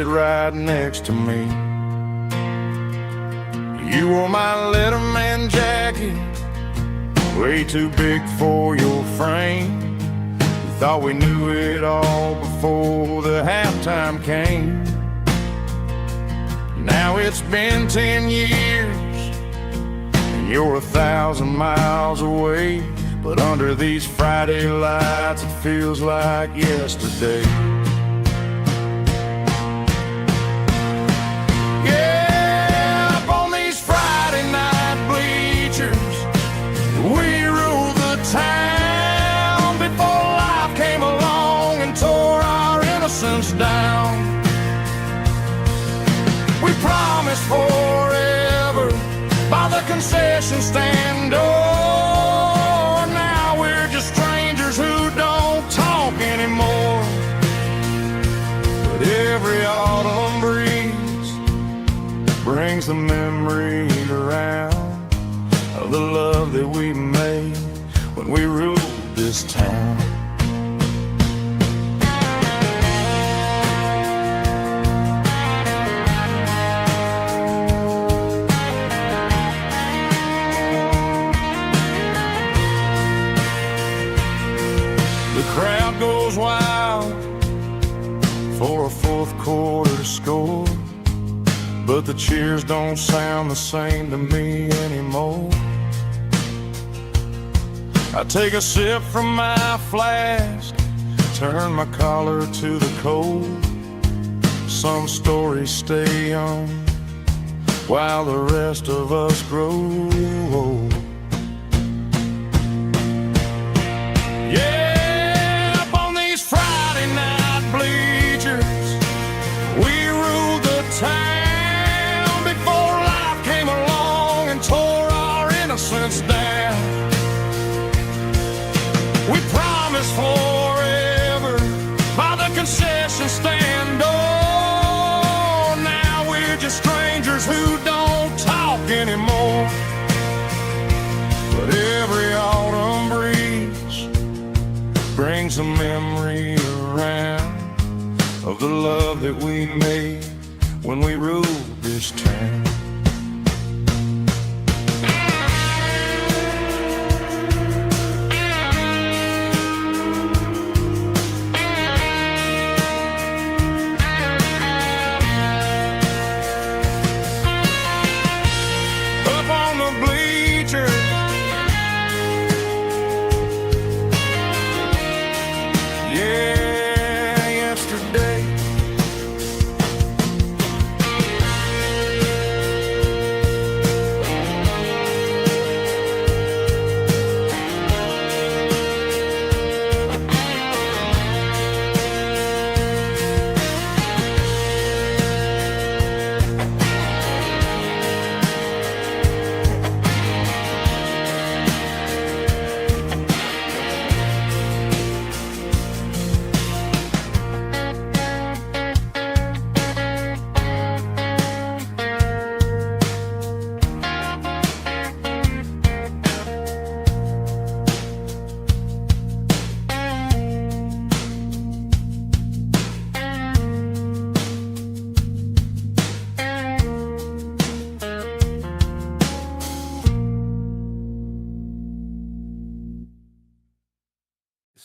right next to me. You wore my Letterman jacket, way too big for your frame. We thought we knew it all before the halftime came. Now it's been 10 years and you're 1,000 miles away, but under these Friday lights it feels like yesterday. Down. We promised forever by the concession stand door. Now we're just strangers who don't talk anymore. But every autumn breeze brings the memory around of the love that we made when we ruled this town. Crowd goes wild for a fourth quarter score, but the cheers don't sound the same to me anymore. I take a sip from my flask, turn my collar to the cold. Some stories stay young while the rest of us grow old. Down. We promised forever by the concession stand door. Now we're just strangers who don't talk anymore. But every autumn breeze brings a memory around of the love that we made when we ruled this town.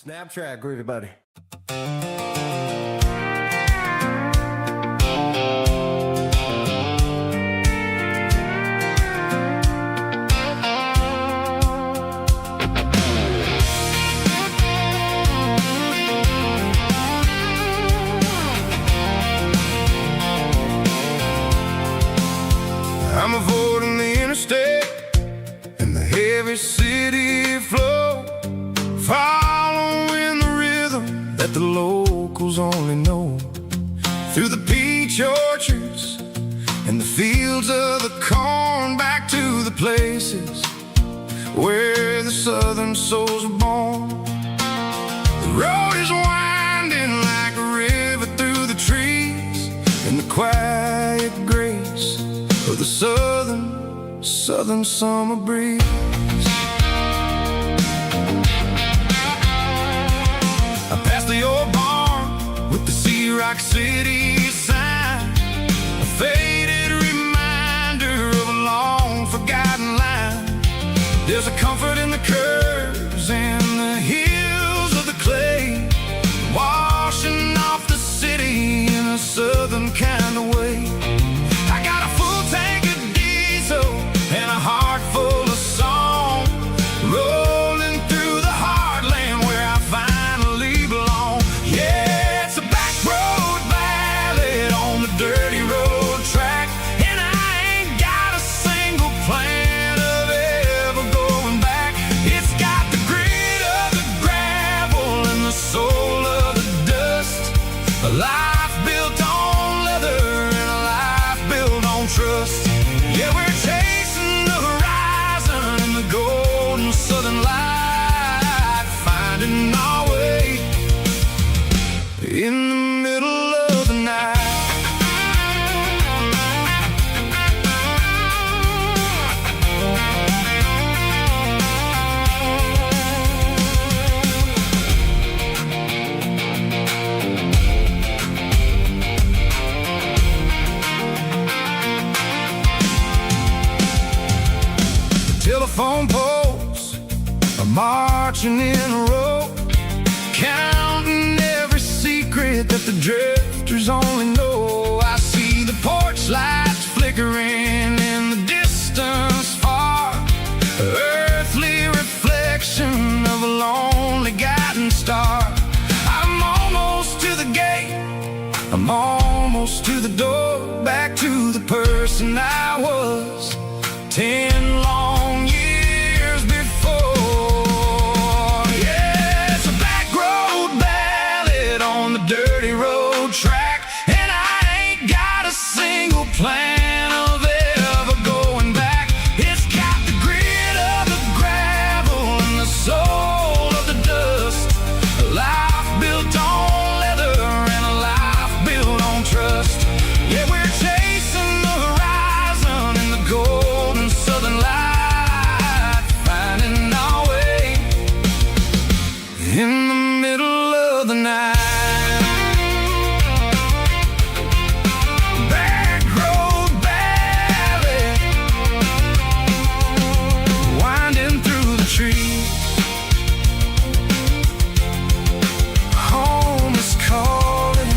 Snaptrack, groovy buddy. I'm avoiding the interstate and the heavy city flow, following the rhythm that the locals only know. Through the peach orchards and the fields of the corn, back to the places where the southern souls are born. The road is winding like a river through the trees, in the quiet grace of the southern summer breeze. I passed the old barn with the Sea Rock City sign. There's a comfort in the curves and the hills of the clay, washing off the city in a southern kind of way. I got a full tank of diesel and a heart full of song, rolling through the heartland where I finally belong. Yeah, it's a back road ballad on the dirty road track, and I ain't got a single plan of ever going back. It's got the grit of the gravel and the soul of the dust, a life built on leather and a life built on trust. Yeah, we're chasing the horizon in the golden southern light, finding our way in the middle of the night. Telephone poles are marching in a row, counting every secret that the drifters only know. I see the porch lights flickering in the distance far, earthly reflection of a lonely guiding star. I'm almost to the gate, I'm almost to the door, back to the person I was 10 long years before. Yeah, it's a back road ballad on the dirty road track, and I ain't got a single plan of ever going back. It's got the grit of the gravel and the soul of the dust, a life built on leather and a life built on trust. Yeah, we're chasing the horizon in the golden southern light, finding our way in the middle of the night. Back road ballad, winding through the trees. Home is calling.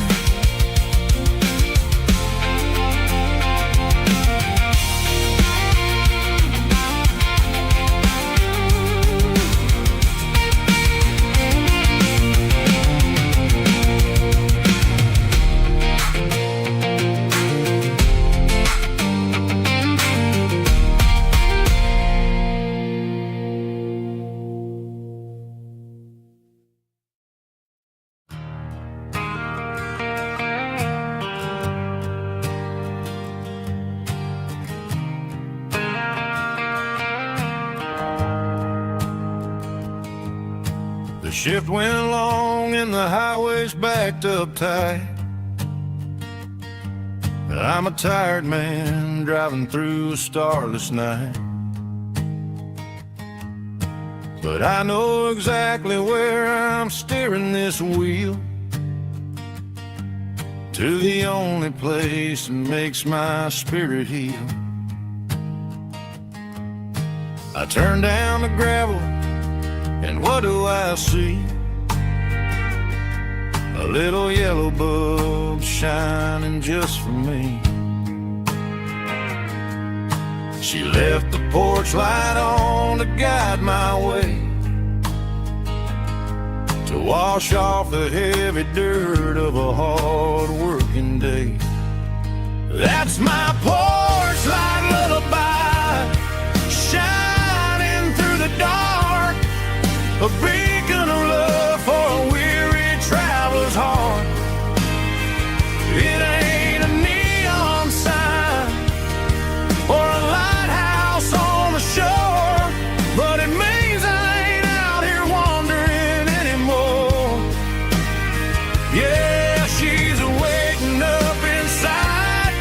The shift went along and the highway's backed up tight. I'm a tired man driving through a starless night, but I know exactly where I'm steering this wheel, to the only place that makes my spirit heal. I turn down the gravel, and what do I see? A little yellow bulb shining just for me. She left the porch light on to guide my way, to wash off the heavy dirt of a hard-working day. That's my porch light lullaby, shining through the dark, a beacon of love for a weary traveler's heart. It ain't a neon sign or a lighthouse on the shore, but it means I ain't out here wandering anymore. Yeah, she's waiting up inside,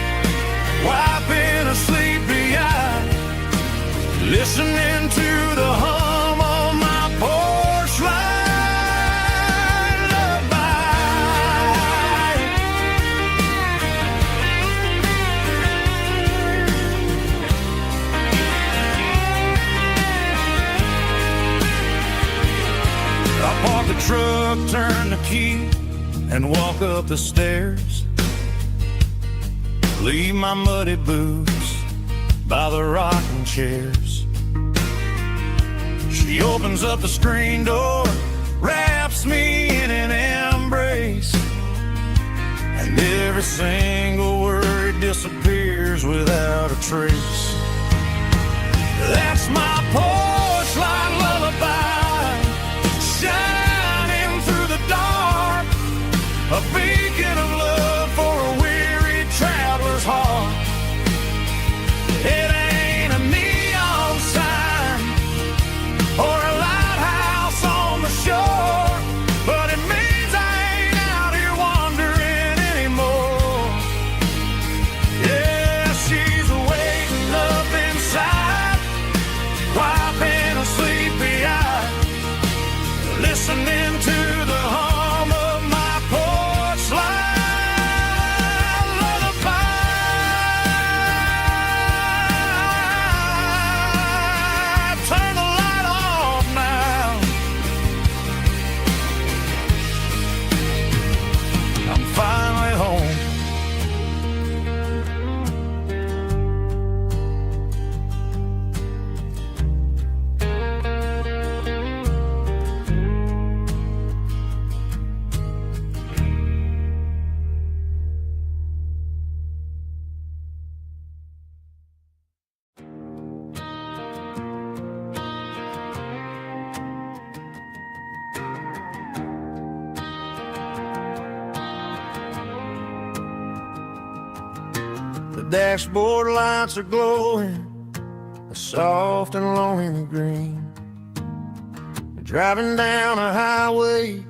wiping truck, turn the key, and walk up the stairs. Leave my muddy boots by the rocking chairs. She opens up the screen door, wraps me in an embrace, and every single word disappears without a trace. That's my porch light lullaby, shining through the dark, a beacon of love for a weary traveler's heart. It ain't a neon sign or a lighthouse on the shore, but it means I ain't out here wandering anymore. Yeah, she's waiting up inside, wiping a sleepy eye, listening to the hum of my porch light lullaby. Turn the light off now. I'm finally home. The dashboard lights are glowing, a soft and lonely green. Driving down a highway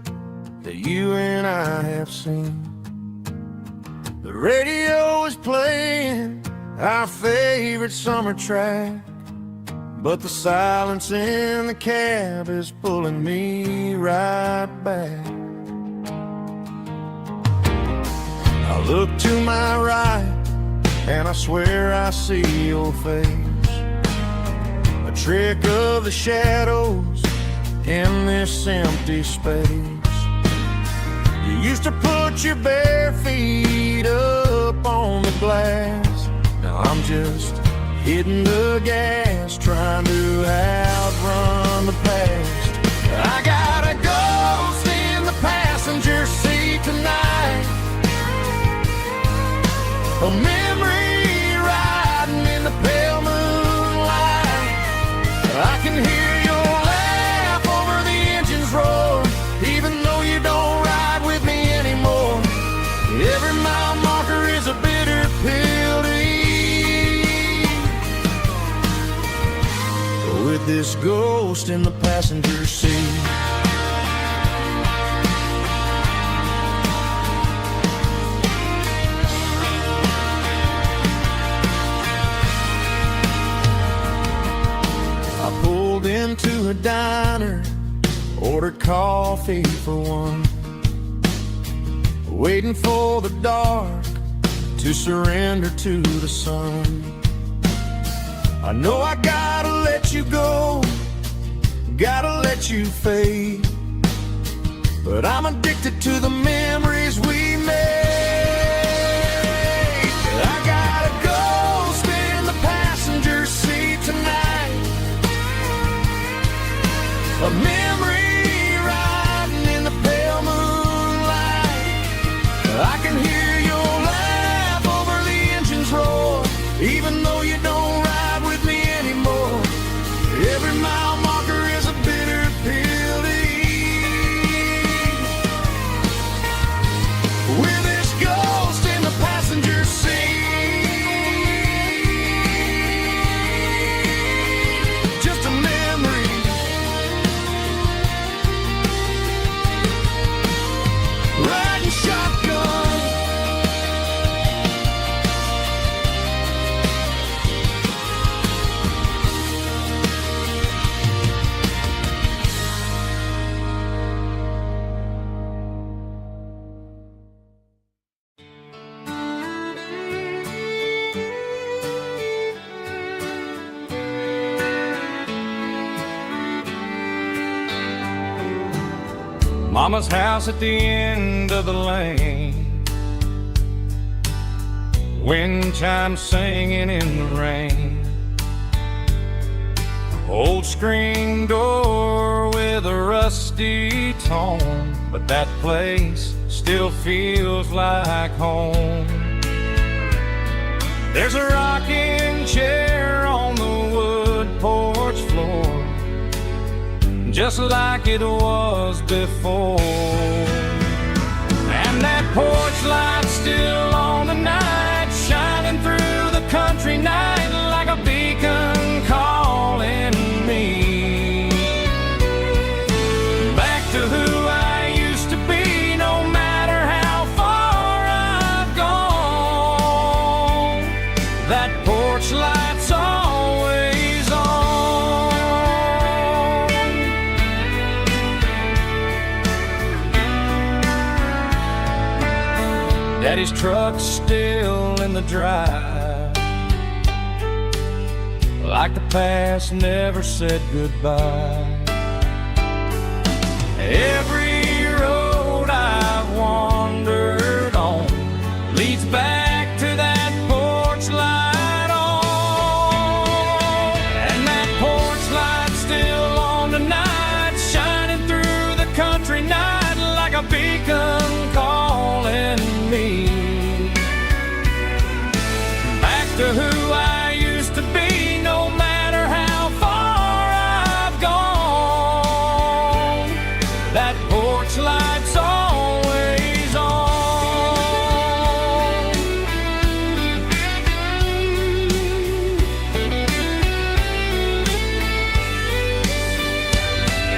that you and I have seen. The radio is playing our favorite summer track, but the silence in the cab is pulling me right back. I look to my right and I swear I see your face, a trick of the shadows in this empty space. You used to put your bare feet up on the glass. Now I'm just hitting the gas, trying to outrun the past. I got a ghost in the passenger seat tonight, a memory riding in the pale moonlight. I can hear your laugh over the engine's roar, even though you don't ride with me anymore. Every mile marker is a bitter pill to eat, with this ghost in the passenger seat. Into a diner, ordered coffee for one, waiting for the dark to surrender to the sun. I know I gotta let you go, gotta let you fade, but I'm addicted to the memories we made. I got a ghost in the passenger seat tonight, a memory riding in the pale moonlight. I can hear your laugh over the engine's roar, even though you don't ride with me anymore. Every mile marker is a bitter pill to eat, Mama's house at the end of the lane, wind chimes singing in the rain. Old screen door with a rusty tone, but that place still feels like home. There's a rocking chair on the wood porch floor, just like it was before. And that porch light's still on tonight, shining through the country night like a beacon calling me back to who I used to be, no matter how far I've gone. That porch light's always on. Daddy's truck's still in the drive, like the past never said goodbye. Every road I've wandered on leads back to that porch light on. And that porch light's still on tonight, shining through the country night like a beacon calling me back to who I used to be, no matter how far I've gone. That porch light's always on.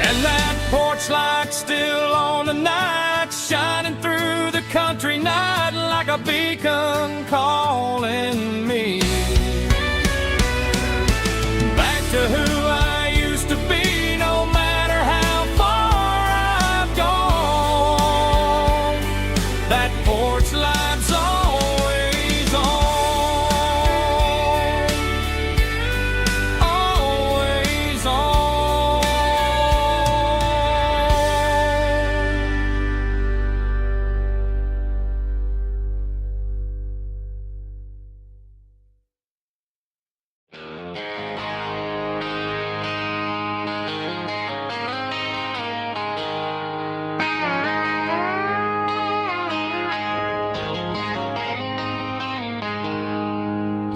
And that porch light's still on tonight, shining through the country night like a beacon calling me back to who I used to be, no matter how far I've gone. That porch light's always on, always on.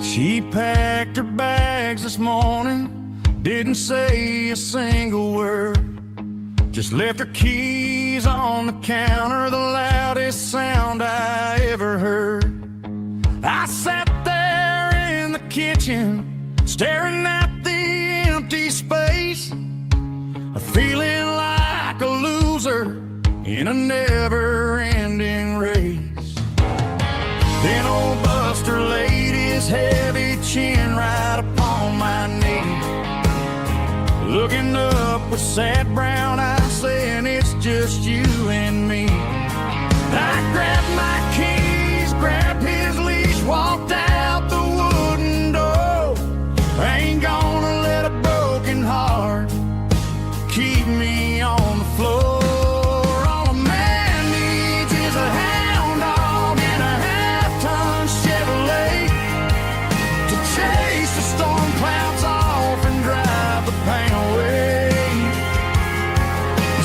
She packed her bags this morning, didn't say a single word, just left her keys on the counter, the loudest sound I ever heard. I sat there in the kitchen, staring at the empty space, feeling like a loser in a never-ending race. Then old Buster laid his heavy chin right upon my knee, looking up with sad brown eyes, saying it's just you and me. I grabbed my keys, grabbed his leash, walked out the wooden door. I ain't gonna let a broken heart keep me on the floor. All a man needs is a hound dog and a half-ton Chevrolet to chase the storm clouds off and drive the pain away.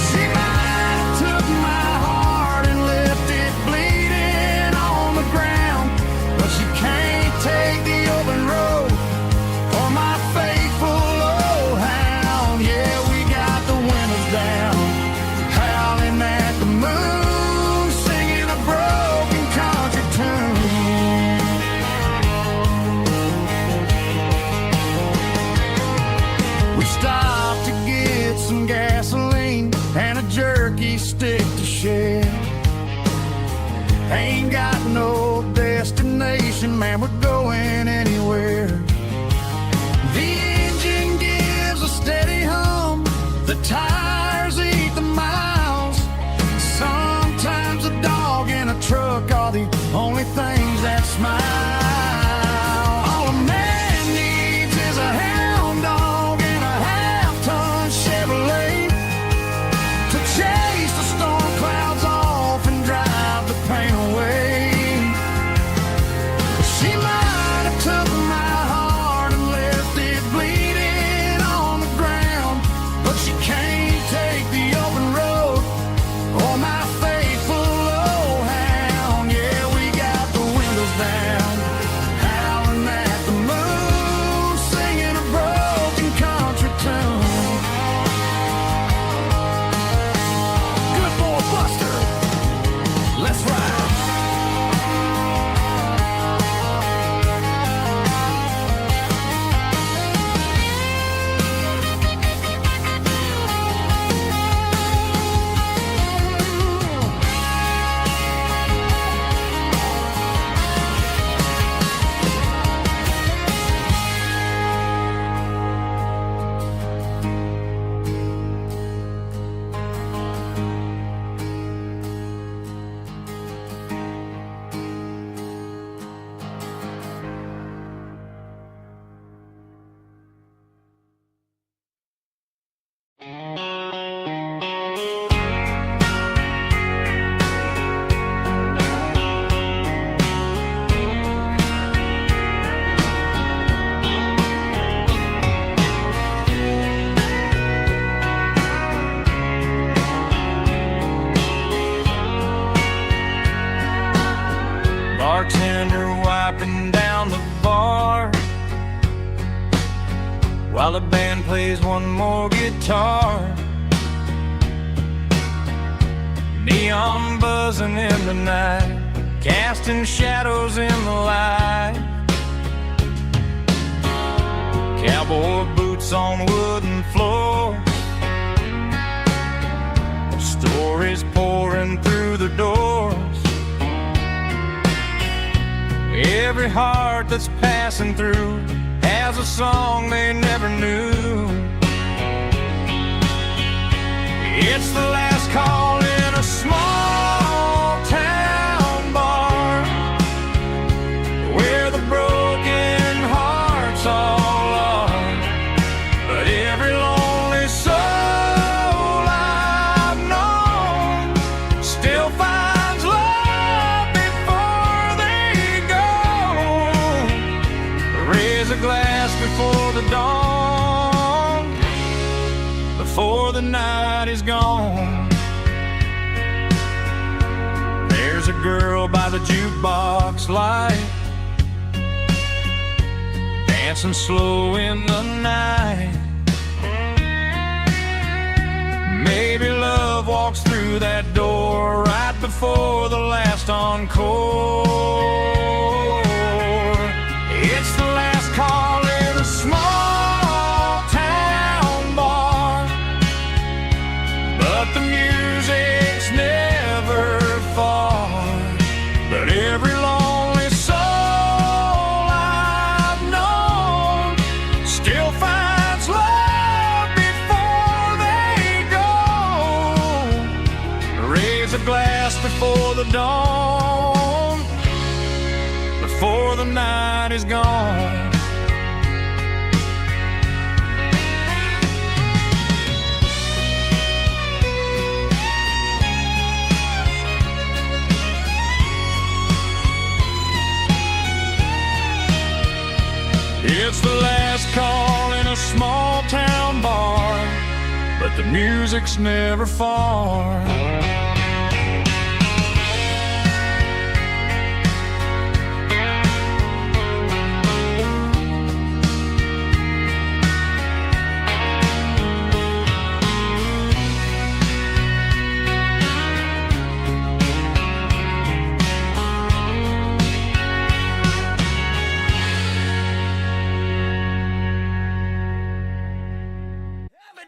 She might have took my heart and left it bleeding on the ground, but she can't take the open road for my faithful old hound. Yeah, we got the windows down, howling at the moon, singing a broken country tune. We stopped to get some gasoline and a jerky stick to share. Ain't got no destination, man, we're going anywhere. The engine gives a steady hum, the tires eat the miles. Sometimes a dog and a truck are the only things that smile. All a man needs is a hound dog and a half-ton Chevrolet to chase the storm clouds She might have took my heart and left it bleeding on the ground, but she can't take the open road or my faithful old hound. Yeah, we got the windows down, howling at the moon, singing a broken country tune. Good boy Buster, let's ride. Bartender wiping down the bar while the band plays one more guitar. Neon buzzing in the night, casting shadows in the light. Cowboy boots on wooden floors, stories pouring through the doors. Every heart that's passing through has a song they never knew. It's the last call in a small town bar where the broken hearts all are. But every lonely soul I've known still finds love before they go. Raise a glass before the dawn, before the night is gone. There's a girl by the jukebox light, dancing slow in the night. Maybe love walks through that door right before the last encore. It's the last call in a small town bar, but the music's never far. But every lonely soul I've known still finds love before they go. Raise a glass before the dawn, before the night is gone. It's the last call in a small town bar, but the music's never far.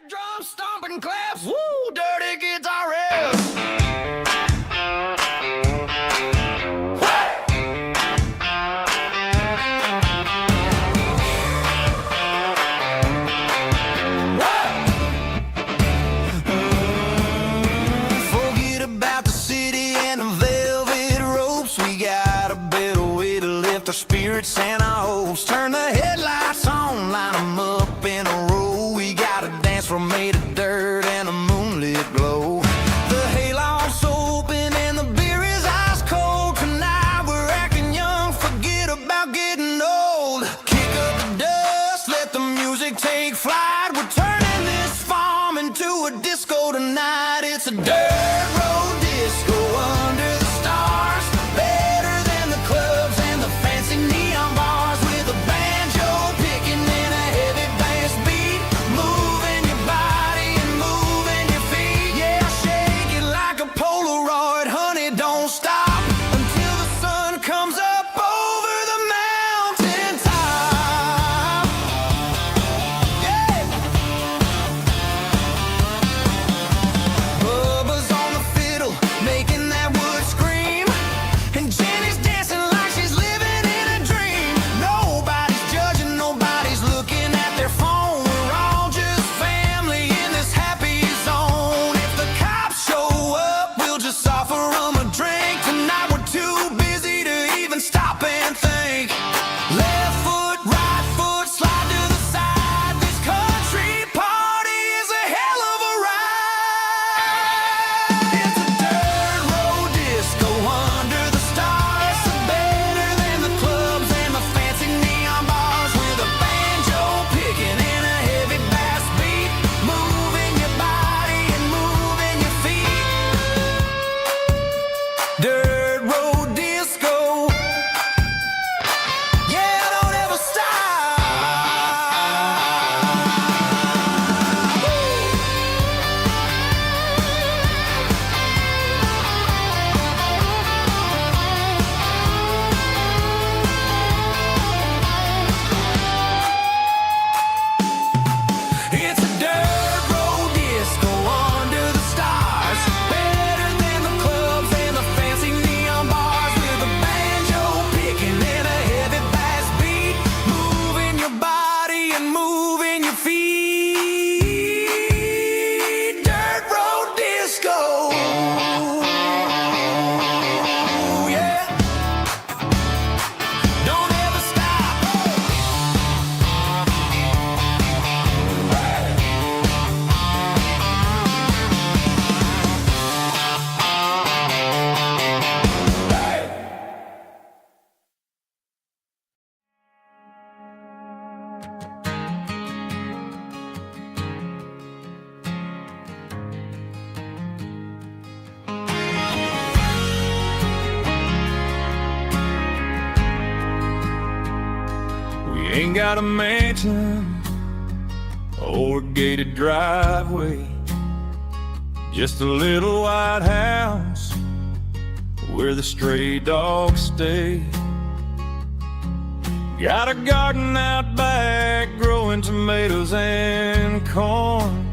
Drum stomping claps, woo, dirty guitar riffs. Forget about the city and the velvet ropes. We got a better way to lift our spirits and our hopes. Turn the headlights on, line them up in a row. We got a dance floor made of dirt and a moonlit glow. The hayloft's open and the beer is ice cold. Tonight we're acting young, forget about ain't got a mansion or a gated driveway, just a little white house where the stray dogs stay. Got a garden out back growing tomatoes and corn,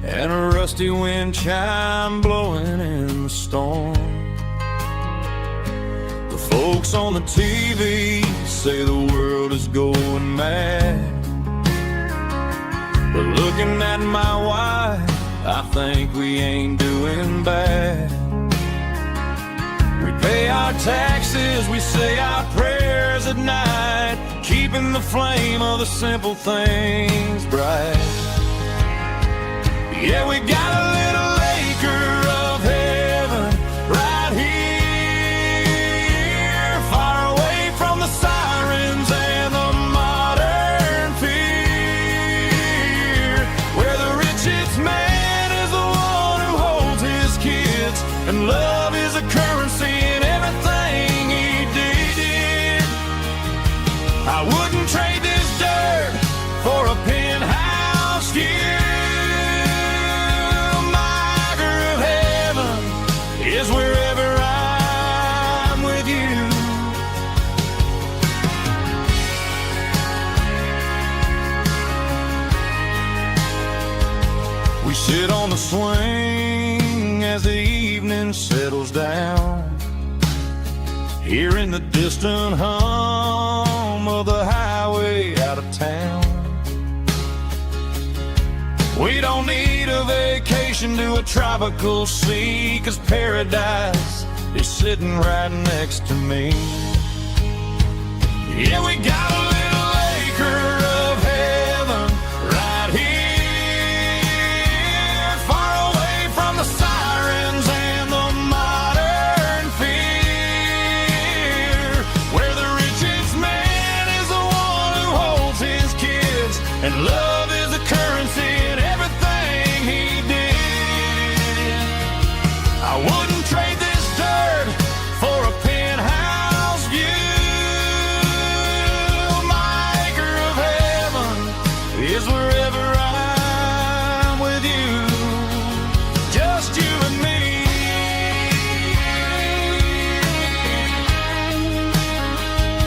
and a rusty wind chime blowing in the storm. The folks on the TV say the world is going mad, but looking at my wife, I think we ain't doing bad. We pay our taxes, we say our prayers at night, keeping the flame of the simple things bright. Yeah, we got a little acre of heaven right here, far away from the sirens and the modern fear, where the richest man is the one who holds his kids, and love is a currency in everything he did. I wouldn't trade this dirt for a penthouse view. Is wherever I'm with you. We sit on the swing as the evening settles down, hearing the distant hum of the highway out of town. We don't need a vacation to a tropical sea, 'cause paradise is sitting right next to me. Yeah, we got a little acre of heaven right here, far away from the sirens and the modern fear, where the richest man is the one who holds his kids, and love is a currency in everything he did. I wouldn't trade this dirt for a penthouse view. My acre of heaven is wherever I'm with you, just you and me.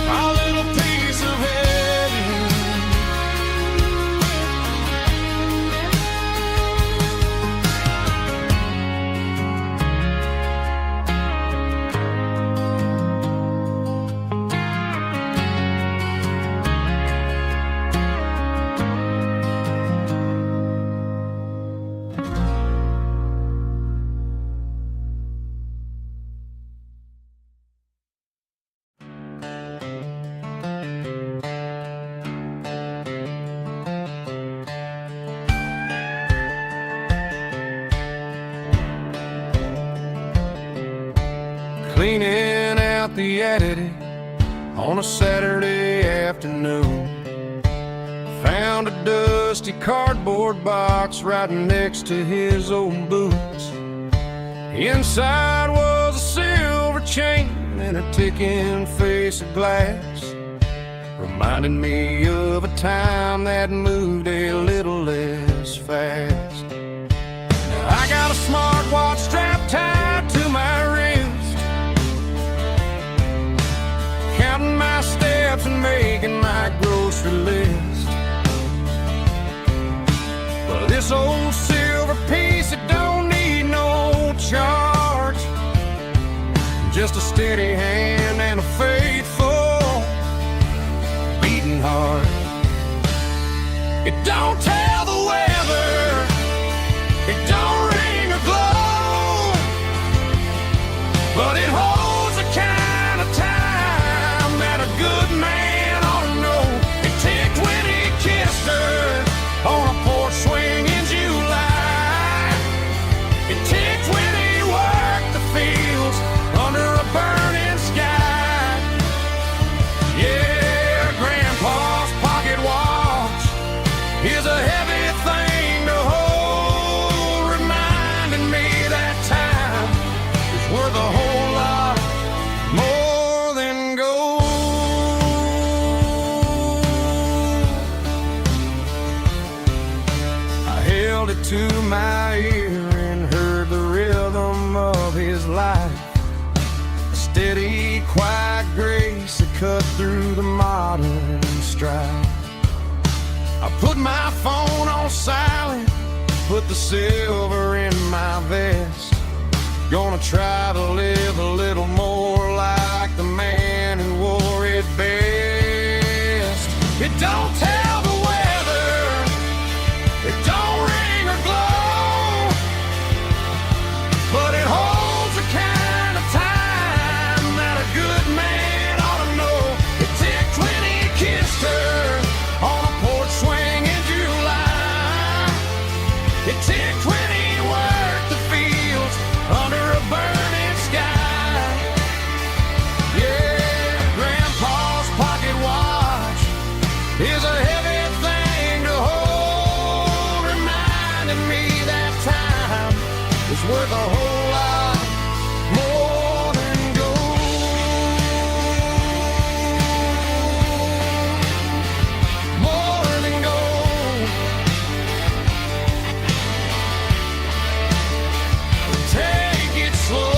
Our little piece of heaven. Cleaning out the attic on a Saturday afternoon, found a dusty cardboard box right next to his old boots. Inside was a silver chain and a ticking face of glass, reminding me of a time that moved a little less fast. Now I got a smartwatch strapped tied to my wrist, counting my steps and making my grocery list. But this old silver piece, it don't need no charge, just a steady hand and a faithful beating heart. It don't tell the weather, it don't ring or glow, but it holds the kind of time that a good man ought to know. It ticked when he kissed her on a porch swing in July. It ticked when he worked the fields under a burning sky. to my ear and heard the rhythm of his life. A steady, quiet grace that cut through the modern strife. I put my phone on silent, put the silver in my vest. Gonna try to live a little more like the man who wore it best. It don't tell the weather, it don't ring or glow, but it holds the kind of time that a good man ought to know. It ticked when he kissed her on a porch swing in July. It ticked when he worked the fields under a burning sky. Yeah, Grandpa's pocket watch is a heavy thing to hold, reminding me that time is worth a whole lot more than gold. More than gold. Take it slow.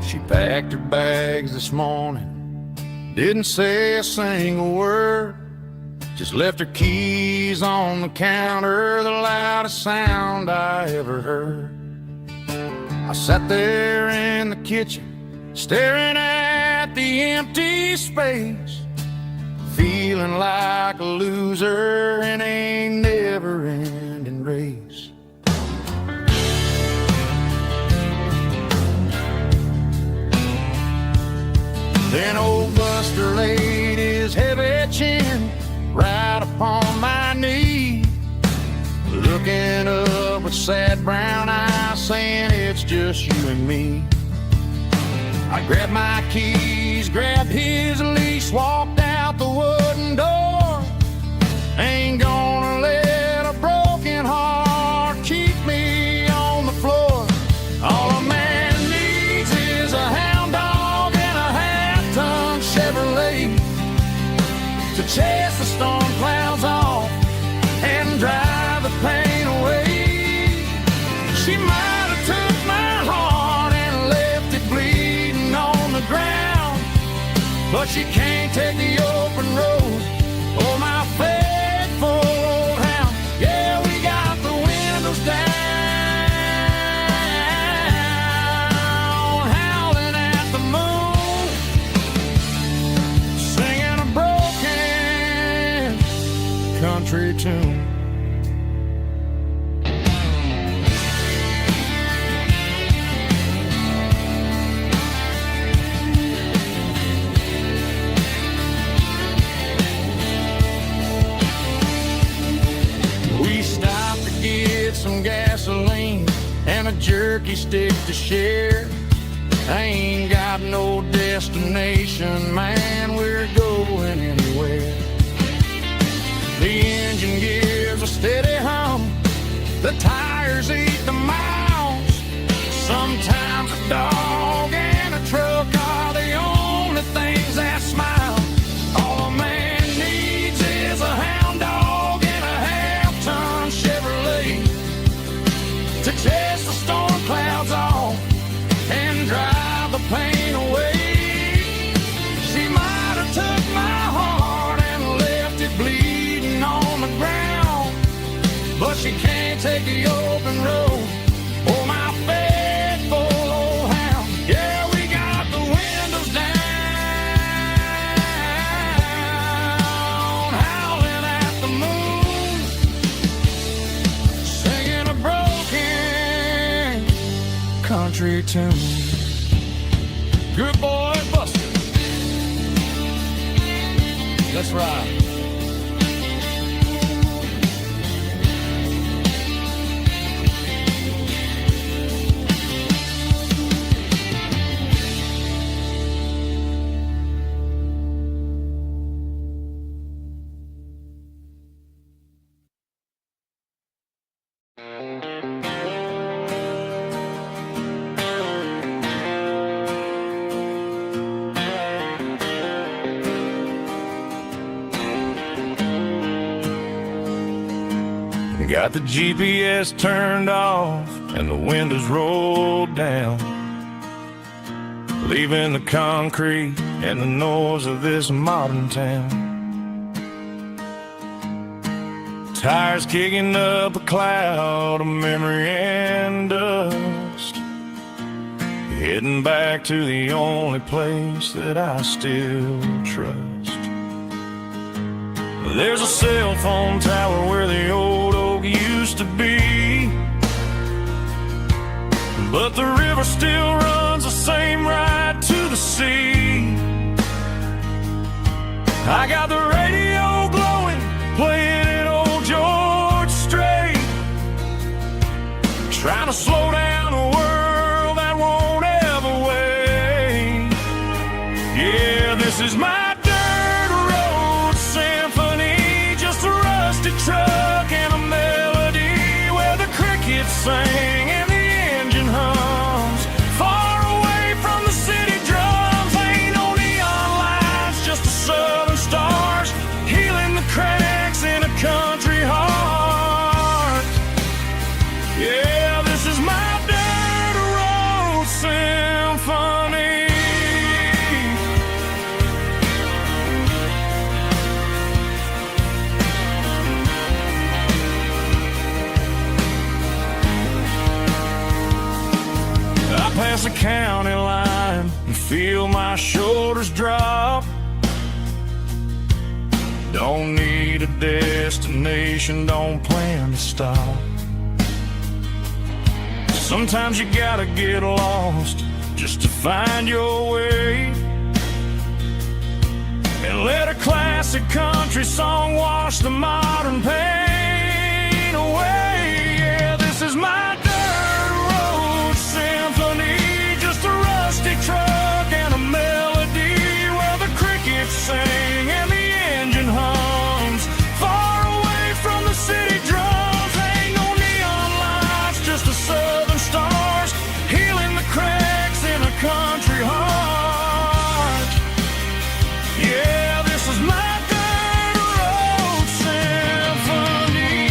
She packed her bags this morning, didn't say a single word, just left her keys on the counter, the loudest sound I ever heard. I sat there in the kitchen, staring at the empty space, feeling like a loser in a never-ending race. Then old Buster laid his heavy chin right upon my knee, looking up with sad brown eyes, saying it's just you and me. I grabbed my keys, grabbed his leash, walked out the wooden door. Ain't gonna let a broken heart keep me on the floor. All a man needs is a hound dog and a half-ton Chevrolet to chase the storm clouds off and drive the pain away. She might have took my heart and left it bleeding on the ground, but she can't take the open road or my faithful old hound. Yeah, we got the windows down, howling at the moon, singing a broken country tune. We stopped to get some gasoline and a jerky stick to share. I ain't got no destination, man, we're going anywhere. The engine gives a steady hum, the tires eat the miles. Sometimes a dog and a truck are the only things that smile. All a man needs is a hound dog and a half-ton Chevrolet to chase the storm clouds off and drive the pain away. She might have took my heart country tune. Good boy, Buster. Let's ride. Got the GPS turned off and the windows rolled down, leaving the concrete and the noise of this modern town. Tires kicking up a cloud of memory and dust, heading back to the only place that I still trust. There's a cell phone tower where the old oak used to be, but the river still runs the same right to the sea. I got the radio glowing, playing an old George Strait, trying to slow down a world that won't ever wait. Yeah, this is my dirt road symphony, just a rusty truck and a melody where the crickets sing and the engine hums. Far away from the city drums, ain't no neon lights, just the southern stars healing the cracks in a country heart. Yeah, this is my dirt road symphony. I pass the county line and feel my shoulders drop. Don't need a destination, don't plan to stop. Sometimes you gotta get lost just to find your way, and let a classic country song wash the modern pain away. Yeah, this is my dirt road symphony, just a rusty truck and a melody where the crickets sing and the engine hums. Far away from the city drums, ain't no neon lights, just the southern stars healing the cracks in a country heart. Yeah, this is my dirt road symphony.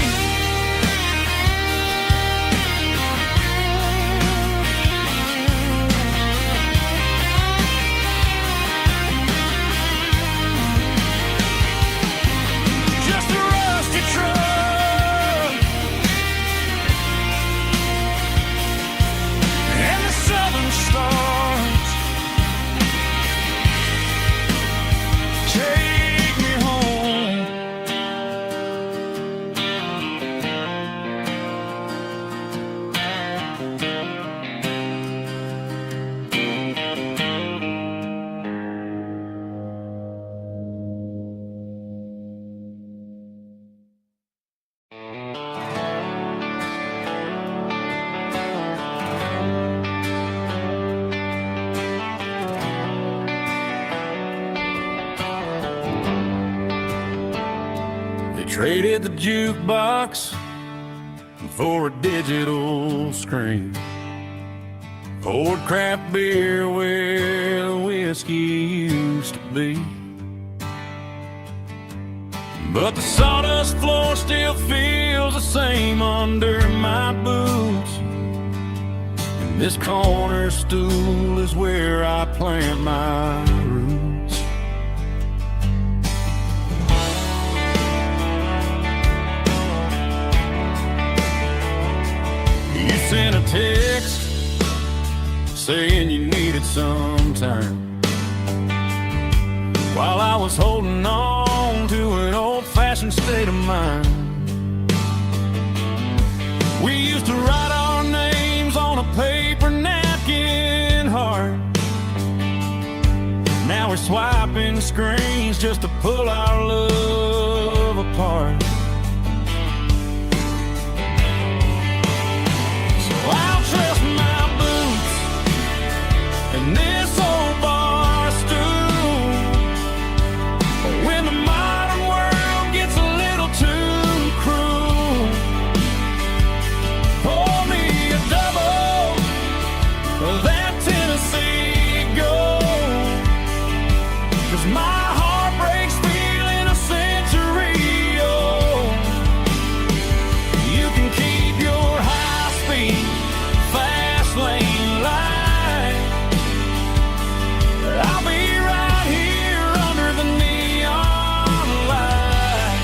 Just a rusty truck and the southern stars take me home. They traded the jukebox for a digital screen, poured craft beer where the whiskey used to be. But the sawdust floor still feels the same under my boots, and this corner stool is where I plant my roots. You sent a text saying you needed some time, while I was holding on to an old-fashioned state of mind. We used to write our names on a paper now. swiping screens just to pull our love apart. So I'll trust my boots and this old bar stool. But when the modern world gets a little too cruel, pour me a double of that Tennessee Gold. 'Cause my heart breaks feeling a century old. You can keep your high-speed, fast lane light. I'll be right here under the neon light,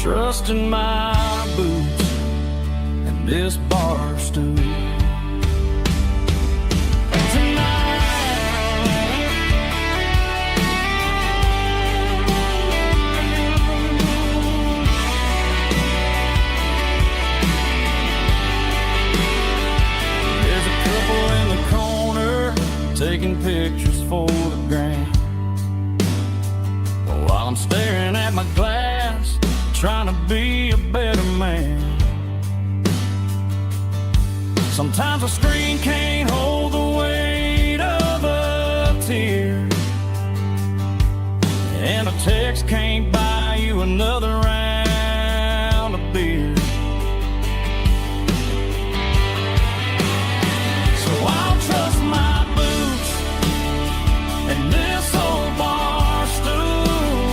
trusting my boots and this bar stool. Taking pictures for the gram, while I'm staring at my glass, trying to be a better man. Sometimes a screen can't hold the weight of a tear, and a text can't buy you another round of beer. So I'll trust my and this old bar stool.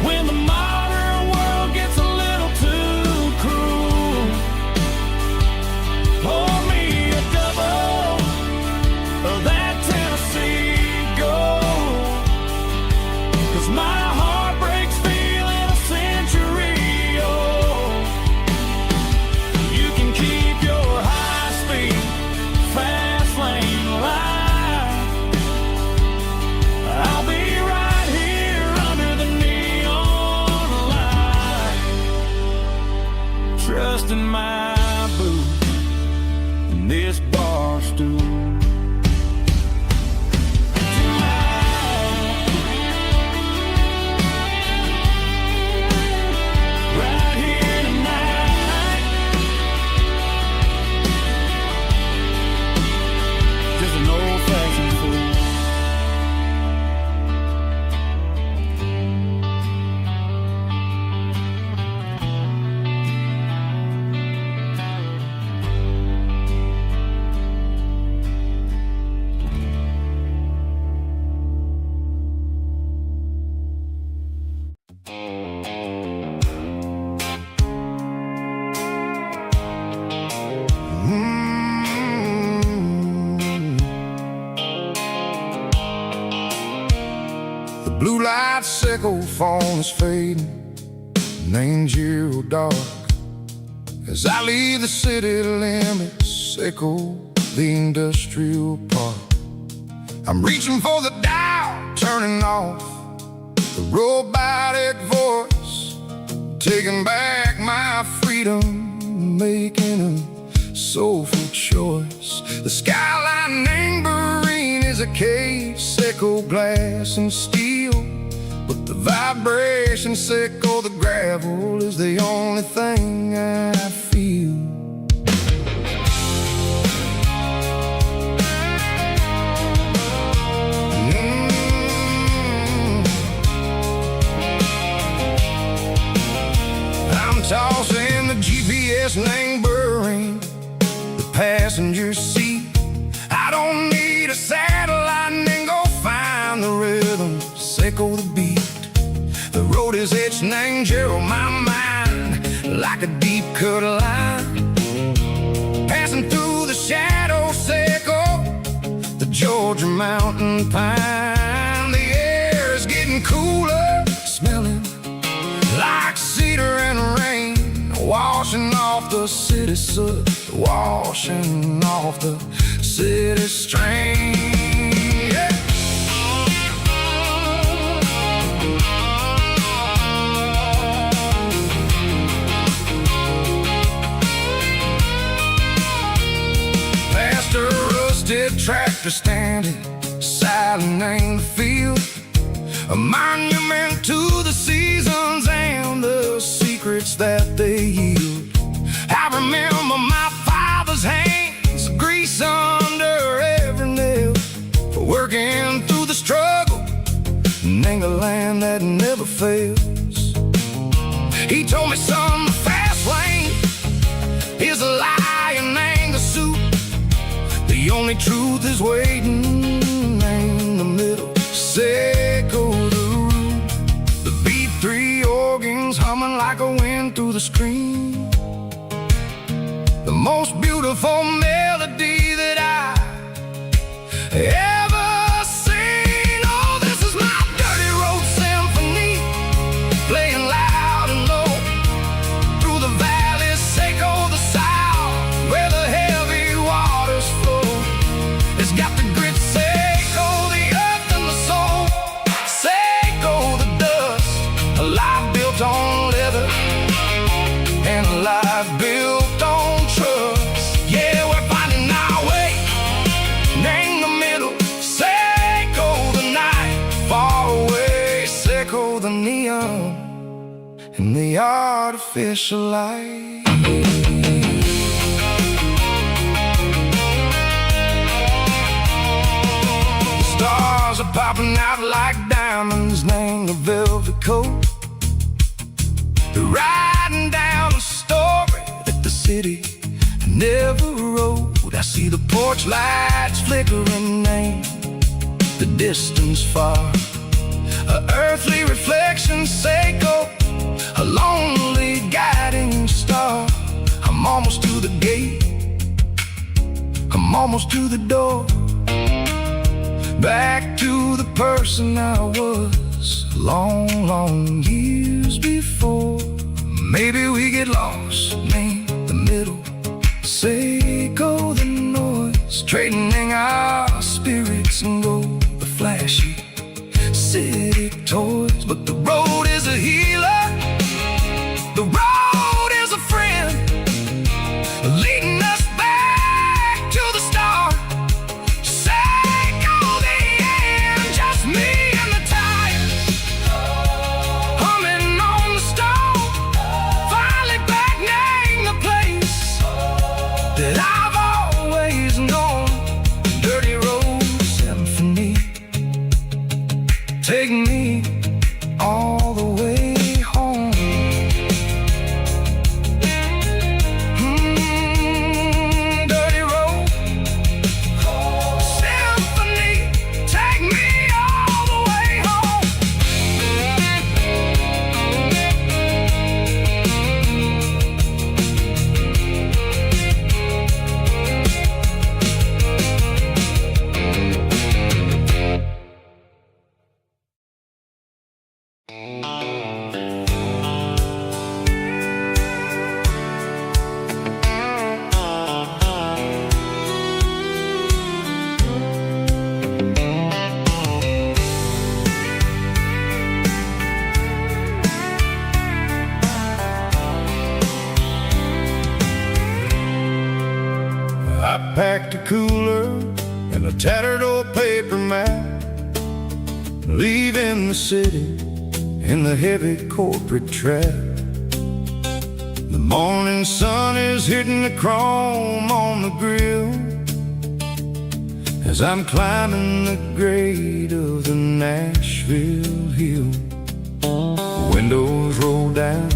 When the modern world gets a little too cruel, pour me a double of that Tennessee Gold. 'Cause my heart breaks feeling a century old. You can keep your high-speed, fast lane light. I'll be right here under the neon light, trusting my boots and this bar stool. Right here tonight, just an old-fashioned fool. The blue light sickle phone is fading, and angel dark. As I leave the city limits, sickle the industrial park. I'm reaching for the dial, turning off the robotic voice, taking back my freedom, making a soulful choice. The skyline neighboring is a cave, sickle glass and steel, but the vibration sickle the gravel is the only thing I feel. I'm tossing the GPS neighboring the passenger seat. I don't need a satellite and go find the rhythm, sickle the beat. The road is etched and angel on my mind like a deep cut line, passing through the shadow sickle, the Georgia mountain pine. The air is getting cooler, smelling like cedar and rain, washing off the city soot, washing off the city strain. Yeah. Past a rusted tractor standing silent and the field, a monument to the seasons and the secrets that they yield. I remember my father's hands, grease under every nail, for working through the struggle and the land that never fails. He told me, son, the fast lane is a lie and the suit. The only truth is waiting in the middle. Seco the root, the B3 organs humming like a wind through the screen. The most beautiful melody that I ever seen. Oh, this is my dirty road symphony, playing loud and low through the valleys, Seco the south, where the heavy waters flow. It's got the grit, Seco the earth and the soul, Seco the dust, a life built on leather and a life built on trust. Yeah, we're finding our way in the middle. Seco the night, far away. Seco the neon and the artificial light. The stars are popping out like diamonds, name the velvet coat. They're riding down a story that the city never wrote. I see the porch lights flickering in the distance far, a earthly reflection, Seco, a lonely guiding star. I'm almost to the gate, I'm almost to the door, back to the person I was long, long years before. Maybe we get lost in the middle, Seco the noise, trading our spirits and gold, the flashy city toys. But the road is a healer, the road is a friend, leading us back to the start. Seco the end, just me and the tires, humming on the stove, finally back name the place that I've always known. Dirty road symphony, take me all the way home. Dirty road symphony, take me all the way home. I packed a cooler and a tattered old paper map, leaving the city in the heavy corporate trap. The morning sun is hitting the chrome on the grill as I'm climbing the grade of the Nashville hill. Windows roll down,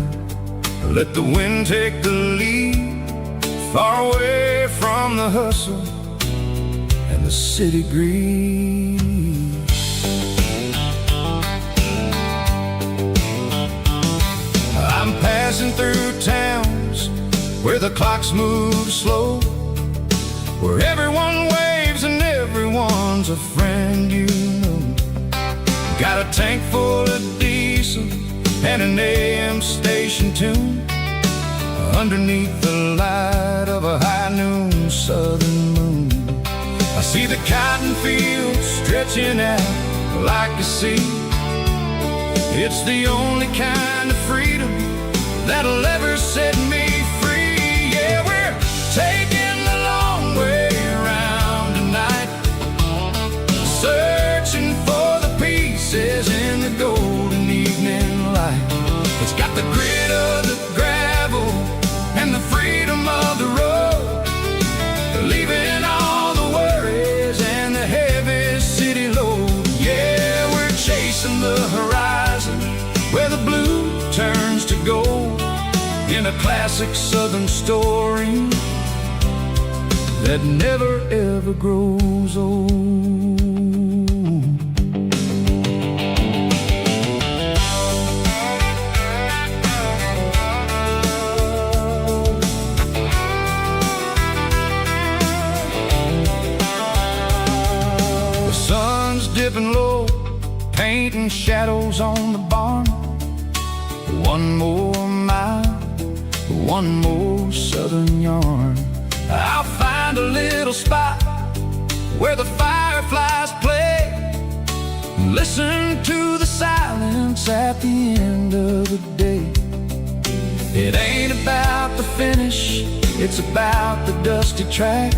let the wind take the lead, far away from the hustle and the city breeze. I'm passing through towns where the clocks move slow, where everyone waves and everyone's a friend you know. Got a tank full of diesel and an AM station tune, underneath the light of a high noon southern moon. I see the cotton fields stretching out like a sea. It's the only kind of freedom that'll ever set me free. Yeah, we're taking the long way around tonight. leaving all the worries and the heavy city load. Yeah, we're chasing the horizon where the blue turns to gold, in a classic southern story that never ever grows old. The sun's dipping low, painting shadows on the barn. One more mile, one more southern yarn. I'll find a little spot where the fireflies play, listen to the silence at the end of the day. It ain't about the finish, it's about the dusty track.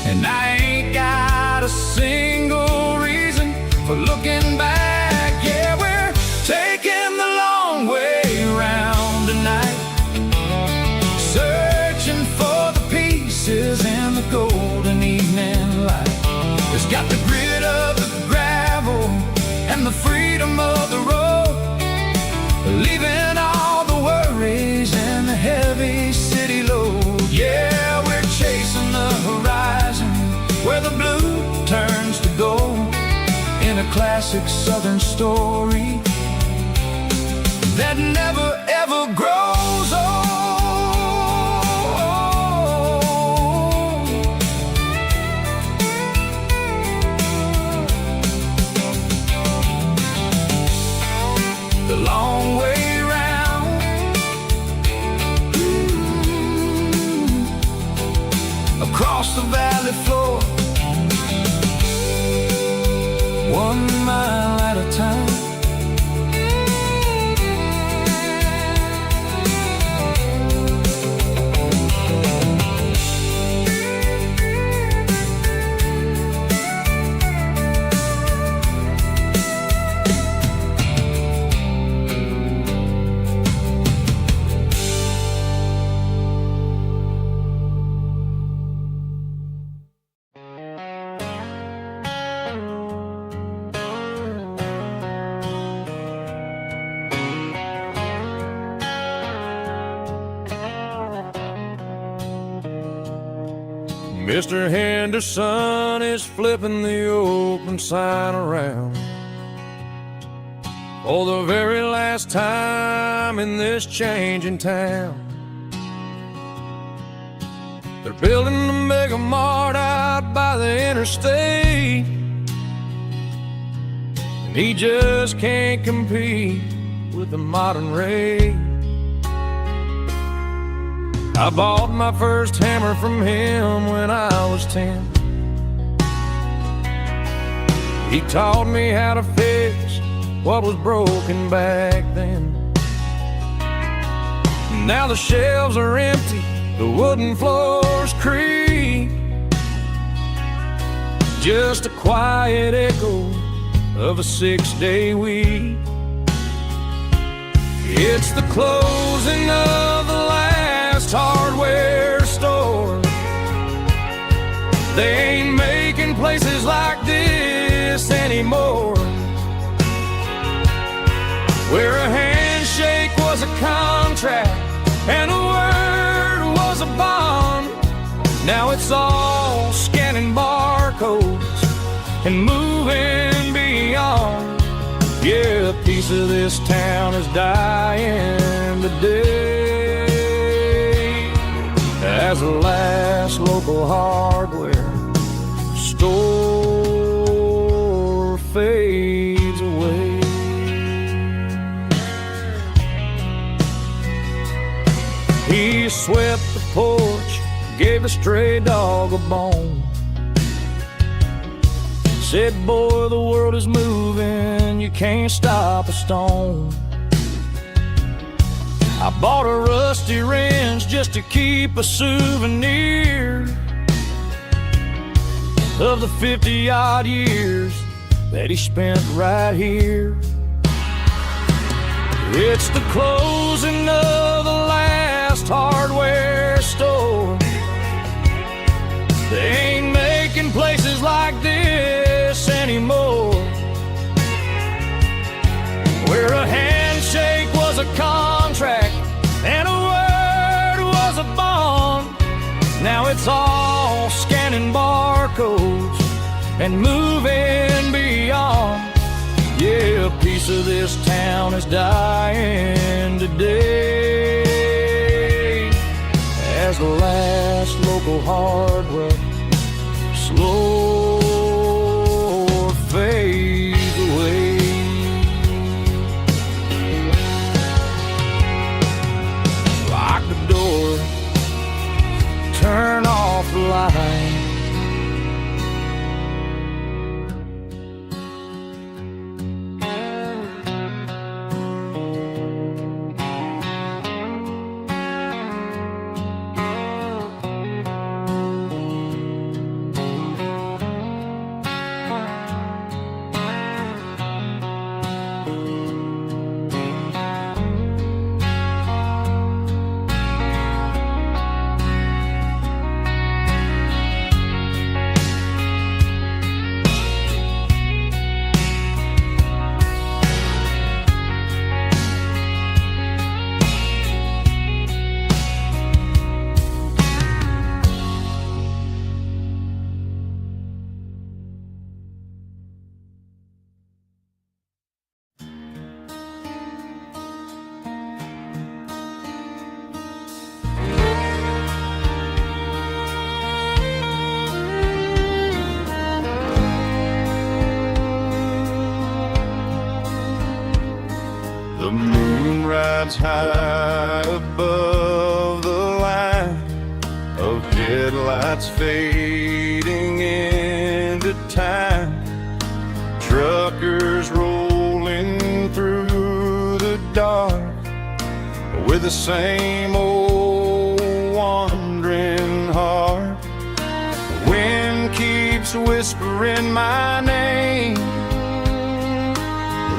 And I ain't got a single reason for looking back. Yeah, we're taking the long way around tonight, searching for the pieces in the golden evening light. It's got the grit of the gravel and the freedom of the road, leaving all the worries and the heavy city load. Yeah, we're chasing the horizon where the blue turns to gold, in a classic southern story that never ever grows old. The long way round, across the valley floor, 1 mile at a time. Mr. Henderson is flipping the open sign around for the very last time in this changing town. They're building a mega mart out by the interstate, and he just can't compete with the modern rate. I bought my first hammer from him when I was 10. He taught me how to fix what was broken back then. Now the shelves are empty, the wooden floors creak, just a quiet echo of a 6-day week. It's the closing of the last hardware store. They ain't making places like this anymore, where a handshake was a contract and a word was a bond. Now it's all scanning barcodes and moving beyond. Yeah, a piece of this town is dying today as the last local hardware store fades away. He swept the porch, gave a stray dog a bone, said, boy, the world is moving, you can't stop a stone. I bought a rusty wrench just to keep a souvenir of the 50-odd years that he spent right here. It's the closing of the last hardware store. They ain't making places like this anymore, where a handshake was a contract and a word was a bond. Now it's all scanning barcodes and moving beyond. Yeah, a piece of this town is dying today, as the last local hardware slow fades away. Lock the door, turn off the light. The moon rides high above the line of headlights fading into time. Truckers rolling through the dark with the same old wandering heart. The wind keeps whispering my name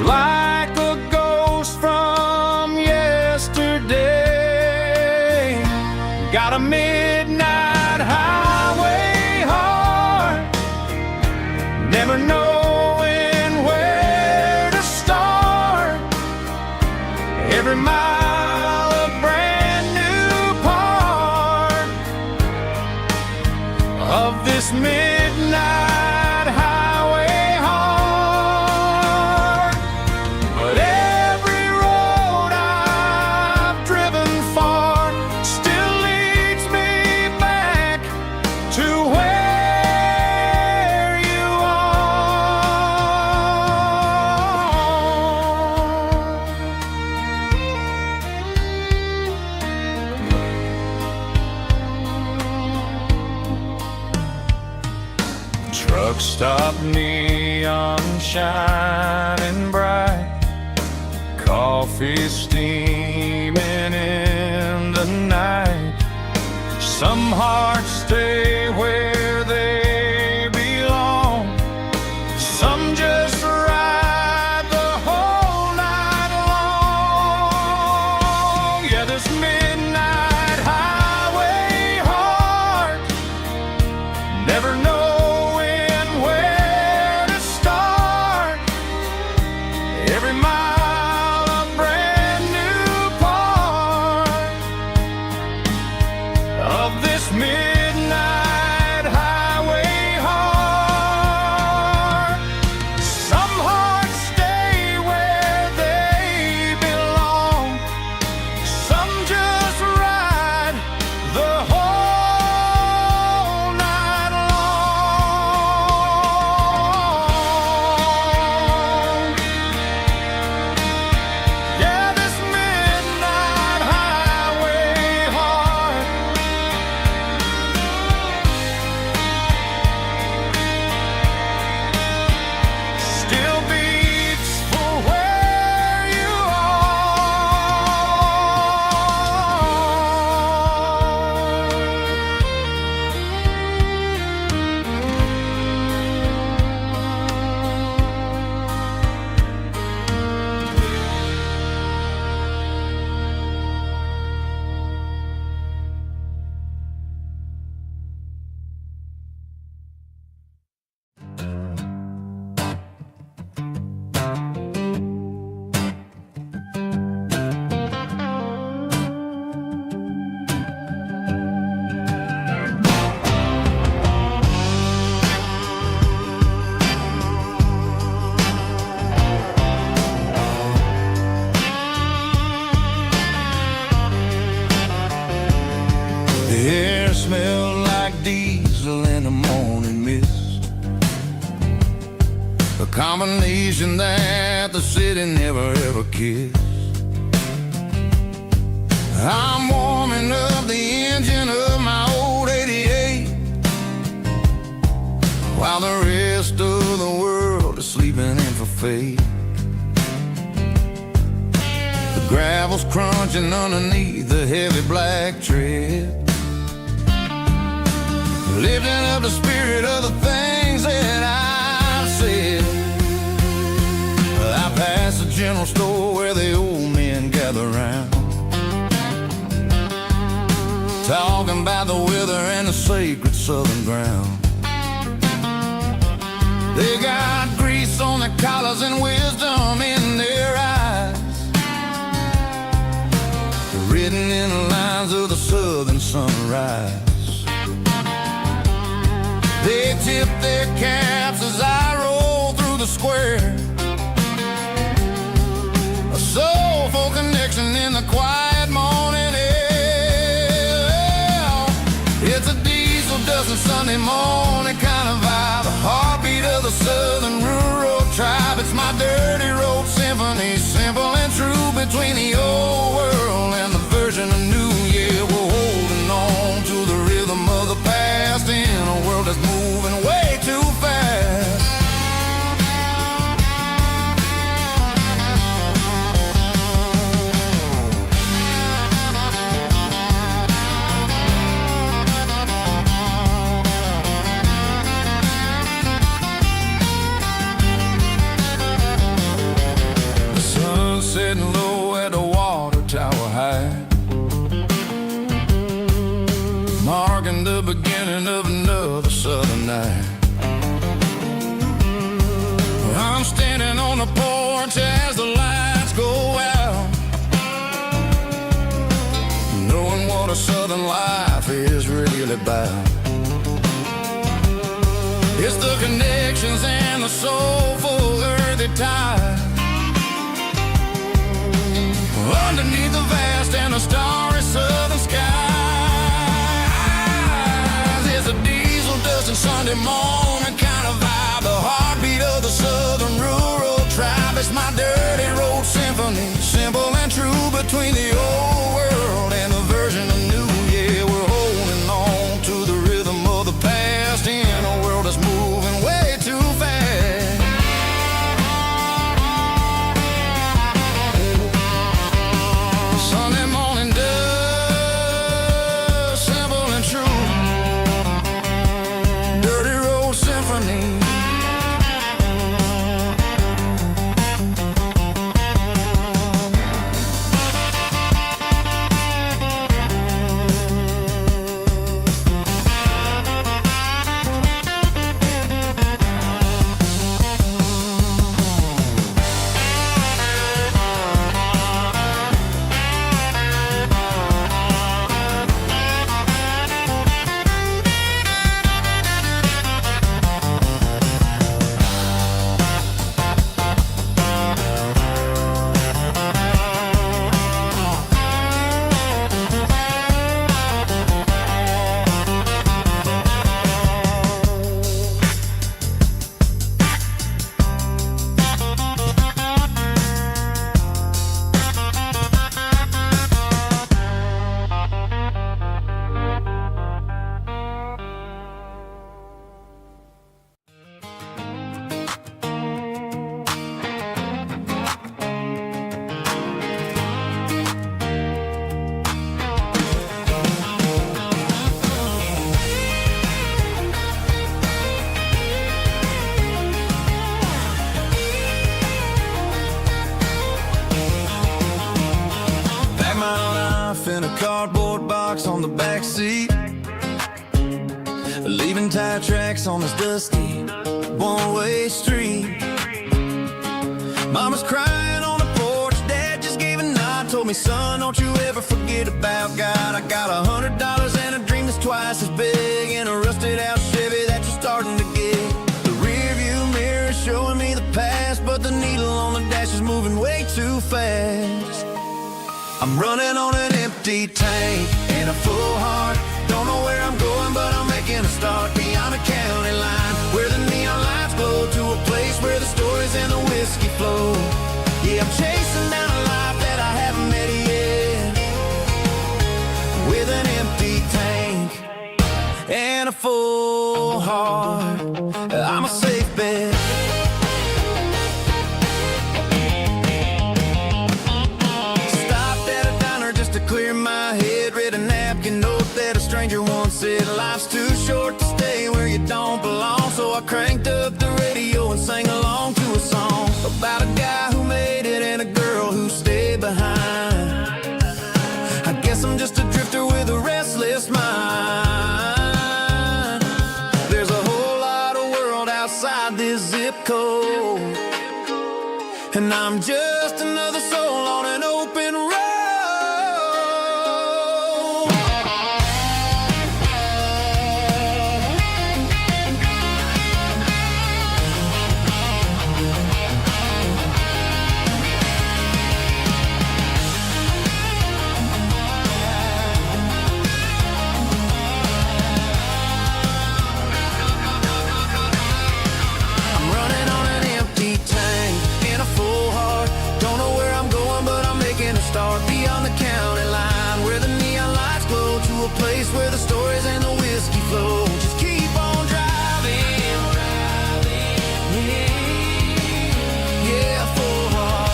like a ghost from yesterday. Got a midnight highway heart, never knowing where to start. Every mile a brand new part of this midnight highway heart. But every road I've driven far still leads me back to where you are. Truck stop, neon shining bright, coffee steaming in the night. Some hearts stay where they belong, some just ride the whole night long. Yeah, this midnight highway heart, never knowing where to start. Every mile a brand new part of this midnight highway heart. Some hearts stay where they belong, some just ride the whole night long. combination that the city never ever kissed. I'm warming up the engine of my old 88, while the rest of the world is sleeping in for fate. The gravel's crunching underneath the heavy black tread, lifting up the spirit of the things that I've said. I pass the general store where the old men gather round, talking about the weather and the sacred southern ground. They got grease on their collars and wisdom in their eyes, written in the lines of the southern sunrise. They tip their caps as I roll through the square, a soulful connection in the quiet morning air. It's a diesel dusting Sunday morning kind of vibe, the heartbeat of the southern rural tribe. It's my dirty road symphony, simple and true, between the old world and the version of new. Yeah, we're holding on to the rhythm of the past in a world that's moving way too fast. Sitting low at the water tower high, marking the beginning of another southern night. I'm standing on the porch as the lights go out, knowing what a southern life is really about. It's the connections and the soulful earthy tide, underneath the vast and the starry southern skies. It's a diesel dusting Sunday morning kind of vibe, the heartbeat of the southern rural tribe. It's my dirty road symphony, simple and true, between the old world and the version of new. Yeah, we're holding on to the rhythm of the past in a world that's moving way too fast. Sunday morning dust, simple and true, dirty road symphony. In a cardboard box on the back seat, leaving tire tracks on this dusty one-way street. Mama's crying on the porch, Dad just gave a nod, told me, son, don't you ever forget about God. I got $100 and a dream that's twice as big, and a rusted out Chevy that you're starting to get. The rear view mirror is showing me the past, but the needle on the dash is moving way too fast. I'm running on an empty tank and a full heart. Don't know where I'm going, but I'm making a start beyond a county line, where the neon lights glow, to a place where the story full heart, I'm a safe bet. Stopped at a diner just to clear my head. Read a napkin note that a stranger once said, life's too short to stay where you don't belong. So I cranked up the radio and sang along to a song about a guy who made it and a girl who stayed behind. I guess I'm just a drifter with a restless mind. There's a whole lot of world outside this zip code, and I'm just another soul on an open road. Start beyond the county line, where the neon lights glow, to a place where the stories and the whiskey flow. Just keep on driving, yeah, full heart.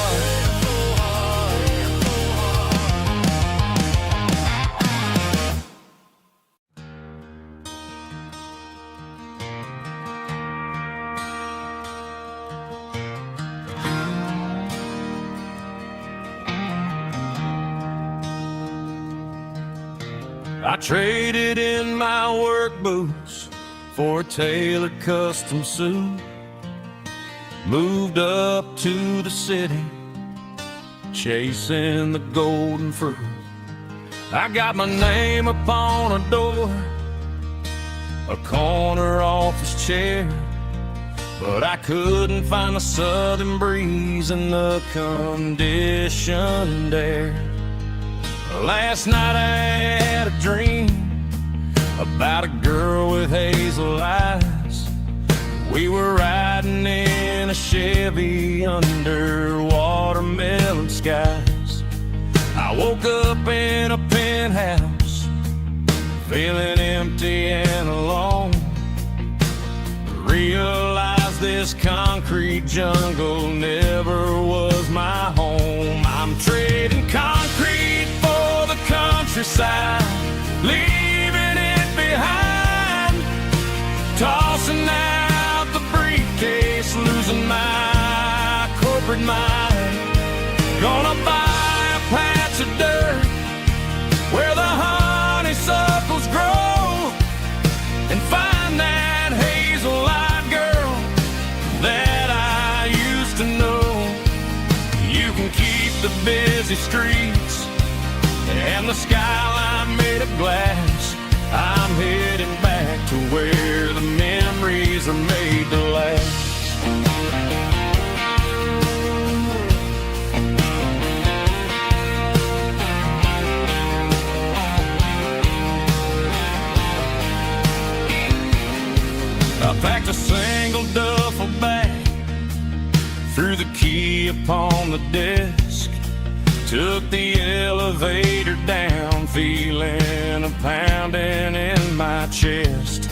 I traded in my work boots for a tailored custom suit. Moved up to the city, chasing the golden fruit. I got my name upon a door, a corner office chair, but I couldn't find the southern breeze in the conditioned air. Last night I had a dream about a girl with hazel eyes. We were riding in a Chevy under watermelon skies. I woke up in a penthouse, feeling empty and alone. Realized this concrete jungle never was my home. I'm trading concrete for the countryside, leaving it behind. Tossing out the briefcase, losing my corporate mind. Gonna buy a patch of dirt where the honeysuckles grow, and find that hazel-eyed girl that I used to know. You can keep the busy streets and the skyline made of glass. I'm heading back to where the memories are made to last. I packed a single duffel bag, threw the key upon the desk, took the elevator down, feeling a pounding in my chest.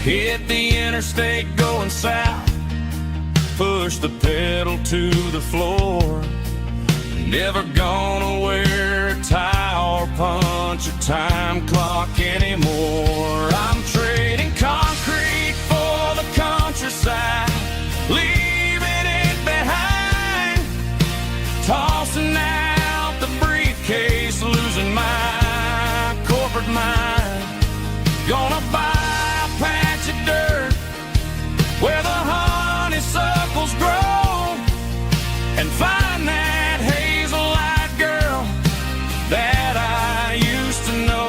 Hit the interstate going south, pushed the pedal to the floor. Never gonna wear a tie or punch a time clock anymore. I'm trading concrete for the countryside, leaving it behind. Tossing out the briefcase, losing my corporate mind. Gonna buy a patch of dirt where the honeysuckles grow, and find that hazel-eyed girl that I used to know.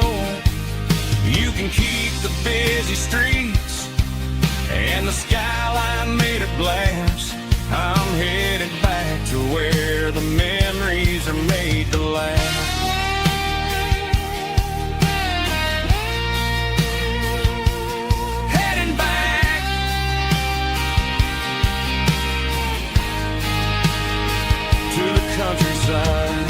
You can keep the busy streets and the skyline made of glass. I'm headed back to where the memories are made to last. Heading back to the countryside.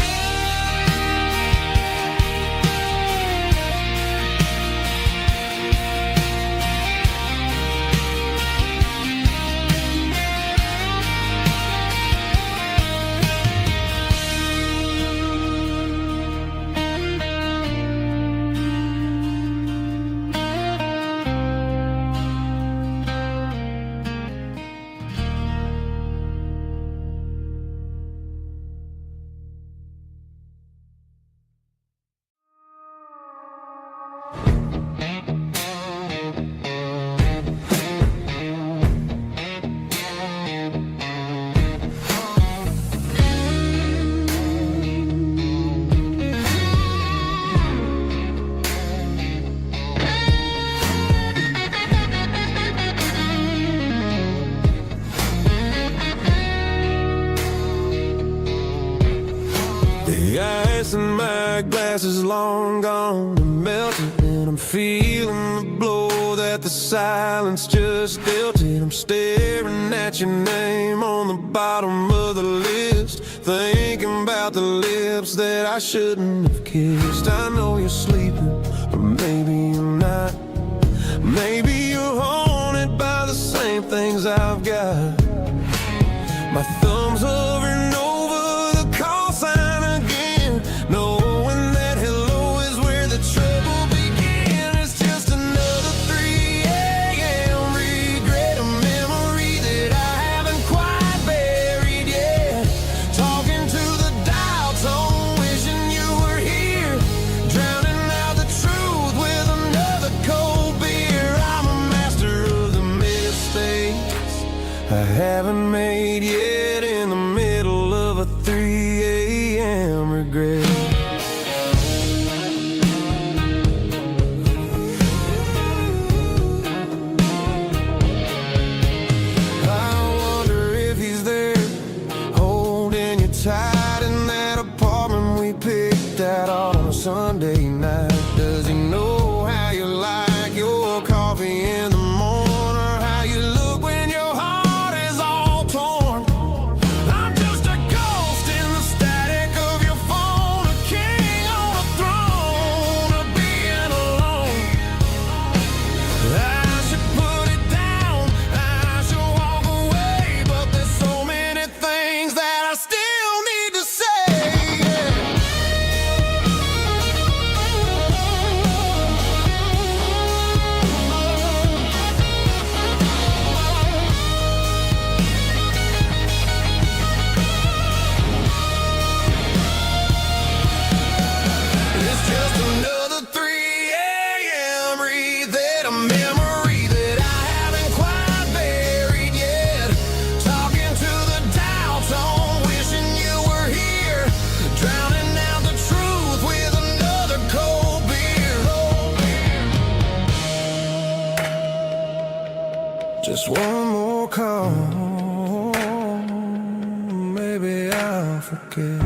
my glass is long gone and melted, and I'm feeling the blow that the silence just dealt it. I'm staring at your name on the bottom of the list, thinking about the lips that I shouldn't have kissed. I know you're sleeping, but maybe you're not. Maybe you're haunted by the same things I've got. My thumb's hovering over the call sign again, knowing that hello is where the trouble began. It's just another 3 a.m. regret, a memory that I haven't quite buried yet. Talking to the dial tone, wishing you were here, drowning out the truth with another cold beer. I'm a master of the mistakes I haven't made yet, in the middle of a 3 a.m. regret. I wonder if he's there, holding you tight in that apartment we picked out on a Sunday night. Does he know how you like your coffee in the morning, or how you look when your heart is all torn? I'm just a ghost in the static of your phone, a king on a throne of being alone. I should put it down, I should walk away, but there's so many things that I still need to say. It's just another 3 a.m. reset, a memory that I haven't quite buried yet. Talking to the dial tone, wishing you were here, drowning out the truth with another cold beer. Just one more call, maybe I'll forget.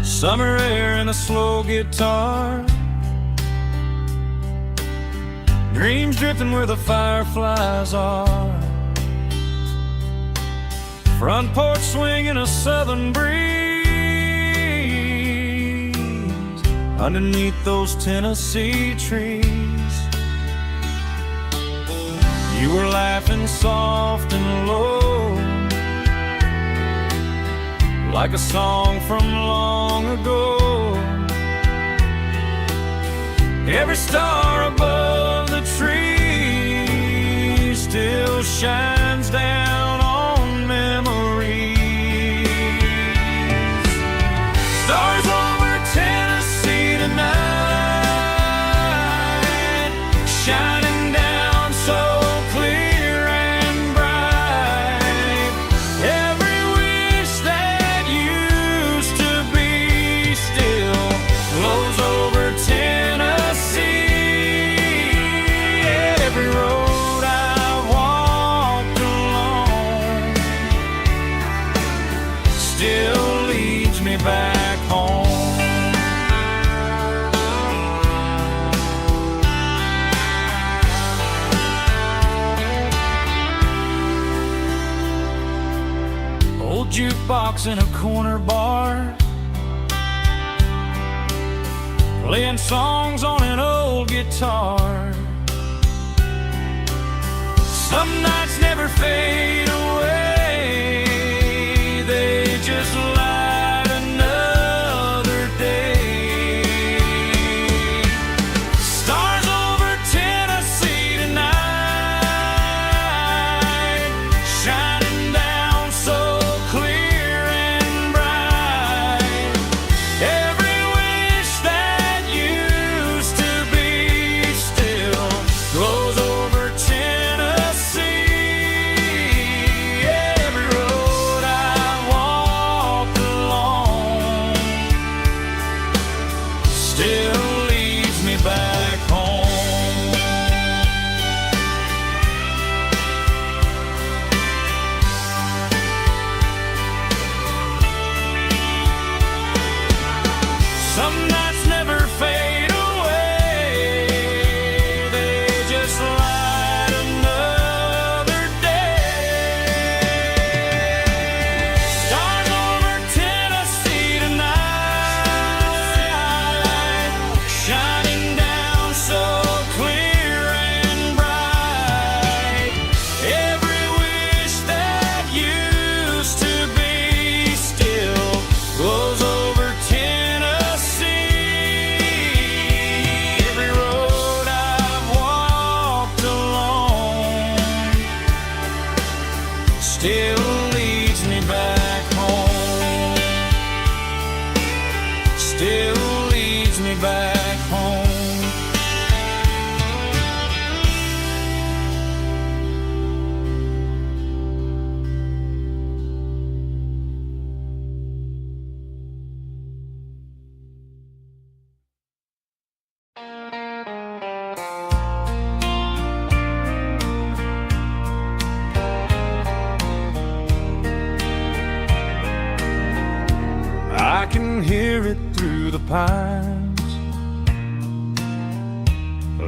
Summer air and a slow guitar, dreams drifting where the fireflies are. Front porch swinging a southern breeze, underneath those Tennessee trees. You were laughing soft and low, like a song from long ago. Every star above the tree still shines down on memories. Stars over Tennessee tonight, shining down so clear and bright. Every wish that used to be still glows over Tennessee. Every road I walked along still leads me back home. Old jukebox in a corner bar, playing songs on an old guitar. Some nights never fade away, they just pines,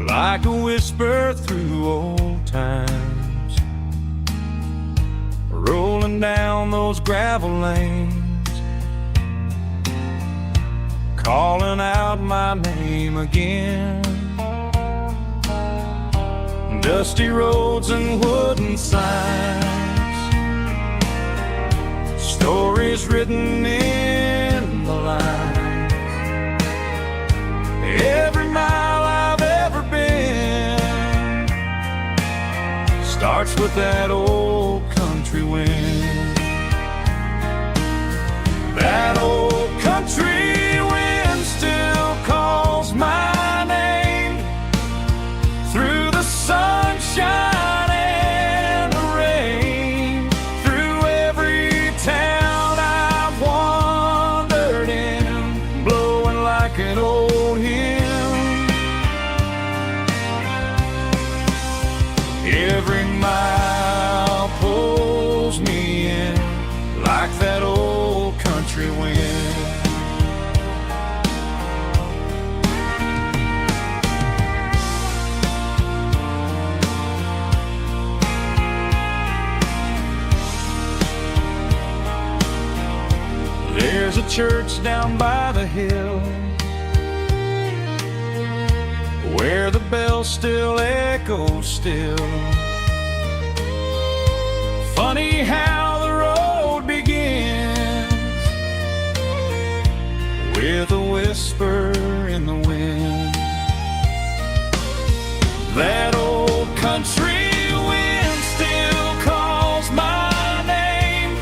like a whisper through old times, rolling down those gravel lanes, calling out my name again. Dusty roads and wooden signs, stories written in the line. Every mile I've ever been starts with that old country wind. That old country wind still calls my name through the sunshine and the rain, through every town I've wandered in, blowing like an old hymn. Every mile pulls me in like that old country wind. There's a church down by the hill where the bell still echoes still. Funny how the road begins with a whisper in the wind. That old country wind still calls my name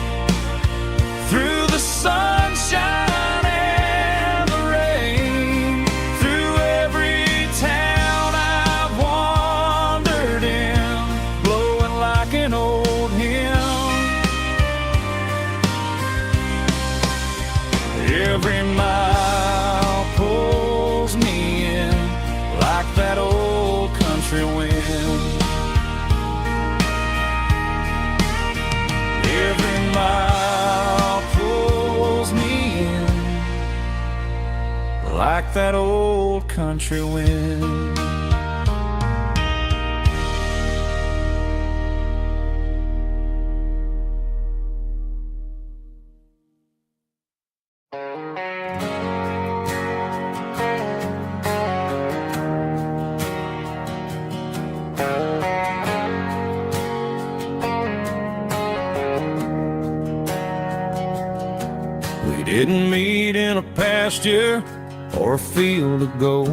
through the sunshine and the rain, through every town I've wandered in, blowing like an old hymn. Every mile pulls me in like that old country wind. Every mile pulls me in like that old country wind. We didn't meet in a pasture or a field of gold.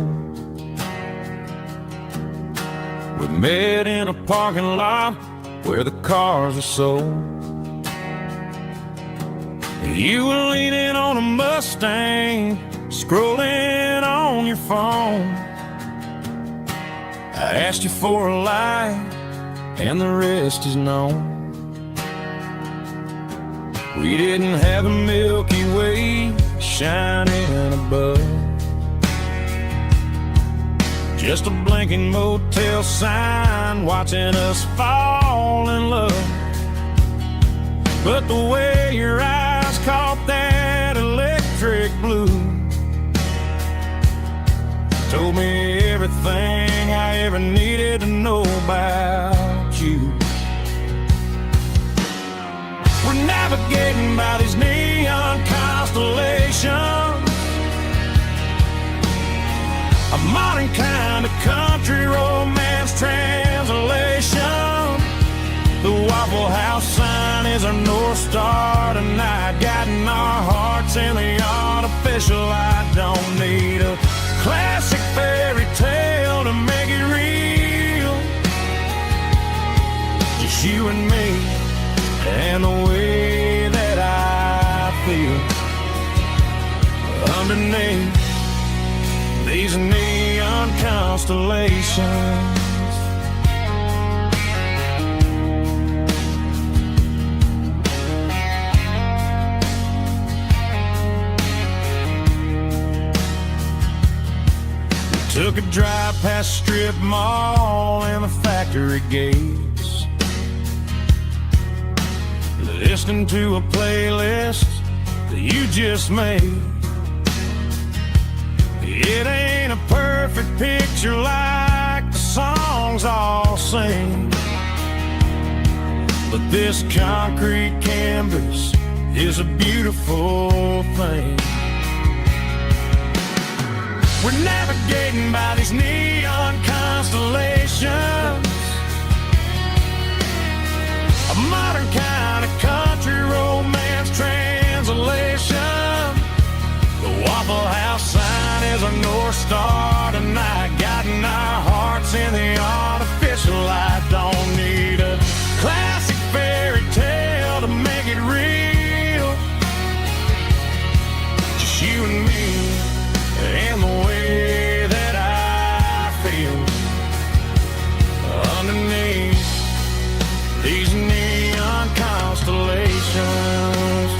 We met in a parking lot where the cars are sold. You were leaning on a Mustang, scrolling on your phone. I asked you for a light, and the rest is known. We didn't have a Milky Way shining above, just a blinking motel sign watching us fall in love. But the way your eyes caught that electric blue told me everything I ever needed to know about you. We're navigating by these neon constellations, a modern kind of country romance translation. The Waffle House sign is our North Star tonight, guiding our hearts in the artificial. I don't need a classic fairy tale to make it real, just you and me and the way that I feel underneath these neon constellations. We took a drive past strip mall and the factory gates, listening to a playlist that you just made. It ain't a perfect picture like the songs all sing, but this concrete canvas is a beautiful thing. We're navigating by these neon constellations, a modern kind of country romance translation. The Waffle House sign is a North Star tonight, guiding our hearts in the artificial light. Don't need a classic fairy tale to make it real, just you and me and the way that I feel underneath these neon constellations.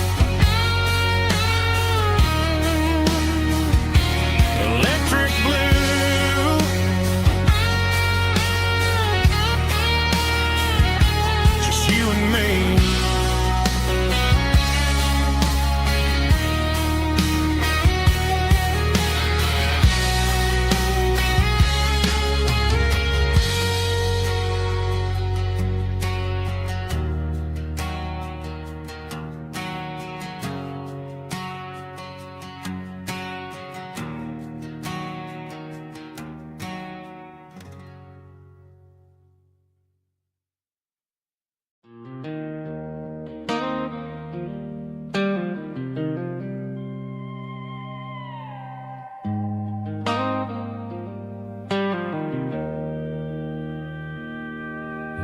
Electric blue, just you and me.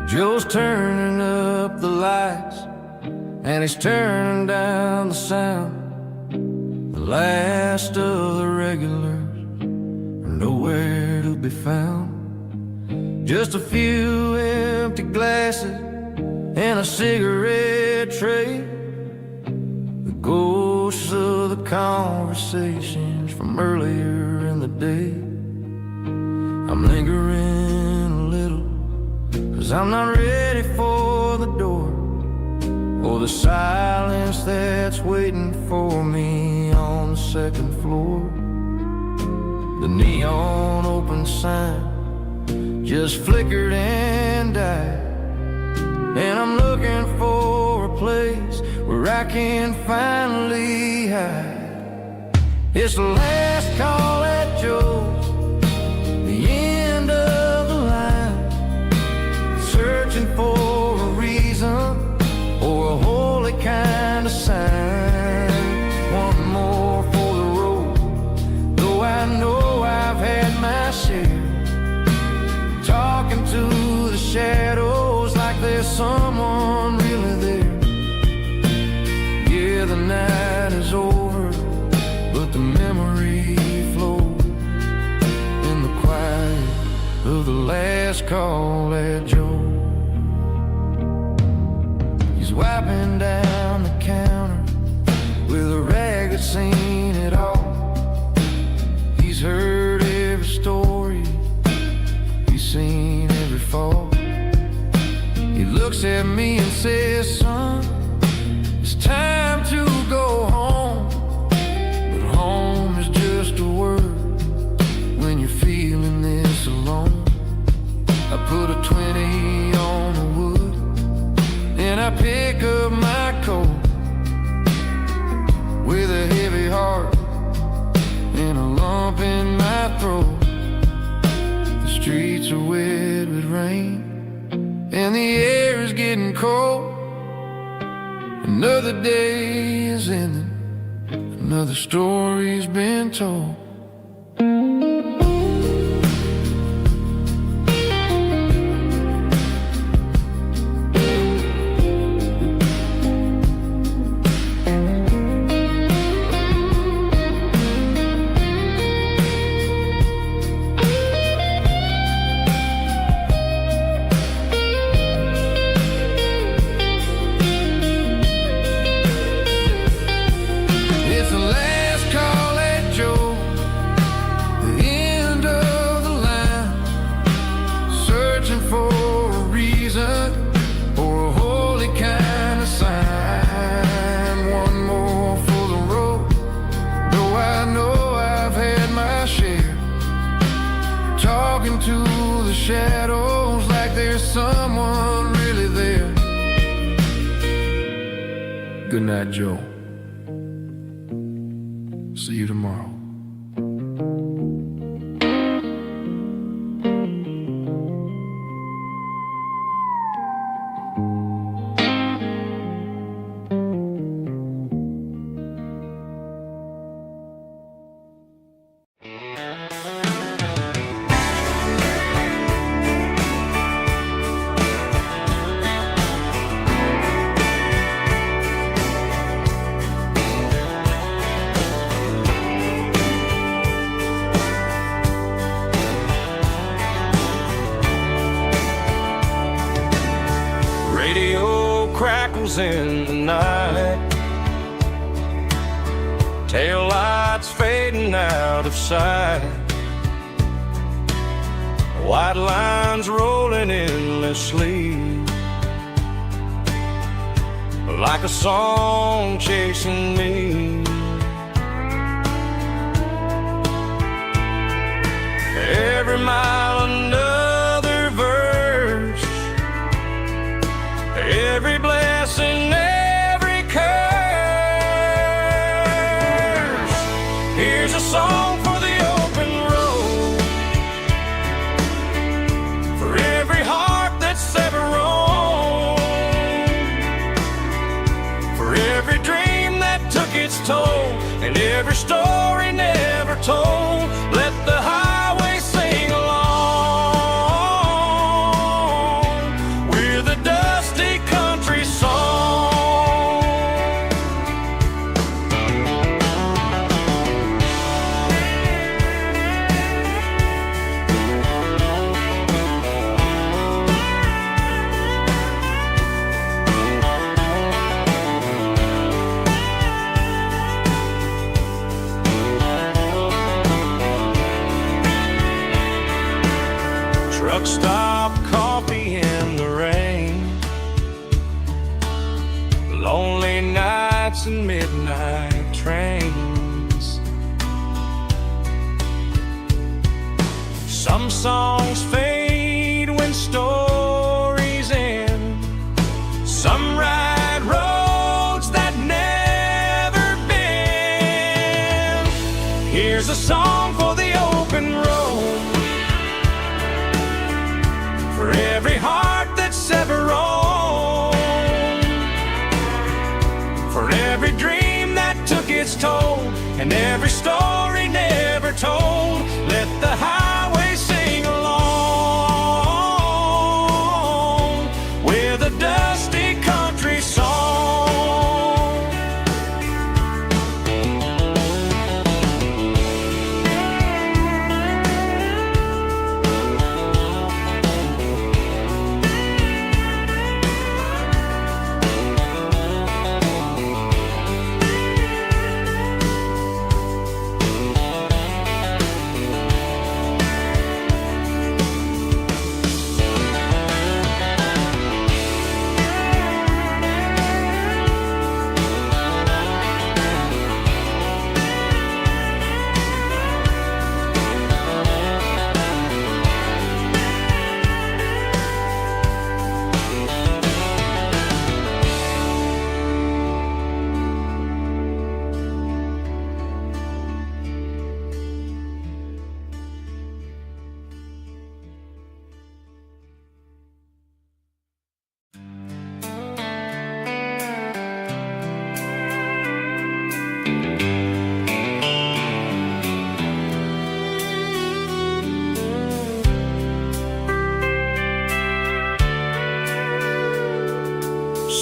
Joe's turning up the lights, and he's turning down the sound. The last of the regulars are nowhere to be found. Just a few empty glasses and a cigarette tray, the ghosts of the conversations from earlier in the day. I'm lingering a little, 'cause I'm not ready for the door, or the silence that's waiting for me on the second floor. The neon open sign just flickered and died, and I'm looking for a place where I can finally hide. It's the last call at Joe's, the end of the line, searching for a reason or a holy kind of sign. One more for the road, though I know I've had my share, talking to the shadows like there's someone really there. Yeah, the night is over, but the memory flows in the quiet of the last call at Joe. He's wiping down the counter with a rag that's seen it all. He's heard every story, he's seen every fall. He looks at me and says, son, it's time to go home. But home is just a word when you're feeling this alone. I put a 20 on the wood, and I pick up my coat with a heavy heart and a lump in my throat. The streets are wet with rain, and the air is getting cold. Another day is ending, another story's been told. It's the last call at Joe, the shadows like there's someone really there. Good night, Joe. See you tomorrow. Crackles in the night, tail lights fading out of sight, white lines rolling endlessly, like a song chasing me. Every mile another verse, every blessing, every curse. Here's a song for the open road, for every heart that's ever roamed, for every dream that took its toll, and every story never told. Let the highway sing along with a dusty country song. Truck stop, coffee in the rain, lonely nights and midnight trains. Some songs fade when stories end, some ride roads that never bend. Here's a song for the open road, for every heart that's ever roamed, for every dream that took its toll, and every story never told. Let the highway sing along with a dusty country song.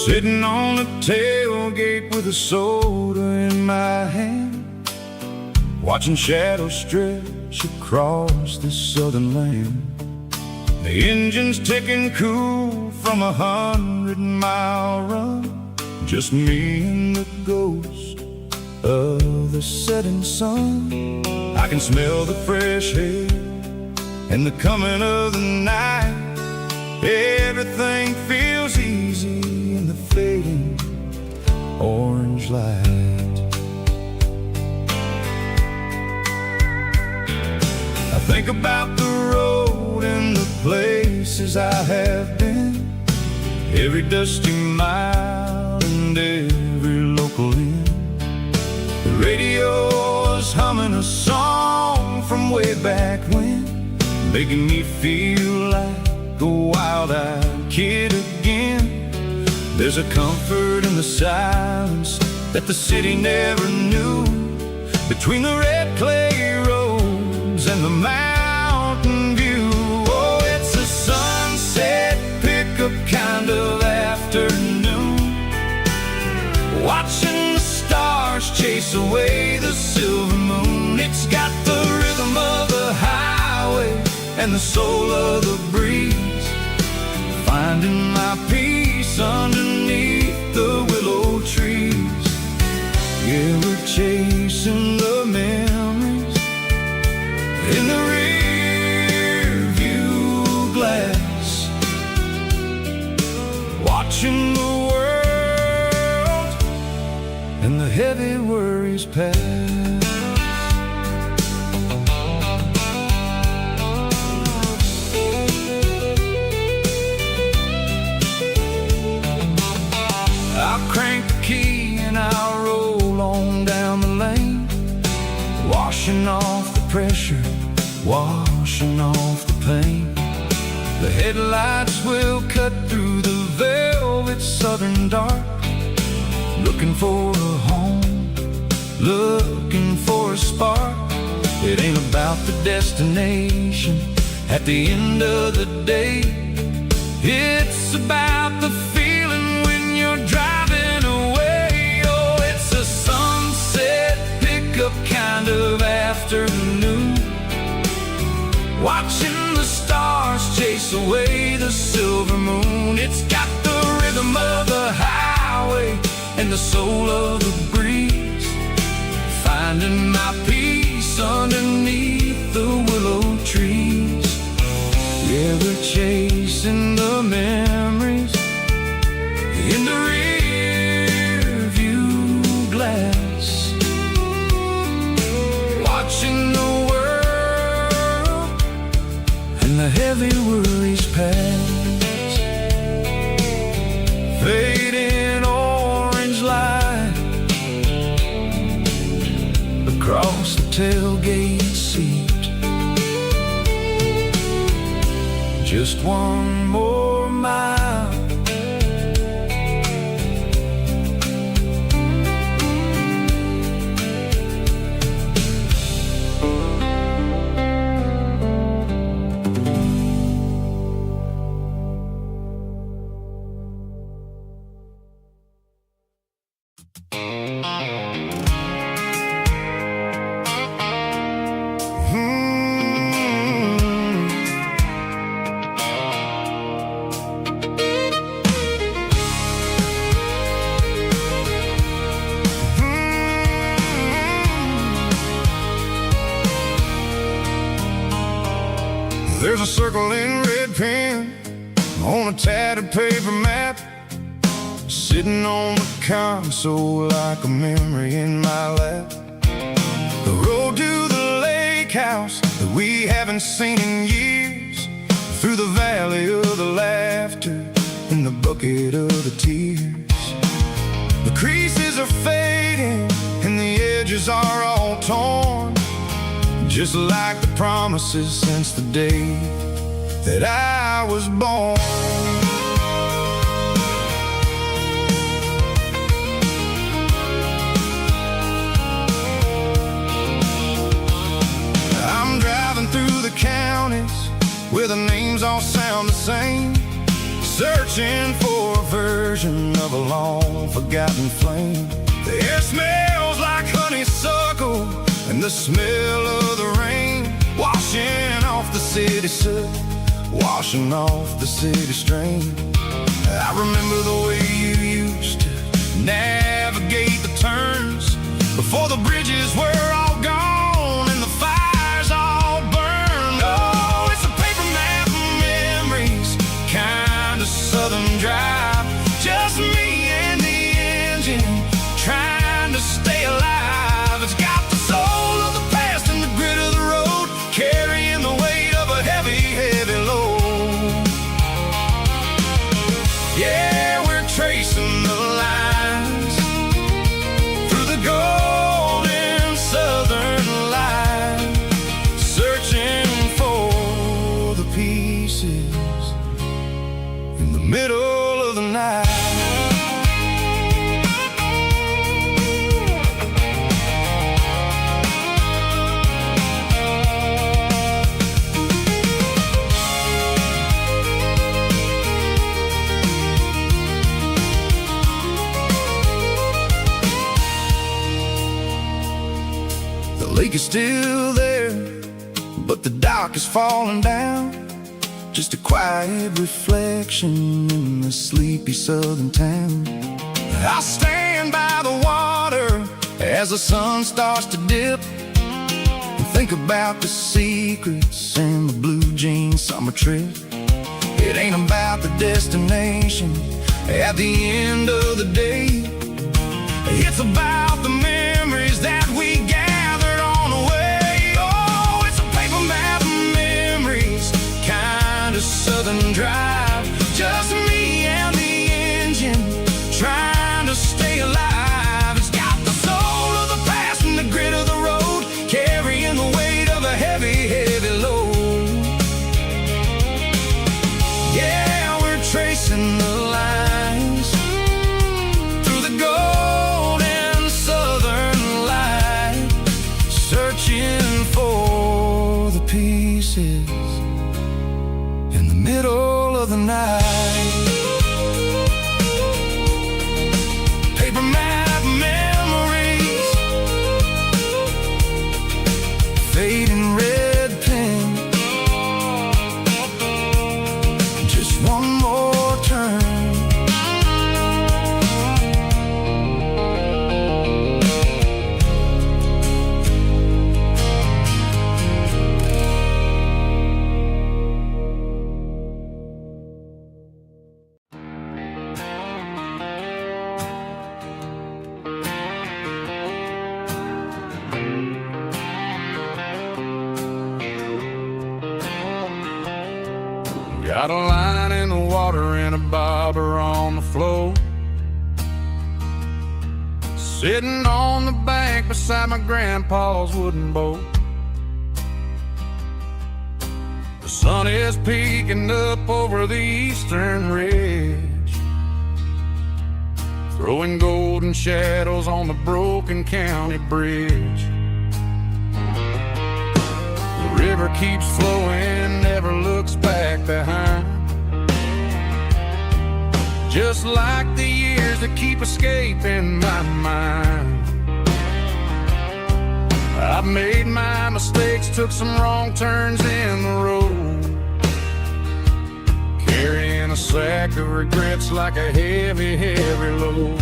Sitting on a tailgate with a soda in my hand, watching shadows stretch across this southern land. The engine's ticking cool from 100-mile run, just me and the ghost of the setting sun. I can smell the fresh air and the coming of the night. Everything feels easy in the fading orange light. I think about the road and the places I have been, every dusty mile and every local inn. The radio is humming a song from way back when, making me feel like a wild-eyed kid again. There's a comfort in the silence that the city never knew, between the red clay roads and the mountain view. Oh, it's a sunset pickup kind of afternoon, watching the stars chase away the silver moon. It's got the rhythm of the highway and the soul of the breeze, finding my peace underneath the willow trees. Yeah, we're chasing the memories in the rear view glass, watching the world and the heavy worries pass. I'll crank the key and I'll roll on down the lane, washing off the pressure, washing off the pain. The headlights will cut through the velvet southern dark, looking for a home, looking for a spark. It ain't about the destination at the end of the day, it's about the feeling when you're driving away. Oh, it's a sunset pickup kind of afternoon, watching the stars chase away the silver moon. It's got the rhythm of the highway and the soul of the breeze, finding my peace underneath the willow trees. Yeah, we're chasing the memories in the rear view glass, watching the world and the heavy worries pass. Fading orange light across the tailgate seat, just one more mile. There's a circle in red pen on a tattered paper map, sitting on the console like a memory in my lap. The road to the lake house that we haven't seen in years, through the valley of the laughter and the bucket of the tears. The creases are fading and the edges are all torn, just like the promises since the day that I was born. I'm driving through the counties where the names all sound the same, searching for a version of a long forgotten flame. The air smells like honeysuckle and the smell of the rain, washing off the city soot, washing off the city strain. I remember the way you used to navigate the turns, before the bridges were all gone and the fires all burned. Oh, it's a paper map of memories, kind of southern drive, just me and the engine, trying to stay alive. It's got the soul of the past and the grit of the road, carrying the weight of a heavy, heavy load. in the middle of the night. The lake is still there, but the dock is falling down. Just a quiet reflection in the sleepy southern town. I'll stand by the water as the sun starts to dip and think about the secrets and the blue jean summer trip. It ain't about the destination at the end of the day. It's about the memories that we gathered on the way. Oh, it's a paper map of memories, kind of southern drive. Just me and the engine, trying to stay alive. It's got the soul of the past and the grit of the road, carrying the weight of a heavy, heavy load. Yeah, we're tracing the lines through the golden southern light, searching for the pieces in the middle of the night. Paper map memories, fading red pen, just one more turn. Got a line in the water and a bobber on the floor, sitting on the bank beside my grandpa's wooden boat. The sun is peeking up over the eastern ridge, throwing golden shadows on the broken county bridge. The river keeps flowing, never looks back behind, just like the years that keep escaping my mind. I've made my mistakes, took some wrong turns in the road, carrying a sack of regrets like a heavy, heavy load.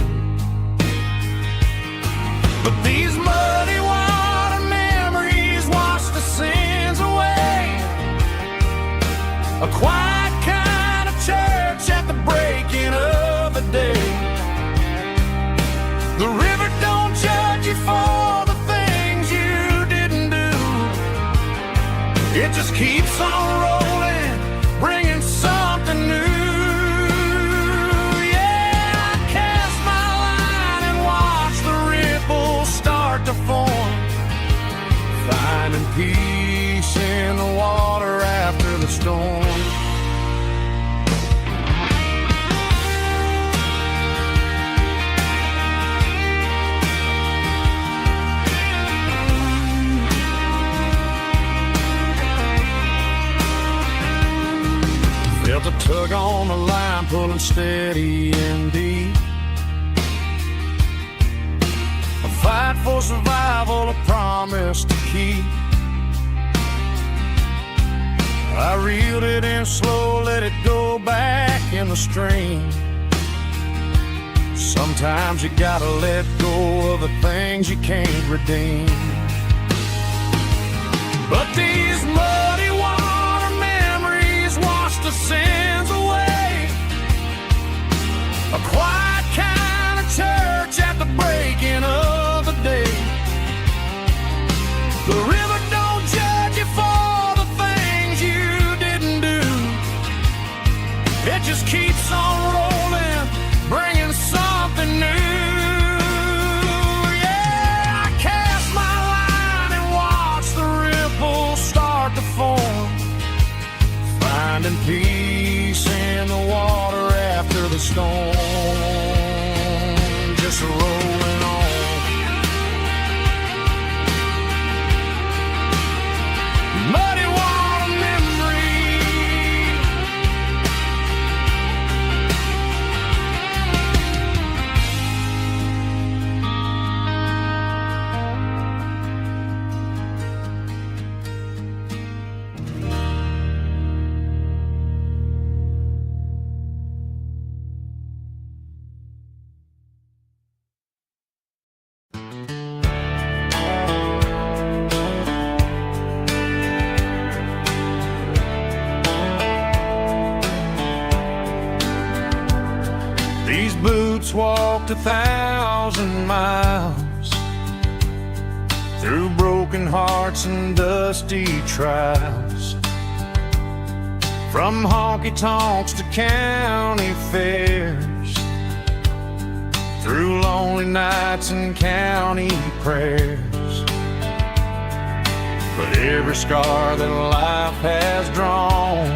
But these muddy water memories wash the sins away. A quiet kind of church at the breaking of the day. The river don't judge you for the things you didn't do. It just keeps on rolling, bringing something new. Yeah, I cast my line and watch the ripples start to form, finding peace in the water after the storm. Felt a tug on the line, pulling steady and deep. A fight for survival, a promise to keep. I reeled it in slow, let it go back in the stream. Sometimes you gotta let go of the things you can't redeem. But these muddy water memories wash the sins away. A quiet kind of church at the breaking of the day. The river don't judge you for the things you didn't do. It just keeps on rolling, bringing something new. Yeah, I cast my line and watch the ripples start to form, finding peace storm, just rolling on. Muddy water memory, These boots walked 1,000 miles through broken hearts and dusty trials, from honky-tonks to county fairs, through lonely nights and county prayers. But every scar that life has drawn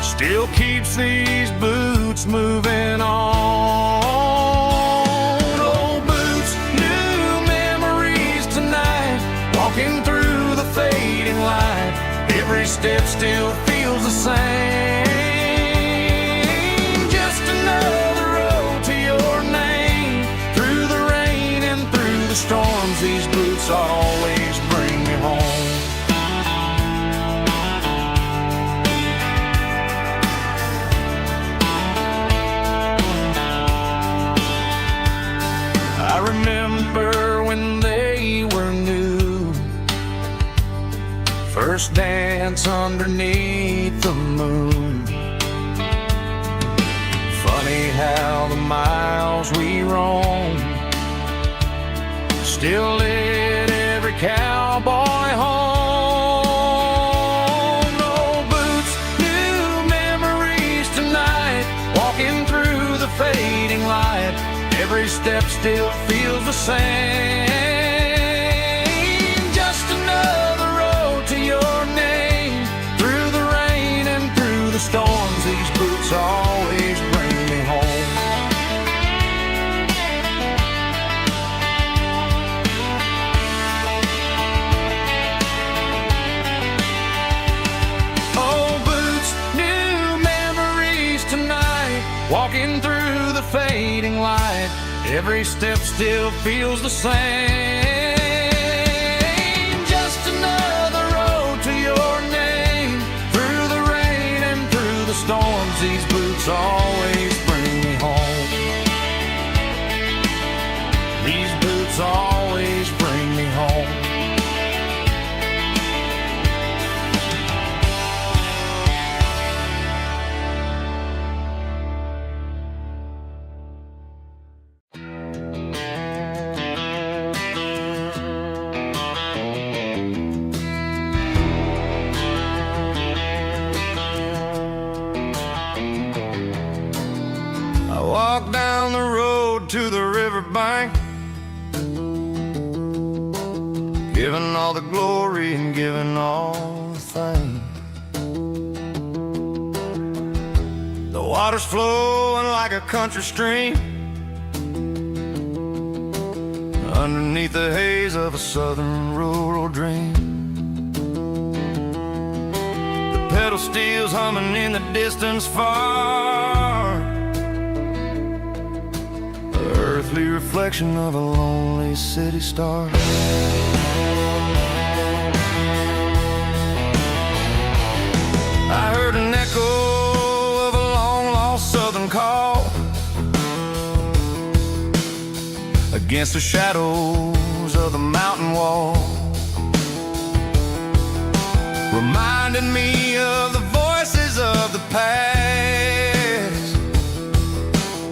still keeps these boots moving on. Old boots, new memories tonight, walking through the fading light. Every step still feels the same. Just another road to your name. Through the rain and through the storms, these boots always bring me home. I remember when they were new, first dance underneath the moon. Funny how the miles we roam still lit every cowboy home. Old boots, new memories tonight, walking through the fading light. Every step still feels the same. Just another road to your name. Through the rain and through the storms, these boots always bring me home. Old boots, new memories tonight, walking through the fading light. Every step still feels the same. Just another road to your name. Through the rain and through the storms, these boots always bring me home. These boots always bring me home. Walk down the road to the riverbank, giving all the glory and giving all the thanks. The water's flowing like a country stream underneath the haze of a southern rural dream. The pedal steel's humming in the distance far, earthly reflection of a lonely city star. I heard an echo of a long-lost southern call against the shadows of the mountain wall, reminding me of the voices of the past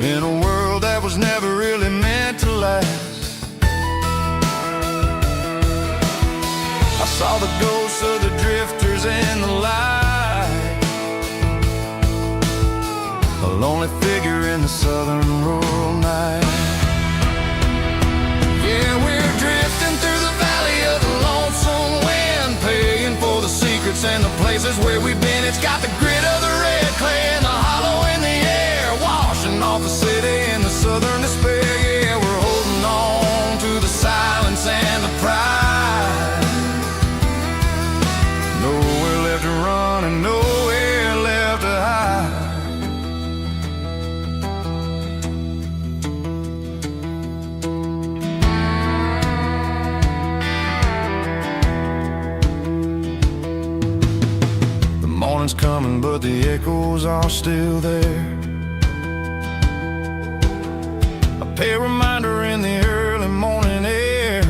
in a world that was never really meant to last. I saw the ghosts of the drifters in the light, a lonely figure in the southern rural night. Yeah, we're drifting through the valley of the lonesome wind, paying for the secrets and the places where we've been. It's got the grit of the red clay and the hollow in the air. coming, but the echoes are still there. A pale reminder in the early morning air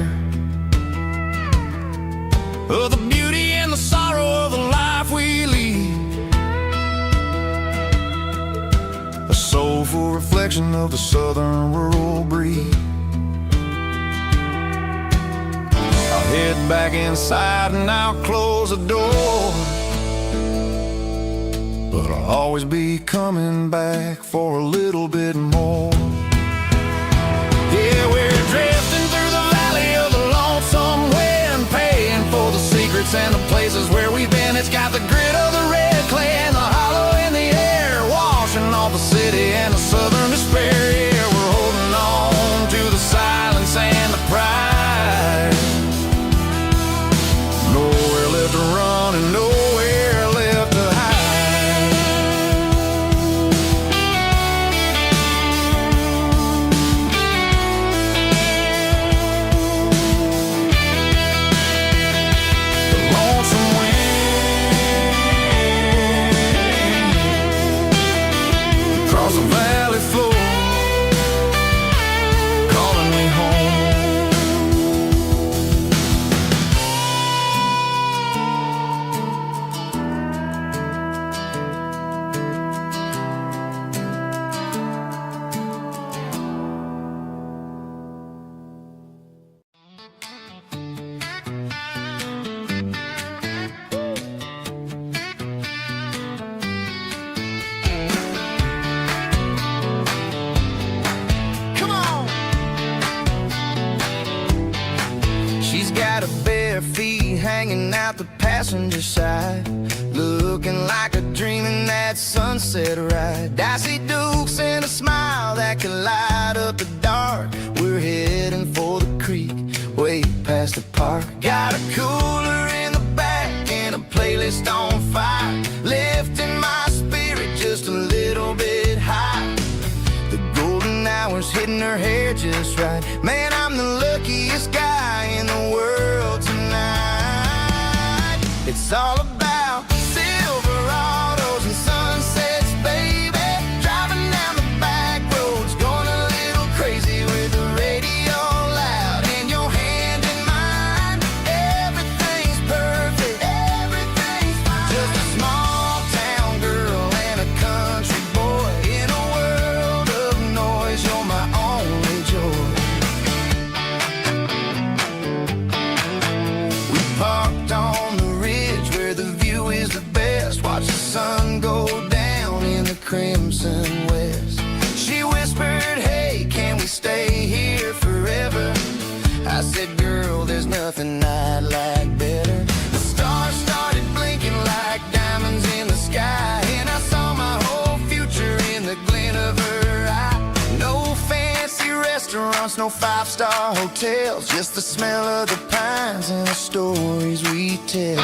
of the beauty and the sorrow of the life we lead. A soulful reflection of the southern rural breed. I'll head back inside and I'll close the door, but I'll always be coming back for a little bit more. Yeah, we're drifting through the valley of the lonesome wind, paying for the secrets and the places where we've been. It's got the grit of the red clay and the hollow in the air, washing off the city and the southern despair. Yeah, we're holding on to the silence and the pride. Nowhere left to run and nowhere left to hide. The lonesome wind across the valley floor, calling me home. Come on! She's got her bare feet hanging out the passenger side, looking like a dream in that sunset ride. I see Dukes and a smile that can light up the dark. We're heading for the creek, way past the park. Got a cooler in the back and a playlist on fire, lifting my spirit just a little bit high. The golden hours hitting her hair just right. Man, I'm the luckiest guy in the world tonight. It's all about Silverados and sunsets, baby. Driving down the back roads, going a little crazy with the radio loud and your hand in mine. Everything's perfect, everything's fine. Just a small town girl and a country boy in a world of noise. You're my only joy. We parked on the ridge where the view is the best. Watch the sun go down in the crimson west. She whispered, hey, can we stay here forever? I said, girl, there's nothing I'd like better. The stars started blinking like diamonds in the sky, and I saw my whole future in the glint of her eye. No fancy restaurants, no five-star hotels, just the smell of the pines and the stories we tell.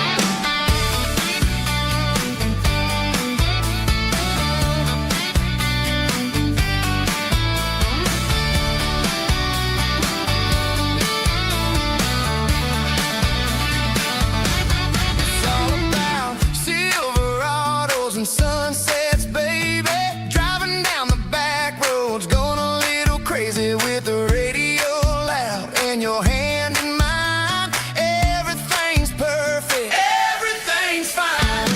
It's all about Silverados and sunsets, baby. Driving down the back roads, going a little crazy with the radio loud and your hand in mine. Everything's perfect, everything's fine.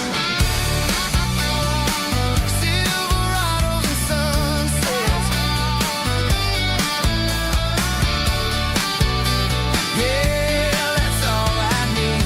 Silverados and sunsets, yeah, that's all I need.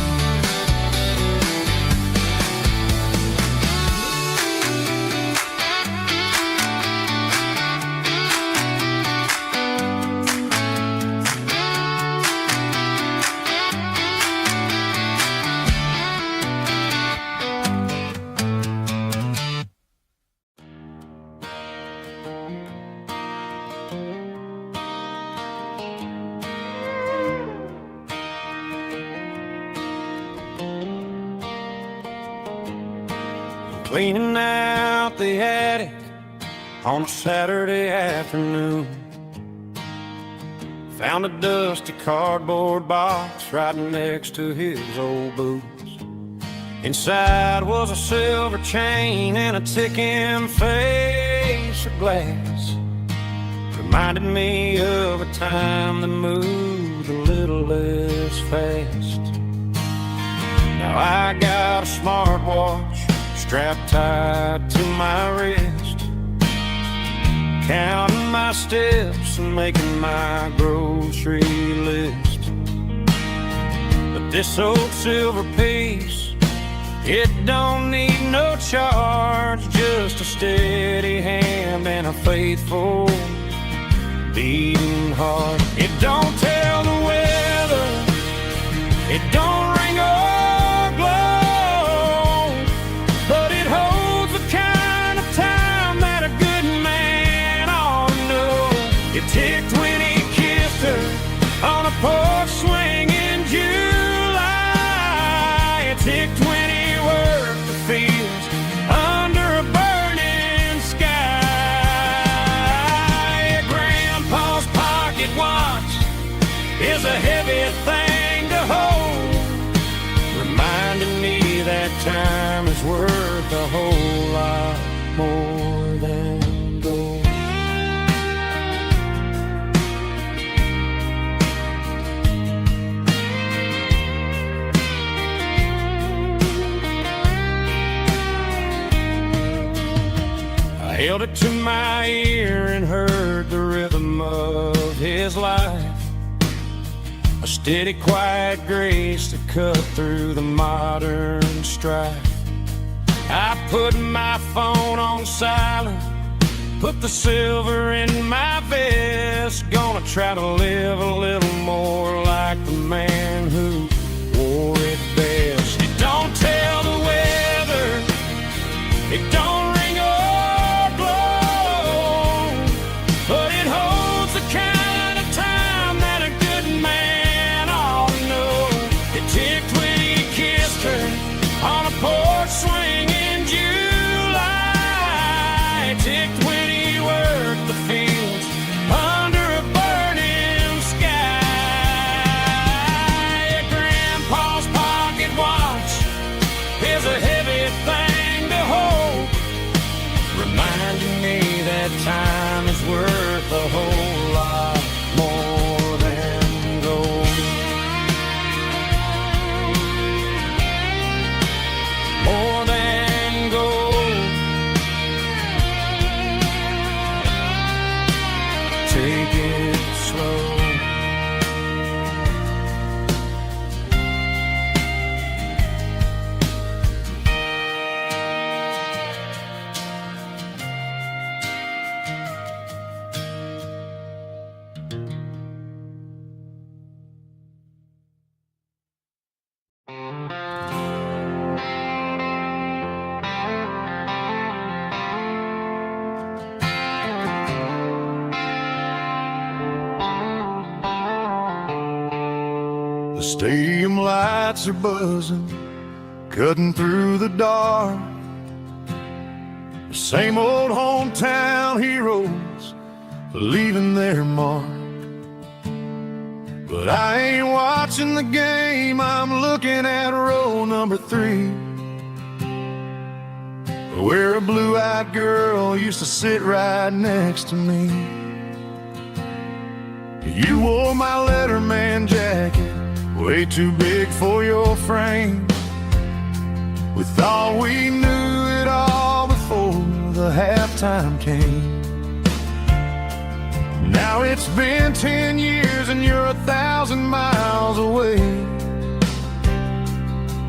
Cleaning out the attic on a Saturday afternoon. Found a dusty cardboard box right next to his old boots. Inside was a silver chain and a ticking face of glass. Reminded me of a time that moved a little less fast. Now I got a smartwatch strapped tight to my wrist, counting my steps and making my grocery list. But this old silver piece, it don't need no charge, just a steady hand and a faithful beating heart. It don't tell the weather, it don't ring or glow, but it holds the kind of time that a good man ought to know. It ticked when he kissed her on a porch swing in July. It ticked when he worked the fields under a burning sky. Grandpa's pocket watch is a heavy thing to hold, reminding me that time is worth a whole lot more than gold. I held it to my ear and heard the rhythm of his life, a steady, quiet grace to cut through the modern strife. I put my phone on silent, put the silver in my vest, gonna try to live a little more like the man who wore it best. It don't tell the weather, it don't ring or glow, but it holds the kind of time that a good man ought to know. It ticked when he kissed her on a porch swing in July. It ticked when he worked the fields under a burning sky. Grandpa's pocket watch is a heavy thing to hold, reminding me that time is worth a whole lot more than gold. More than gold. Take it slow. The stadium lights are buzzing, cutting through the dark. The same old hometown heroes leaving their mark. But I ain't watching the game, I'm looking at row number 3, where a blue-eyed girl used to sit right next to me. You wore my Letterman jacket, way too big for your frame. We thought we knew it all before the halftime came. Now it's been 10 years and you're 1,000 miles away,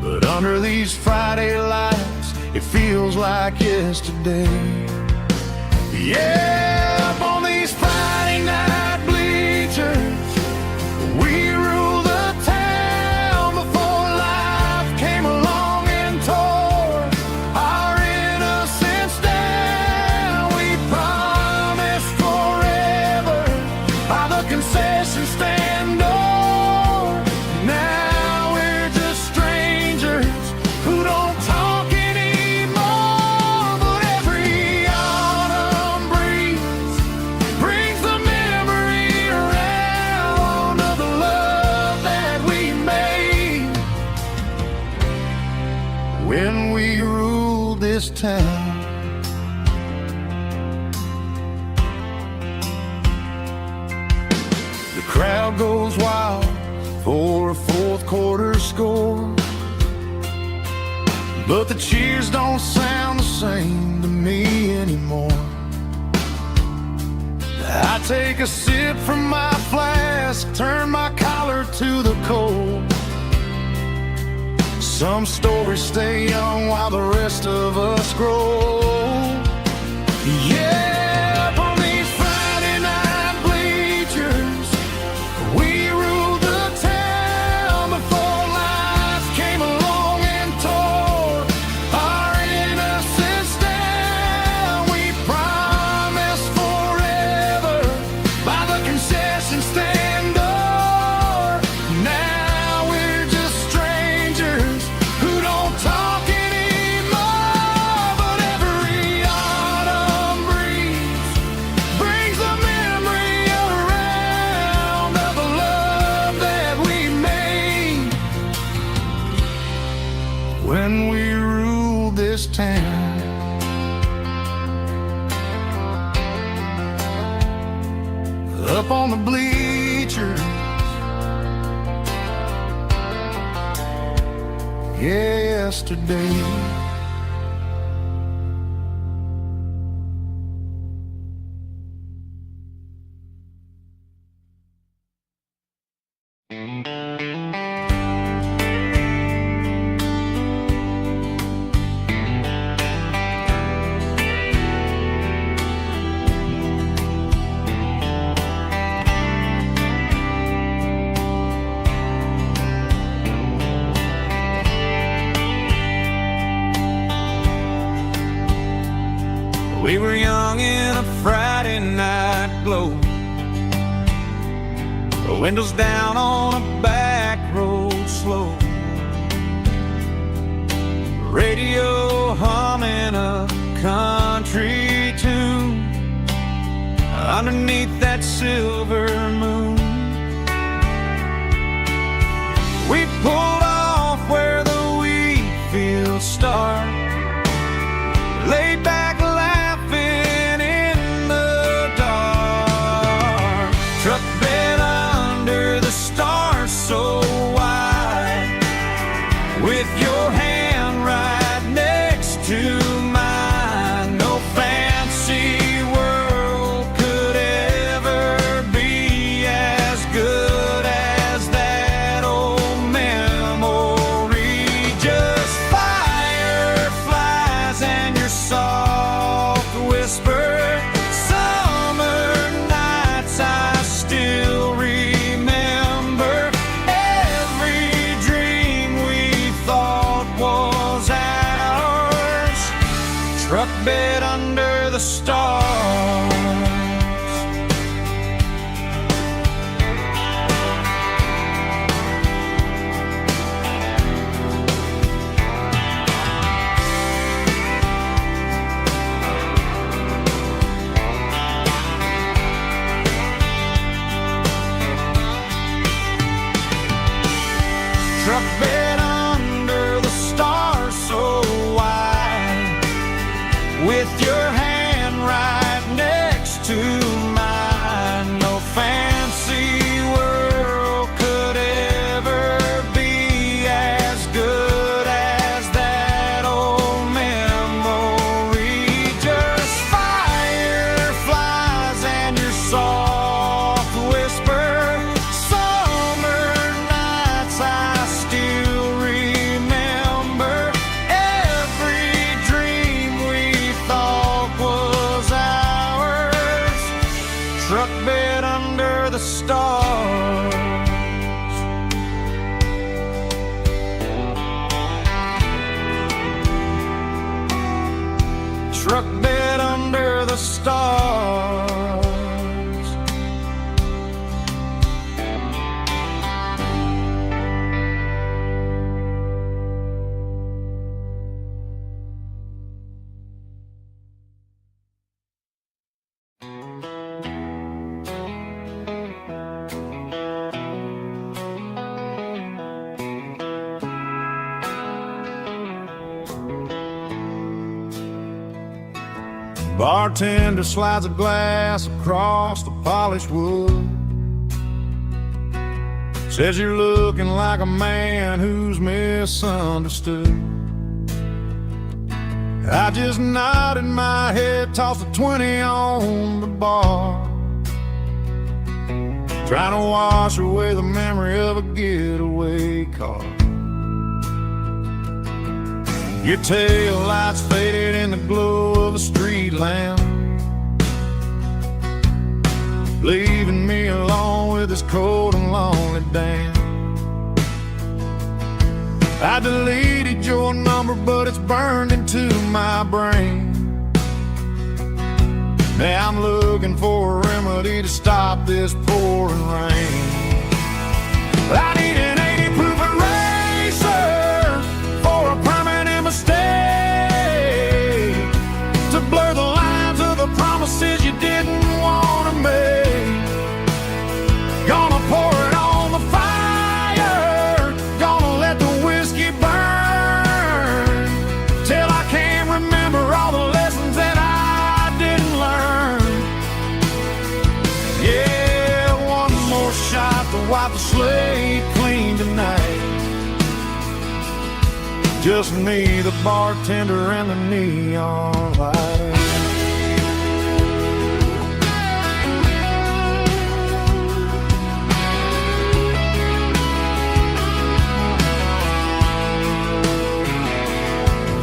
but under these Friday lights it feels like yesterday. Yeah, up on these Friday night bleachers we rule the town before life came along and tore our innocence down. We promised forever by the concession stand door. Now we're just strangers who don't talk anymore. But every autumn breeze town. The crowd goes wild for a fourth quarter score, but the cheers don't sound the same to me anymore. I take a sip from my flask, turn my collar to the cold. Some stories stay young while the rest of us grow. Yeah, up on these Friday night bleachers, we ruled the town before life came along and tore our innocence down. We promised forever by the concession stand door. Now we're just strangers who don't talk anymore. But every autumn breeze brings the memory around of the love that we made when we ruled this town. Up on the bleachers, yesterday. We were young in a Friday night glow, the windows down on a back road slow, radio humming a country tune underneath that silver moon. We pulled off where the wheat fields start, laid back laughing in the dark. Truck bed under the stars so wide, with your hand right next to mine. No fancy world could ever be as good as that old memory. Just fireflies and your soft whisper. Summer nights I still remember. Every dream we thought was ours. Truck bed under the stars. Truck bed under the stars so wide, with your hand right next to mine. No fancy world could ever be as good as that old memory. Just fireflies and your soft whisper. Summer nights I still remember. Every dream we thought was ours. Truck bed under the stars. Truck bed under the stars. Bartender slides a glass across the polished wood. Says you're looking like a man who's misunderstood. I just nodded my head, tossed a 20 on the bar, trying to wash away the memory of a getaway car. Your tail lights faded in the glow of a street lamp, leaving me alone with this cold and lonely damn. I deleted your number, but it's burned into my brain. Now I'm looking for a remedy to stop this pouring rain. I need an 80 proof eraser for a permanent mistake, to blur the lines of the promises you didn't want to make. Gonna pour it on the fire, gonna let the whiskey burn, till I can't remember all the lessons that I didn't learn. Yeah, one more shot to wipe the slate clean tonight. Just me, the bartender, and the neon light.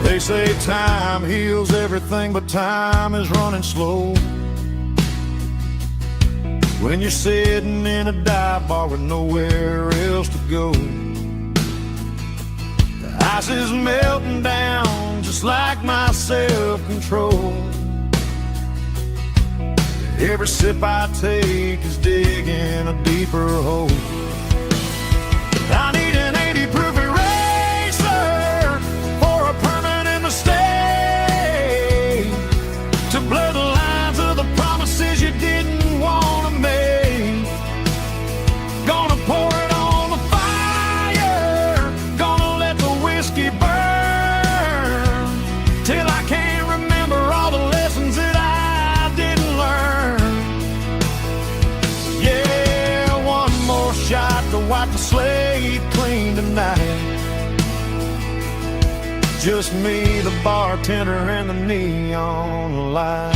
They say time heals everything, but time is running slow when you're sitting in a dive bar with nowhere else to go. The ice is melting down just like my self-control. Every sip I take is digging a deeper hole. I need an 80 proof eraser for a permanent mistake, to blur the lines of the promises you didn't want to make. Gonna pour it on the fire, gonna let the whiskey burn, till I can't remember all the lessons that I didn't learn. Yeah, one more shot to wipe the slate clean tonight. Just me, the bartender, and the neon light.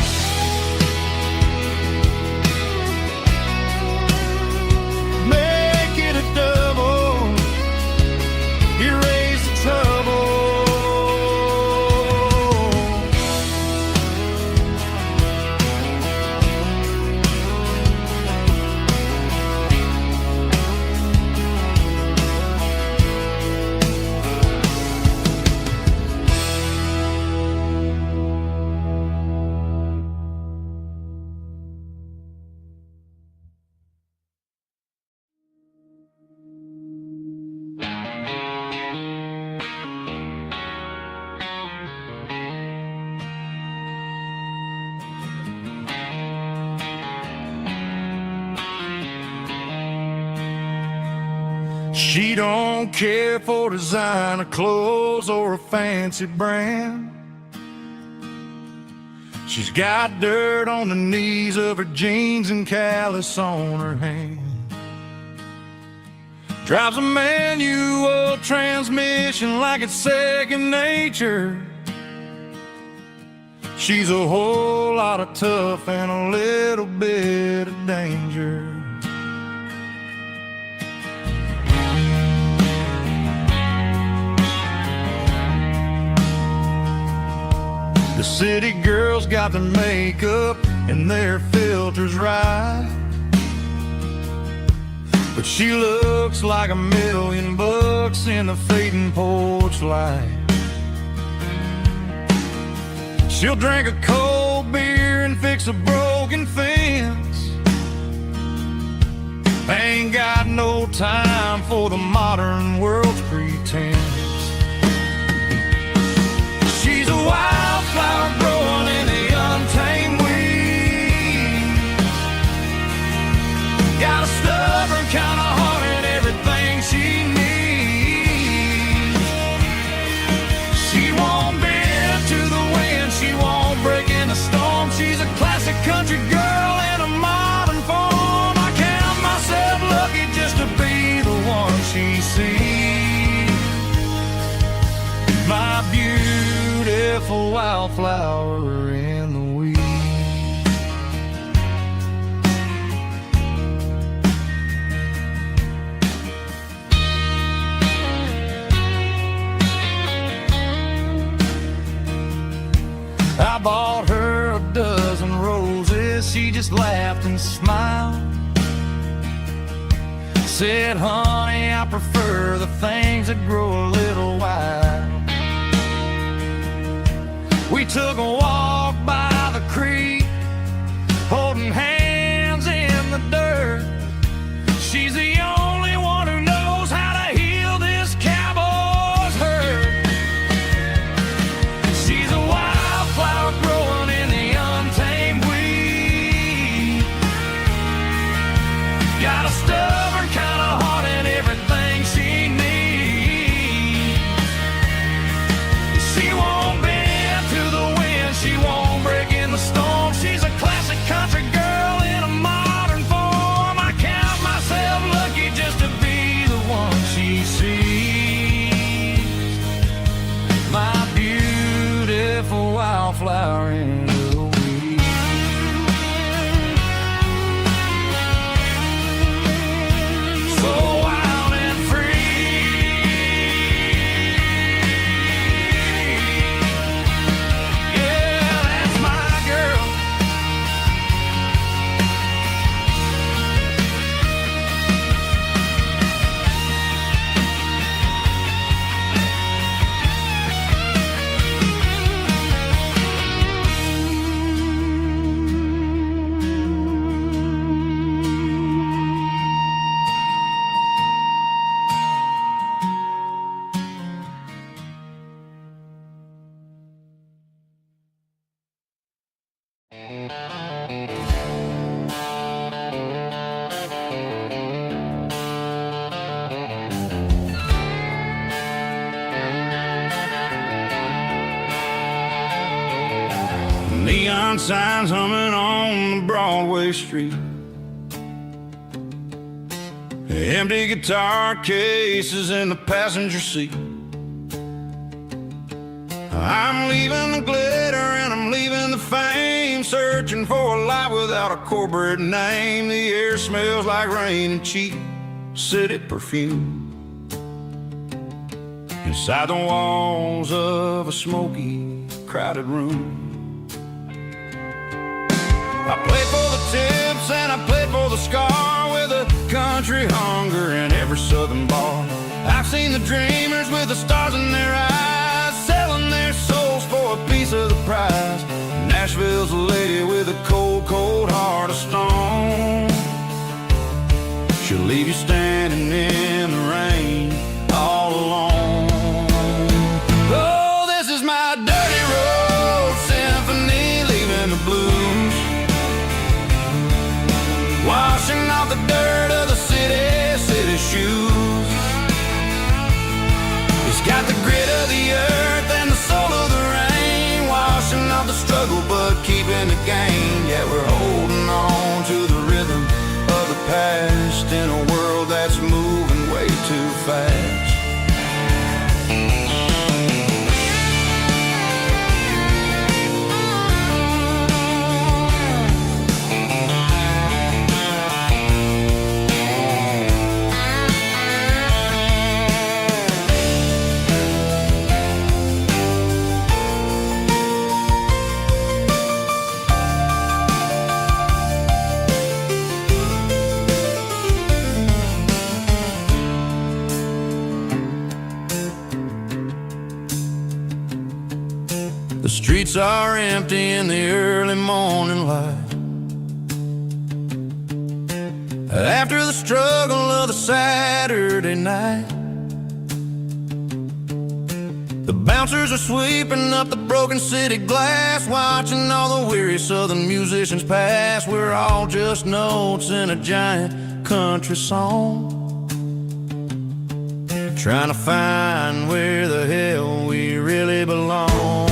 Make it a double, erase the trouble. She don't care for designer clothes or a fancy brand. She's got dirt on the knees of her jeans and callus on her hand. Drives a manual transmission like it's second nature. She's a whole lot of tough and a little bit of danger. The city girls got their makeup and their filters right, but she looks like $1,000,000 in the fading porch light. She'll drink a cold beer and fix a broken fence. Ain't got no time for the modern world's pretense. She's a wildflower growing in the untamed weed. Got a stubborn kind of heart and everything she needs. She won't bend to the wind, she won't break in the storm. wildflower in the weeds. I bought her a dozen roses, she just laughed and smiled. Said, honey, I prefer the things that grow a little wild. We took a walk by the creek, holding hands in the dirt. She's the only one who knows how to heal this cowboy's hurt. She's a wildflower growing in the untamed weed. Got a stubborn kind of heart and everything she needs. She won't bend to the wind, she won't break in the storm. She's a classic country girl in a modern form. I count myself lucky just to be the one she sees. My beautiful wildflower in the weed. So wild and free. Yeah, that's my girl. Neon signs humming on the Broadway street. Empty guitar cases in the passenger seat. I'm leaving the glitter and I'm leaving the fame, searching for a life without a corporate name. The air smells like rain and cheap city perfume. Inside the walls of a smoky, crowded room. I played for the tips and I played for the scar, with a country hunger in every southern bar. I've seen the dreamers with the stars in their eyes, selling their souls for a piece of the prize. Nashville's a lady with a cold, cold heart of stone. She'll leave you standing in the rain all alone. Oh, this is my dirty road symphony, leaving the blues, washing off the dirt of the city shoes. It's got the grit of the earth and the soul of the rain, washing off the struggle but keeping the gain. Yeah, we're holding on to the rhythm of the past in a world that's moving way too fast. The streets are empty in the early morning light. After the struggle of the Saturday night, the bouncers are sweeping up the broken city glass, watching all the weary southern musicians pass. We're all just notes in a giant country song, trying to find where the hell we really belong.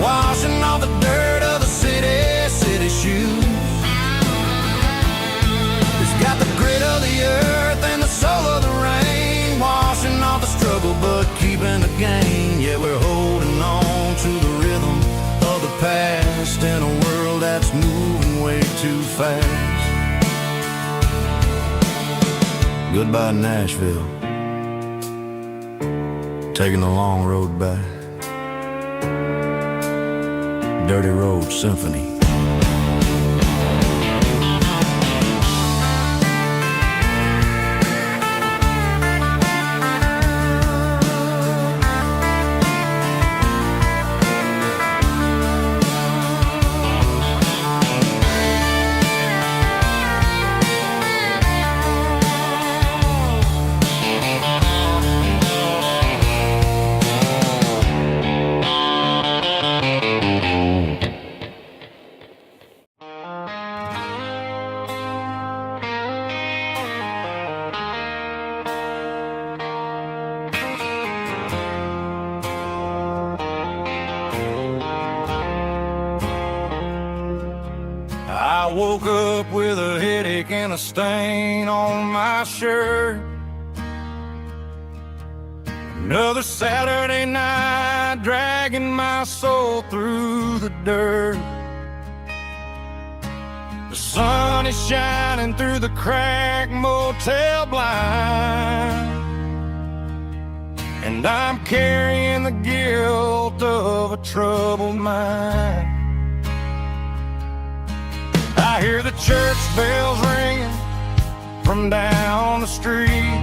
Washing all the dirt of the city shoes. It's got the grit fast. Goodbye Nashville, taking the long road back. Dirty Road Symphony. I woke up with a headache and a stain on my shirt. Another Saturday night, dragging my soul through the dirt. The sun is shining through the cracked motel blind, and I'm carrying the guilt of a troubled mind. I hear the church bells ringing from down the street,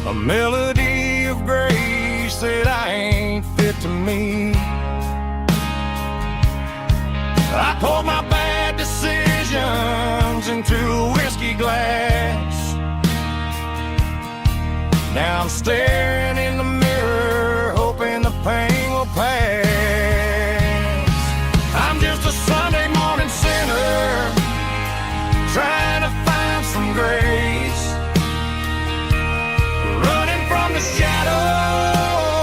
a melody of grace that I ain't fit to meet. I poured my bad decisions into a whiskey glass. Now I'm staring in the mirror, hoping the pain will pass. I'm just a Sunday morning sinner, trying to find some grace, running from the shadows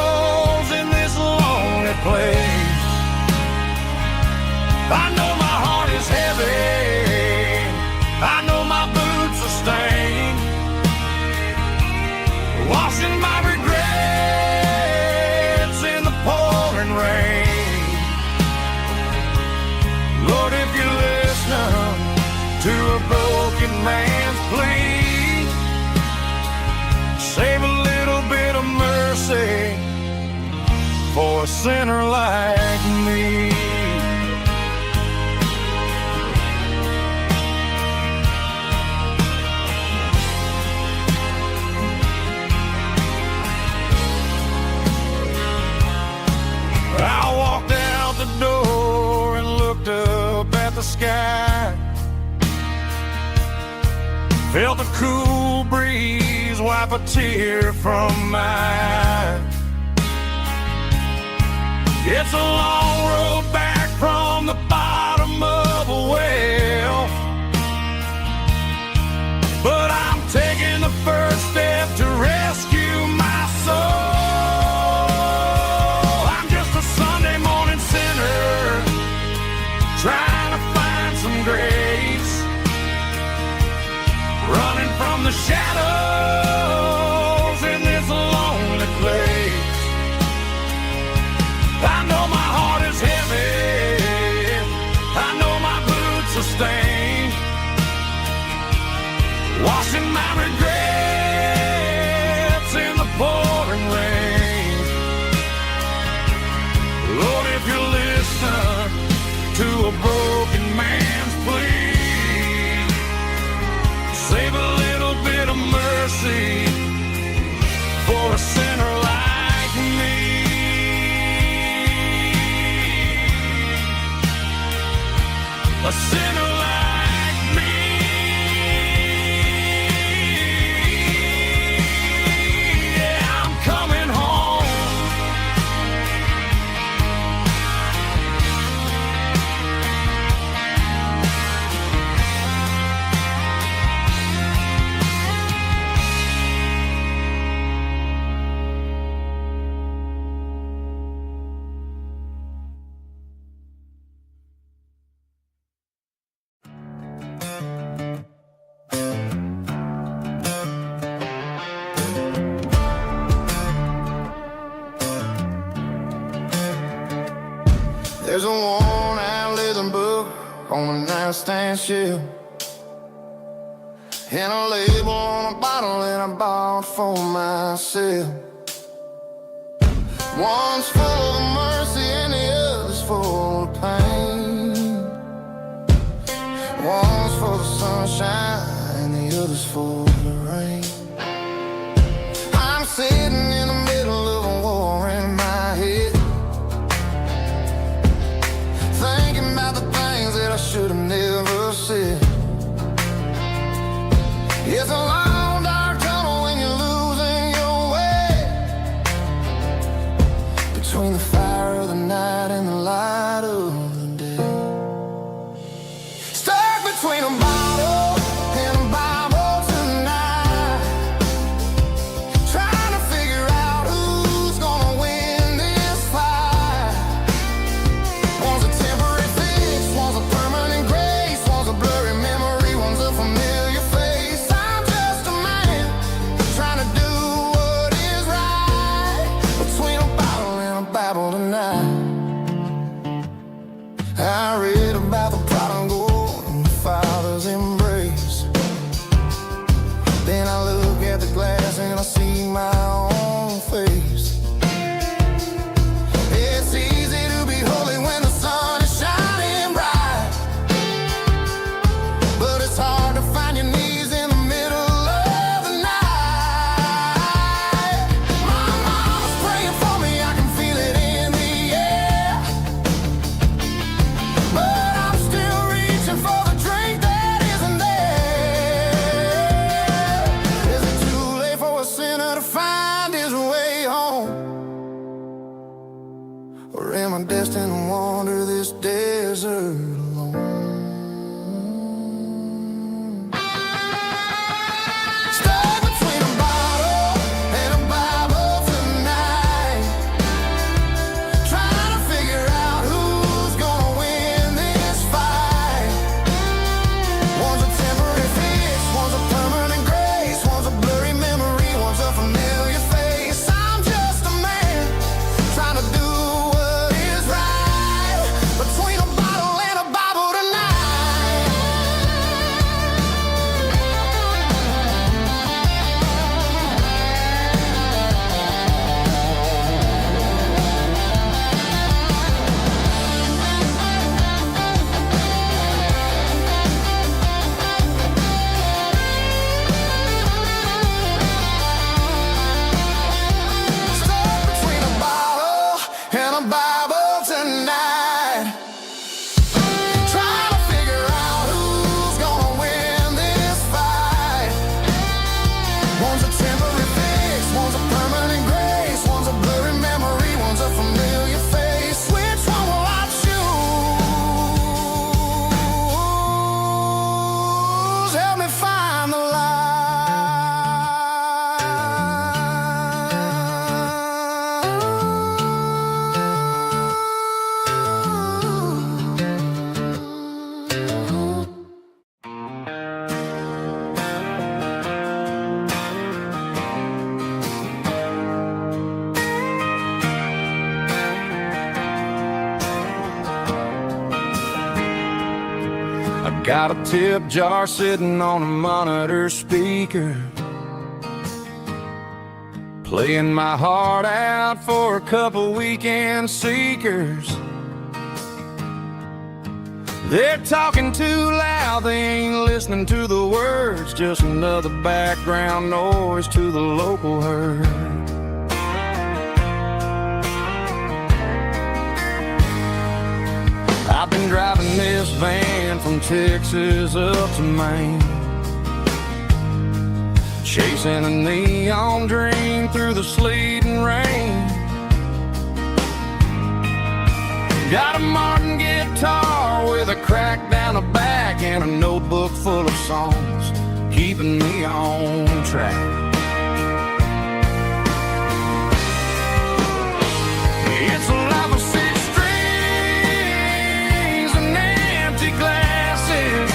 in this lonely place. I know my heart is heavy, I know my boots are stained, washing my regrets in the pouring rain. Lord, if you're listening to a broken man's plea, save a little bit of mercy for a sinner like me. I walked out the door and looked up at the sky, felt a cool breeze wipe a tear from my eye. It's a long road back from the bottom of a well, but I'm taking the first step to rescue my soul. I'm just a Sunday morning sinner, trying to find some grace, running from the shadows in this lonely place. I know my heart is heavy, I know my boots are stained, washing my regrets in the pouring rain. Lord, if you listen to a broken man's plea, save a little bit of mercy for a sinner like me. A sinner like me. Yeah, I'm coming home. There's a worn-out living book on a nightstand shelf, and a label on a bottle that I bought for myself. One's full of mercy and the other's full of pain. One's full of sunshine and the other's full of rain. I'm sitting in the middle of a war in my head, thinking about the things that I should have never said. It's a long dark tunnel when you're losing your way, between the fire of the night and the light of the day. Stuck between a bottle and a Bible tonight, trying to figure out who's gonna win this fight. One's a temporary fix, one's a permanent grace, one's a blurry memory, one's a familiar face. I'm just a man trying to do what is right, between a bottle and a Bible tonight. I read about the prodigal and the father's embrace. Then I look at the glass and I see my own face. It's easy to be holy when the sun is shining bright, but it's hard to find your knees in the middle of the night. My mama's praying for me, I can feel it in the air, but I'm still reaching for the drink that isn't there. Is it too late for a sinner to find his way home? Or am I destined to wander this desert alone? Stuck between a bottle and a Bible tonight, trying to figure out who's gonna win this fight. One's a temporary fix, one's a permanent grace, one's a blurry memory, one's a familiar face. I'm just a man trying to do what is right, between a bottle and a Bible tonight. Stuck between a bottle and a Bible tonight, trying to figure out who's gonna win this fight. One's a temporary fix, one's a permanent grace, one's a blurry memory, one's a familiar face. Which one will I choose? Help me find the light. I got a tip jar sitting on a monitor speaker, playing my heart out for a couple weekend seekers. They're talking too loud, they ain't listening to the words, just another background noise to the local herd. I've been driving this van from Texas up to Maine, chasing a neon dream through the sleet and rain. Got a Martin guitar with a crack down the back and a notebook full of songs, keeping me on track. It's a life of six strings and empty glasses,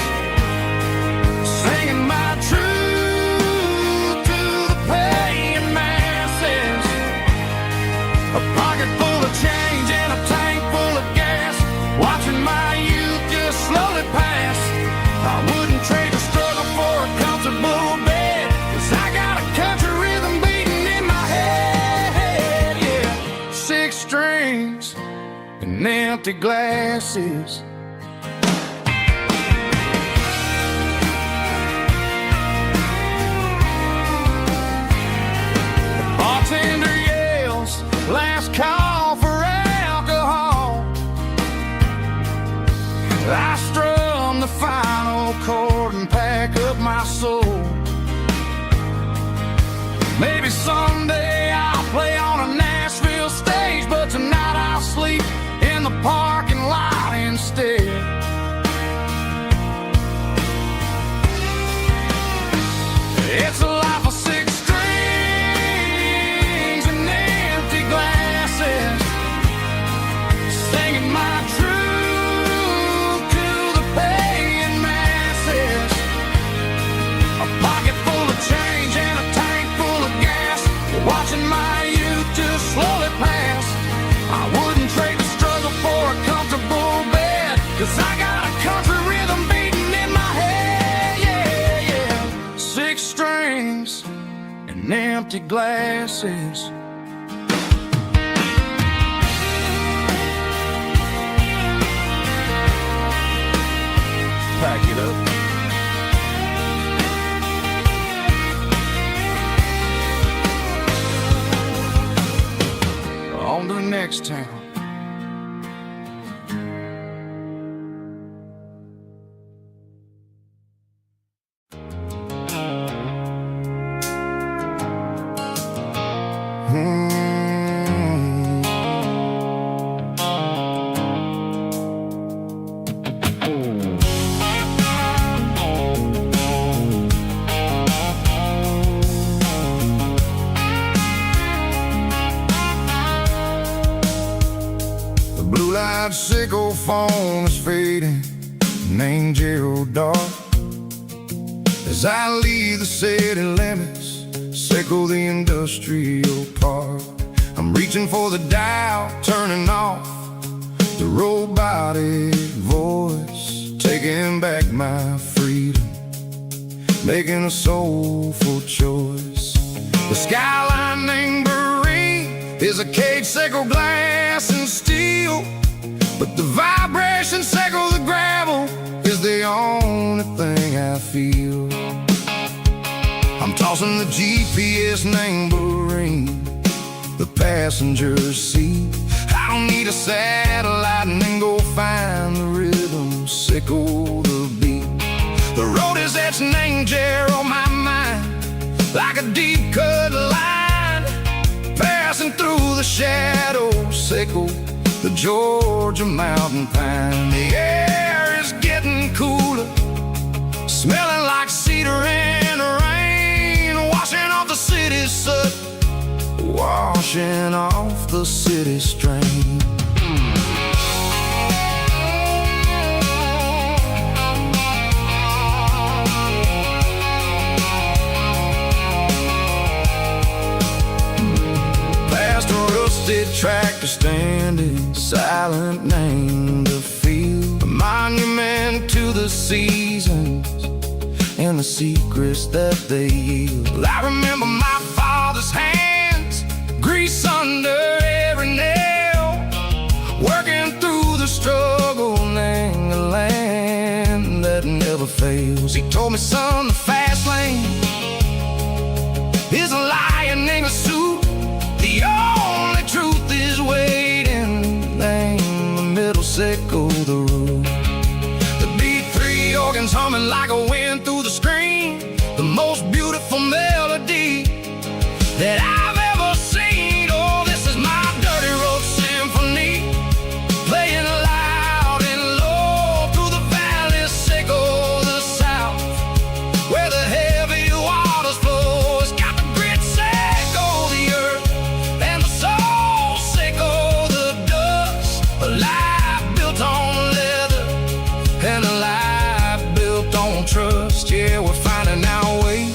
singing my truth to the paying masses. A pocket full of change and a tank full of gas, watching my youth just slowly and empty glasses. The bartender yells, last call for alcohol. I strum the final chord and pack up my soul. Maybe someday I'll play on a Nashville stage, but tonight I'll sleep in the parking lot instead. It's a life of six strings and empty glasses, singing my truth to the paying masses. A pocket full of change and a tank full of gas, watching my youth just slowly pass. I wouldn't trade the struggle for a comfortable bed, 'cause I got a country rhythm beating in my head, yeah, yeah. Six strings and empty glasses. Pack it up. On to the next town. Blue-light sickle phone is fading, named Gerald dark. As I leave the city limits, sickle the industrial park. I'm reaching for the dial, turning off the robotic voice, taking back my freedom, making a soulful choice. The skyline named is a cage, sickle glass and steel, but the vibration sickle the gravel is the only thing I feel. I'm tossing the GPS named Marine, the passenger seat. I don't need a satellite and then go find the rhythm, sickle the beat. The road is etched named Jer on my mind, like a deep cut line, passing through the shadows, sickle the Georgia mountain pine. The air is getting cooler, smelling like cedar in the rain, washing off the city soot, washing off the city strain. Tractor standing silent, named the field, a monument to the seasons and the secrets that they yield. I remember my father's hands, grease under every nail, working through the struggle, named the land that never fails. He told me, son, the fast lane is a lion in a suit. The only truth is waiting, name the middle, sickle the root. The B3 organs humming like a wind through the screen, the most beautiful melody that I've ever seen. Oh, this is my dirty road symphony, playing loud and low through the valleys, sickle the south, where the heavy waters flow. It's got the grit, sickle the earth, and the soul, sickle the dust. A life built on leather and a life built on trust. Yeah, we're finding our way,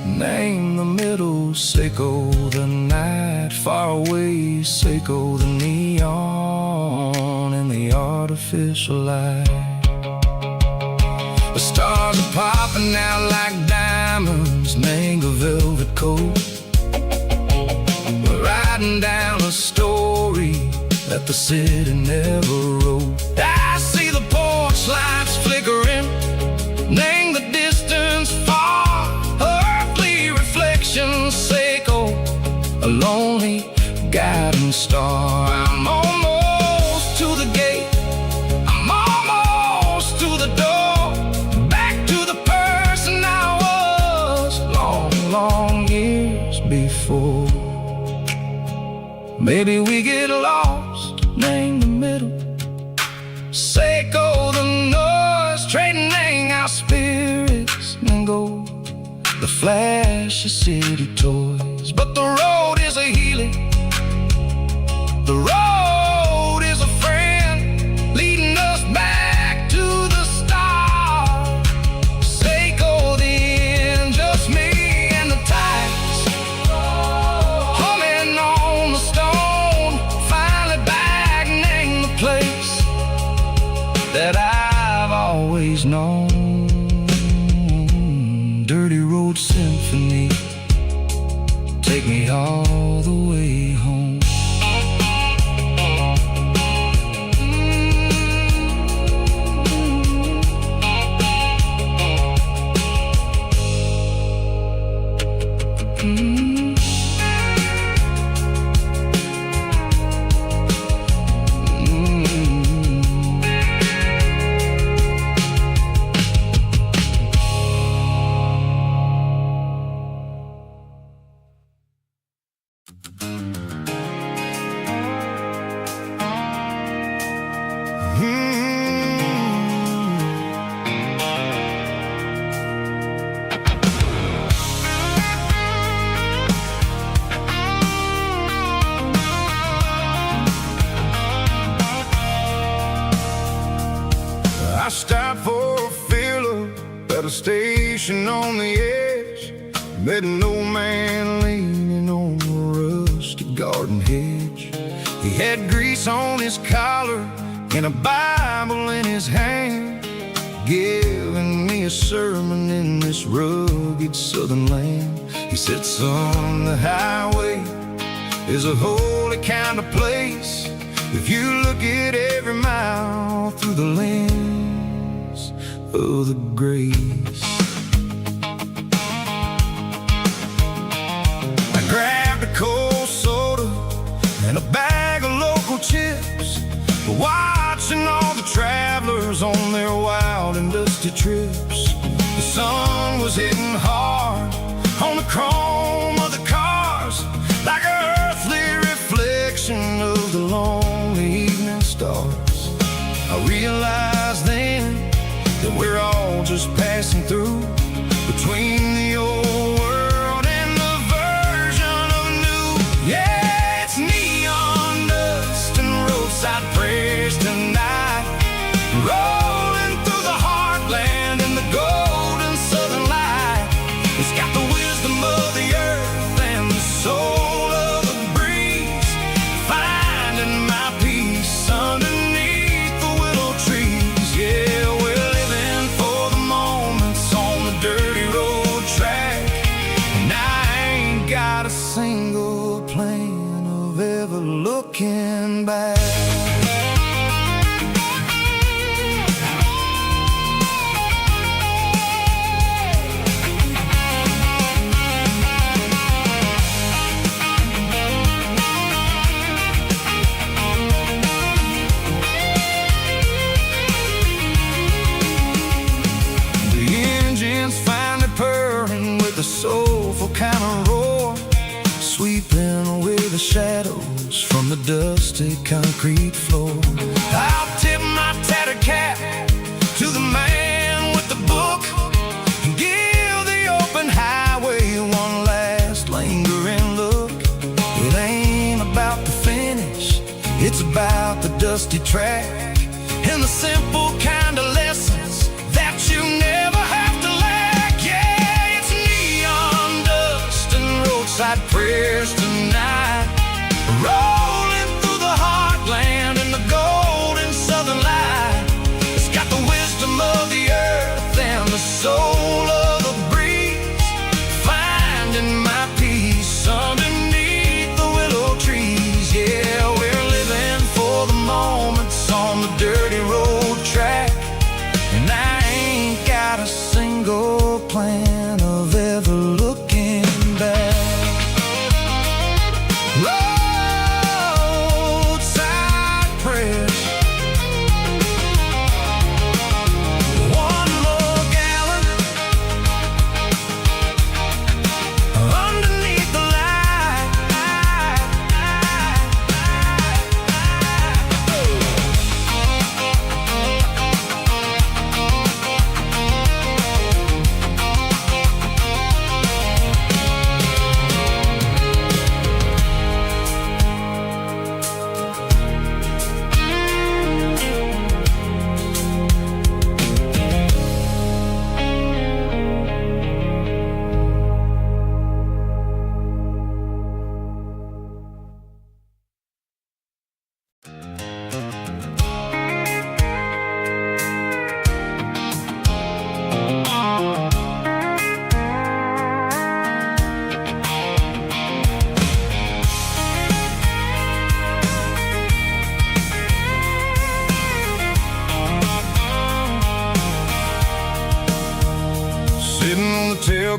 name the middle, sickle the night, far away, sickle the neon and the artificial light. The stars are popping out like diamonds, mango velvet coat. We're riding down a story that the city never wrote. I see the porch lights flickering, name the distance far, earthly reflections echo, a lonely guiding star. I'm almost to the gate, I'm almost to the door, back to the person I was long years before. Maybe we get lost, name the middle, Seiko the noise, trading our spirits and go the flash of city toys. But the road is a healing, the road is a friend, leading us back to the start. Seiko the end, just me and the tides, humming on the stone, finally back, name the place that I've always known. Dirty Road Symphony, take me all the way home. I stopped for a fill-up at a station on the edge. Met an old man leaning on a rusty garden hedge. He had grease on his collar and a Bible in his hand, giving me a sermon in this rugged southern land. He said, son, the highway is a holy kind of place if you look at every mile through the lens of the grace. I grabbed a cold soda and a bag of local chips, watching all the travelers on their wild and dusty trips. The sun was hitting hard on the chrome of the cars, like an earthly reflection of the lonely evening stars. I realized then that we're all just passing through, between the old world and the version of new. Yeah, it's neon dust and roadside prayers tonight, rolling through the heartland in the golden southern light. It's got the wisdom of the earth and the soul of the breeze, finding my peace underneath the willow trees. Yeah, we're living for the moments on the dirty road track, and I ain't got a single plan of ever looking back. A soulful kind of roar, sweeping away the shadows from the dusty concrete floor. I'll tip my tattered cap to the man with the book and give the open highway one last lingering look. It ain't about the finish, it's about the dusty track and the simple kind of lessons that you never have to lack. Yeah, it's neon dust and roadside prayers tonight, rolling through the heartland in the golden southern light. It's got the wisdom of the earth and the soul of the breeze, finding my peace underneath the willow trees. Yeah, we're living for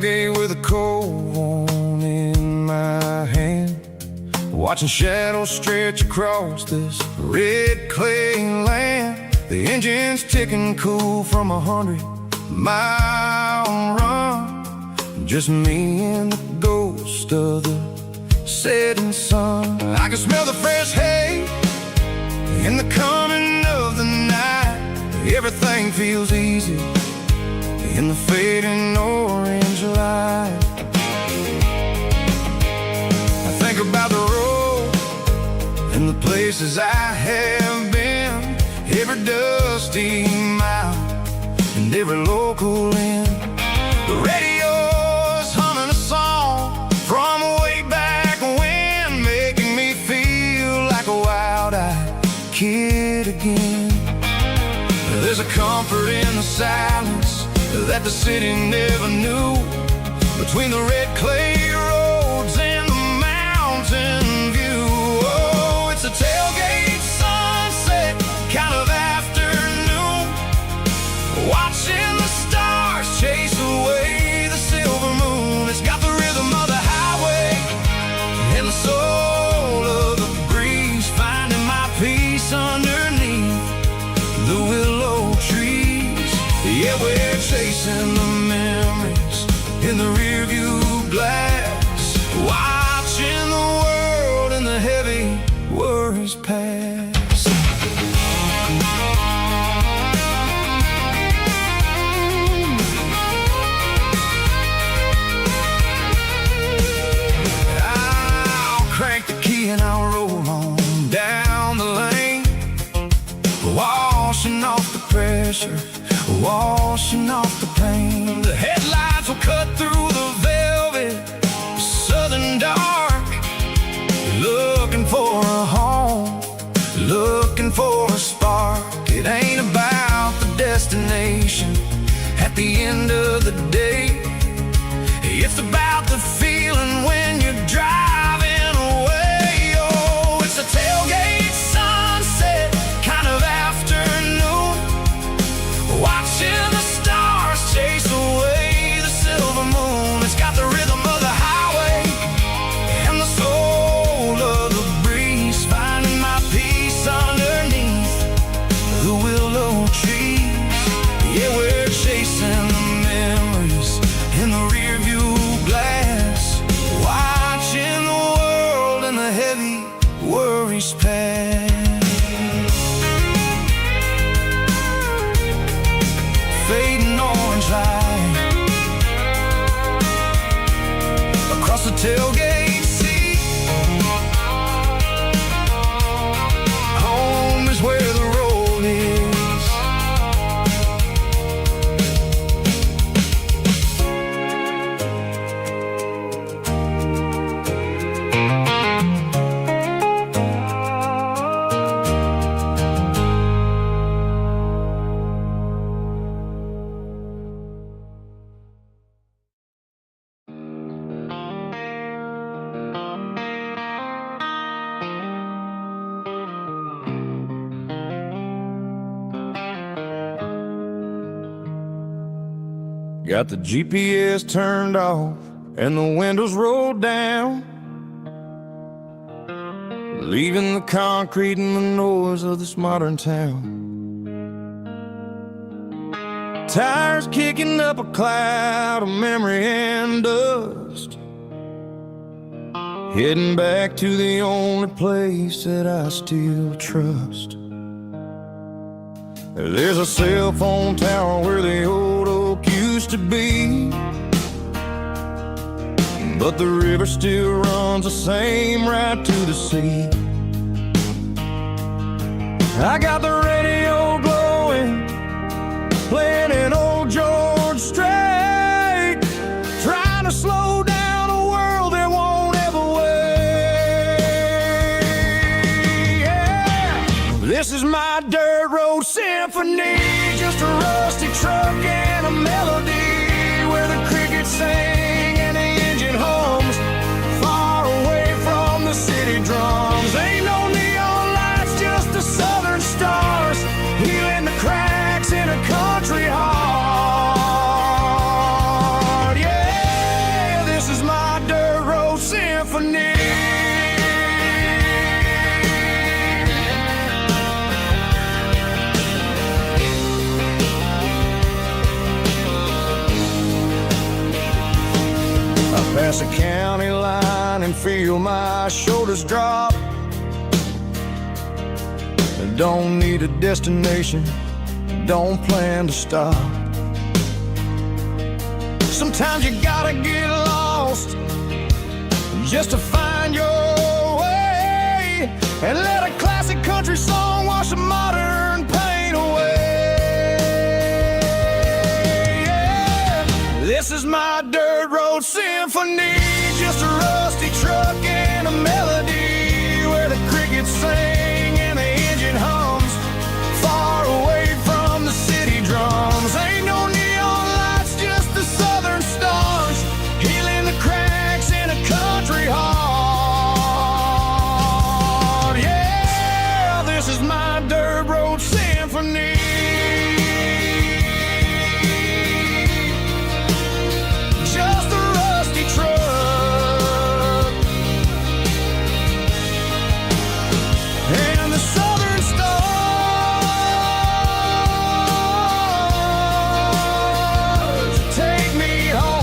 tailgate with a cold one in my hand, watching shadows stretch across this red clay land. The engine's ticking cool from 100-mile run. Just me and the ghost of the setting sun. I can smell the fresh hay in the coming of the night. Everything feels easy in the fading orange light. I think about the road and the places I have been, every dusty mile and every local inn. The radio's humming a song from way back when, making me feel like a wild-eyed kid again. There's a comfort in the silence that the city never knew, between the red clay roads and the mountain view. Oh, it's a tailgate sunset kind of afternoon, watching the stars chase away the silver moon. It's got the rhythm of the highway and the soul of the breeze, finding my peace underneath the willow trees. Yeah, we're chasing the memories in the rearview glass, watching the world and the heavy worries pass. I'll crank the key and I'll roll on down the lane, washing off the pressure, washing off the pain. The headlights will cut through the velvet southern dark, looking for a home, looking for a spark. It ain't about the destination at the end of the day, it's about the feeling when you're driving away. Oh, it's a tailgate sunset kind of afternoon, watching the stars chase away the silver moon. It's got the rhythm of the highway and the soul of the breeze, finding my peace underneath the willow trees. Yeah, we're chasing the memories in the rearview glass, watching the world and the heavy worries pass. Fading orange light across the tailgate seat. Home is where the road is. Got the GPS turned off and the windows rolled down, leaving the concrete and the noise of this modern town. Tires kicking up a cloud of memory and dust, heading back to the only place that I still trust. There's a cell phone tower where the old oak used to be, but the river still runs the same right to the sea. I got the radio glowing, playing an old George Strait, trying to slow down a world that won't ever wait. Yeah. This is my dirt road symphony, just a rusty truck and a melody, where the crickets sing and the engine hums, far away from the city drums. Ain't no neon lights, just the southern stars, healing the cracks in a country heart. Yeah. Pass the county line and feel my shoulders drop. Don't need a destination, don't plan to stop. Sometimes you gotta get lost just to find your way, and let a classic country song wash the modern pain away. Yeah. This is my dirt road symphony, just a rusty truck and a melody where the crickets sing and the engine hums, far away from the city drums. Ain't no neon lights, just the southern stars, healing the cracks in a country heart. Yeah, this is my dirt road symphony. Just a rusty truck and the southern stars take me home.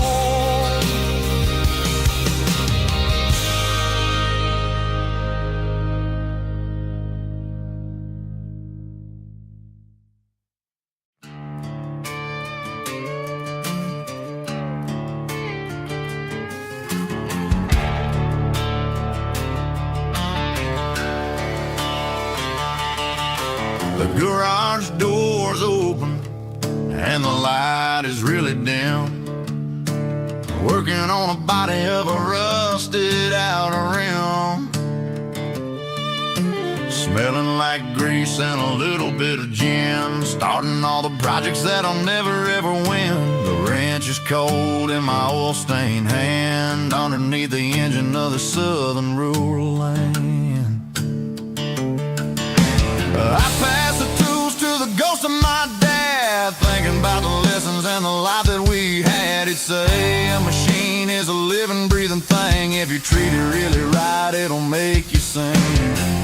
The garage door's open and the light is really dim. Working on a body of a rusted out rim, smelling like grease and a little bit of gin. Starting all the projects that I'll never ever win. The wrench is cold in my oil stained hand, underneath the engine of the southern rural land. I pass the tools to the ghost of my dad, thinking about the lessons and the life that we had. He'd say a machine is a living, breathing thing. If you treat it really right, it'll make you sing.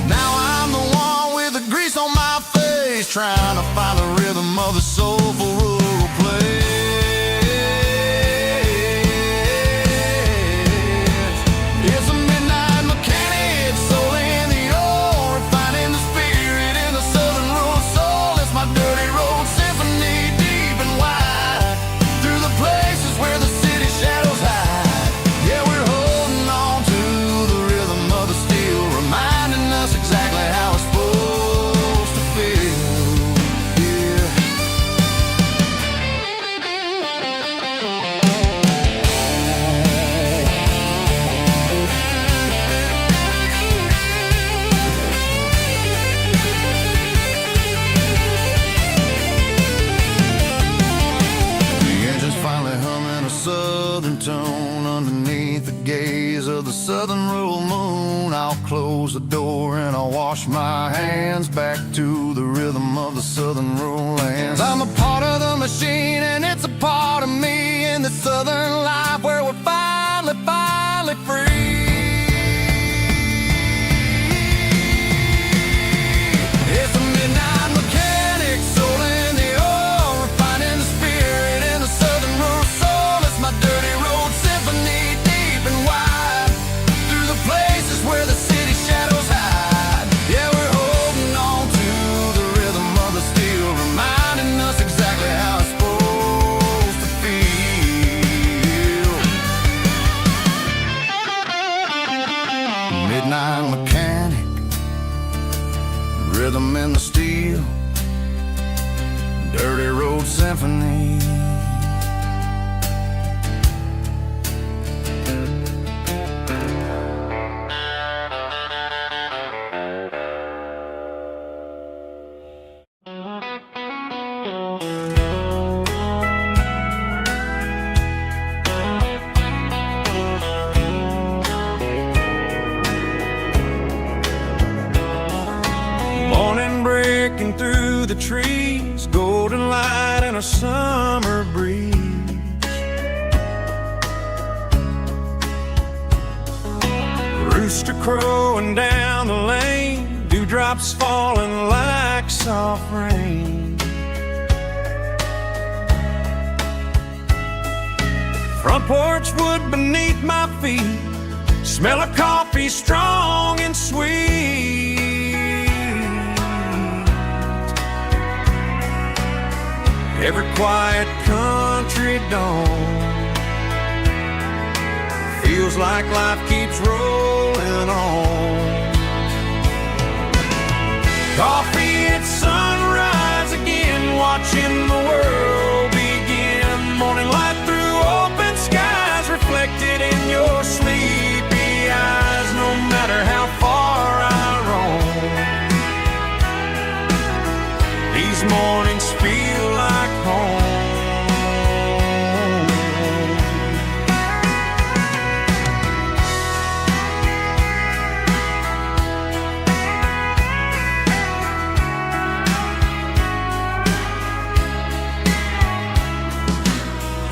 Now I'm the one with the grease on my face, trying to find the rhythm of the soulful rural place. It's a midnight mechanic, soul in the ore, refining the spirit in the southern rural soul. It's my dirty road symphony, deep and wide, through the places where the city shadows hide. Yeah, we're holding on to the rhythm of the steel, reminding us exactly how it's supposed to feel. Yeah. The engine's finally humming a southern tone underneath the gaze of the southern rural moon. I'll close the door and I'll wash my hands back to the rhythm of the southern rural lands. I'm a part of the machine and it's a part of me in the southern life where we're finally free. It's a midnight mechanic, soul in the ore, refining the spirit in the southern rural soul. It's my dirty road symphony, deep and wide, through the places where the city shadows hide. Yeah, we're holding on to the rhythm of the steel, reminding us exactly how it's supposed to feel. Midnight mechanic, rhythm in the steel, dirty road symphony. Morning breaking through the trees, golden light and a summer breeze. Rooster crowing down the lane, dewdrops falling like soft rain. Front porch wood beneath my feet, smell of coffee strong and sweet. Every quiet country dawn feels like life keeps rolling on. Coffee at sunrise again, watching the world begin. Morning light through open skies, reflected in your sleepy eyes. No matter how far I roam, these mornings feel like home.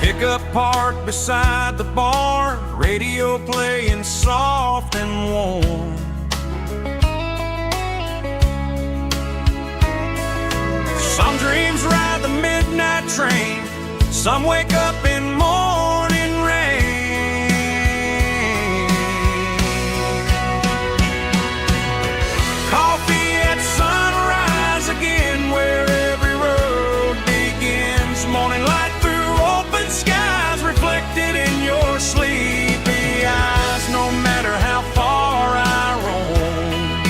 Pickup parked beside the barn, radio playing soft and warm. Some dreams ride the midnight train, some wake up in morning rain. Coffee at sunrise again, where every road begins. Morning light through open skies, reflected in your sleepy eyes. No matter how far I roam,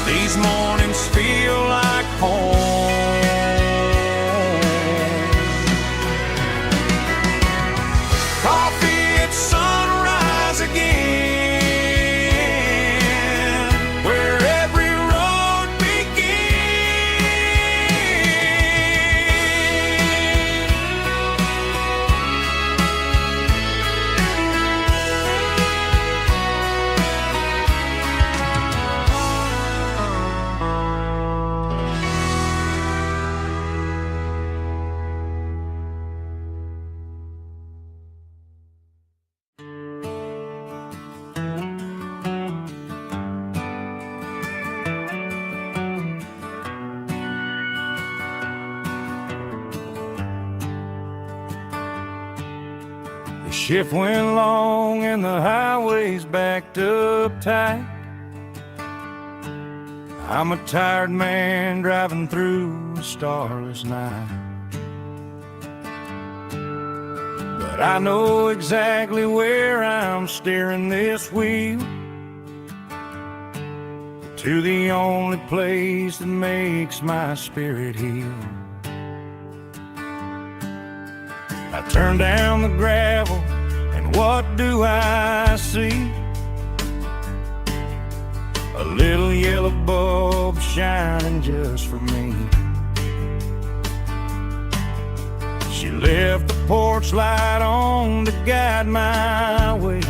these mornings feel like home. Coffee at sunrise again, where every road The shift went long and the highway's backed up tight. I'm a tired man driving through a starless night, but I know exactly where I'm steering this wheel, to the only place that makes my spirit heal. I turn down the gravel, and what do I see? A little yellow bulb shining just for me. She left the porch light on to guide my way,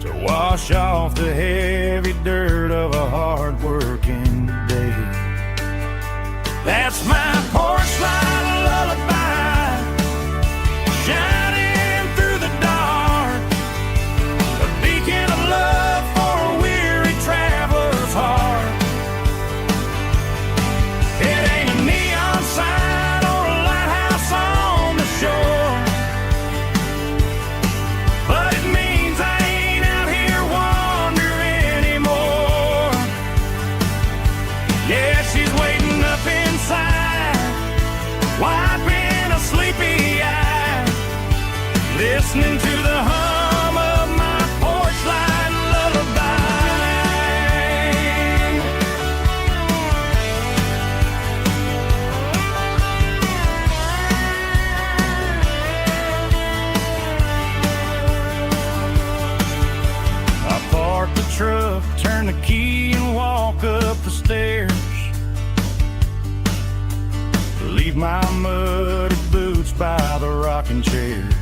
to wash off the heavy dirt of a hard-working day. That's my porch light lullaby, shining through the dark, a beacon of love for a weary traveler's heart. It ain't a neon sign or a lighthouse on the shore, but it means I ain't out here wandering anymore. Yeah, she's waiting up inside, wiping a sleepy eye, listening to the hum of my porch light lullaby. I park the truck, turn the key and walk up the stairs, leave my muddy boots by the rocking chairs.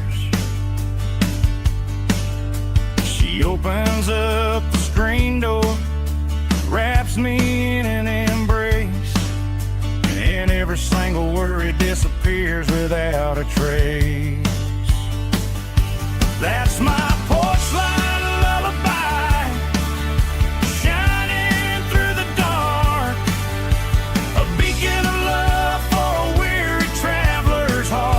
She opens up the screen door, wraps me in an embrace, and every single worry disappears without a trace. That's my porch light lullaby, shining through the dark, a beacon of love for a weary traveler's heart.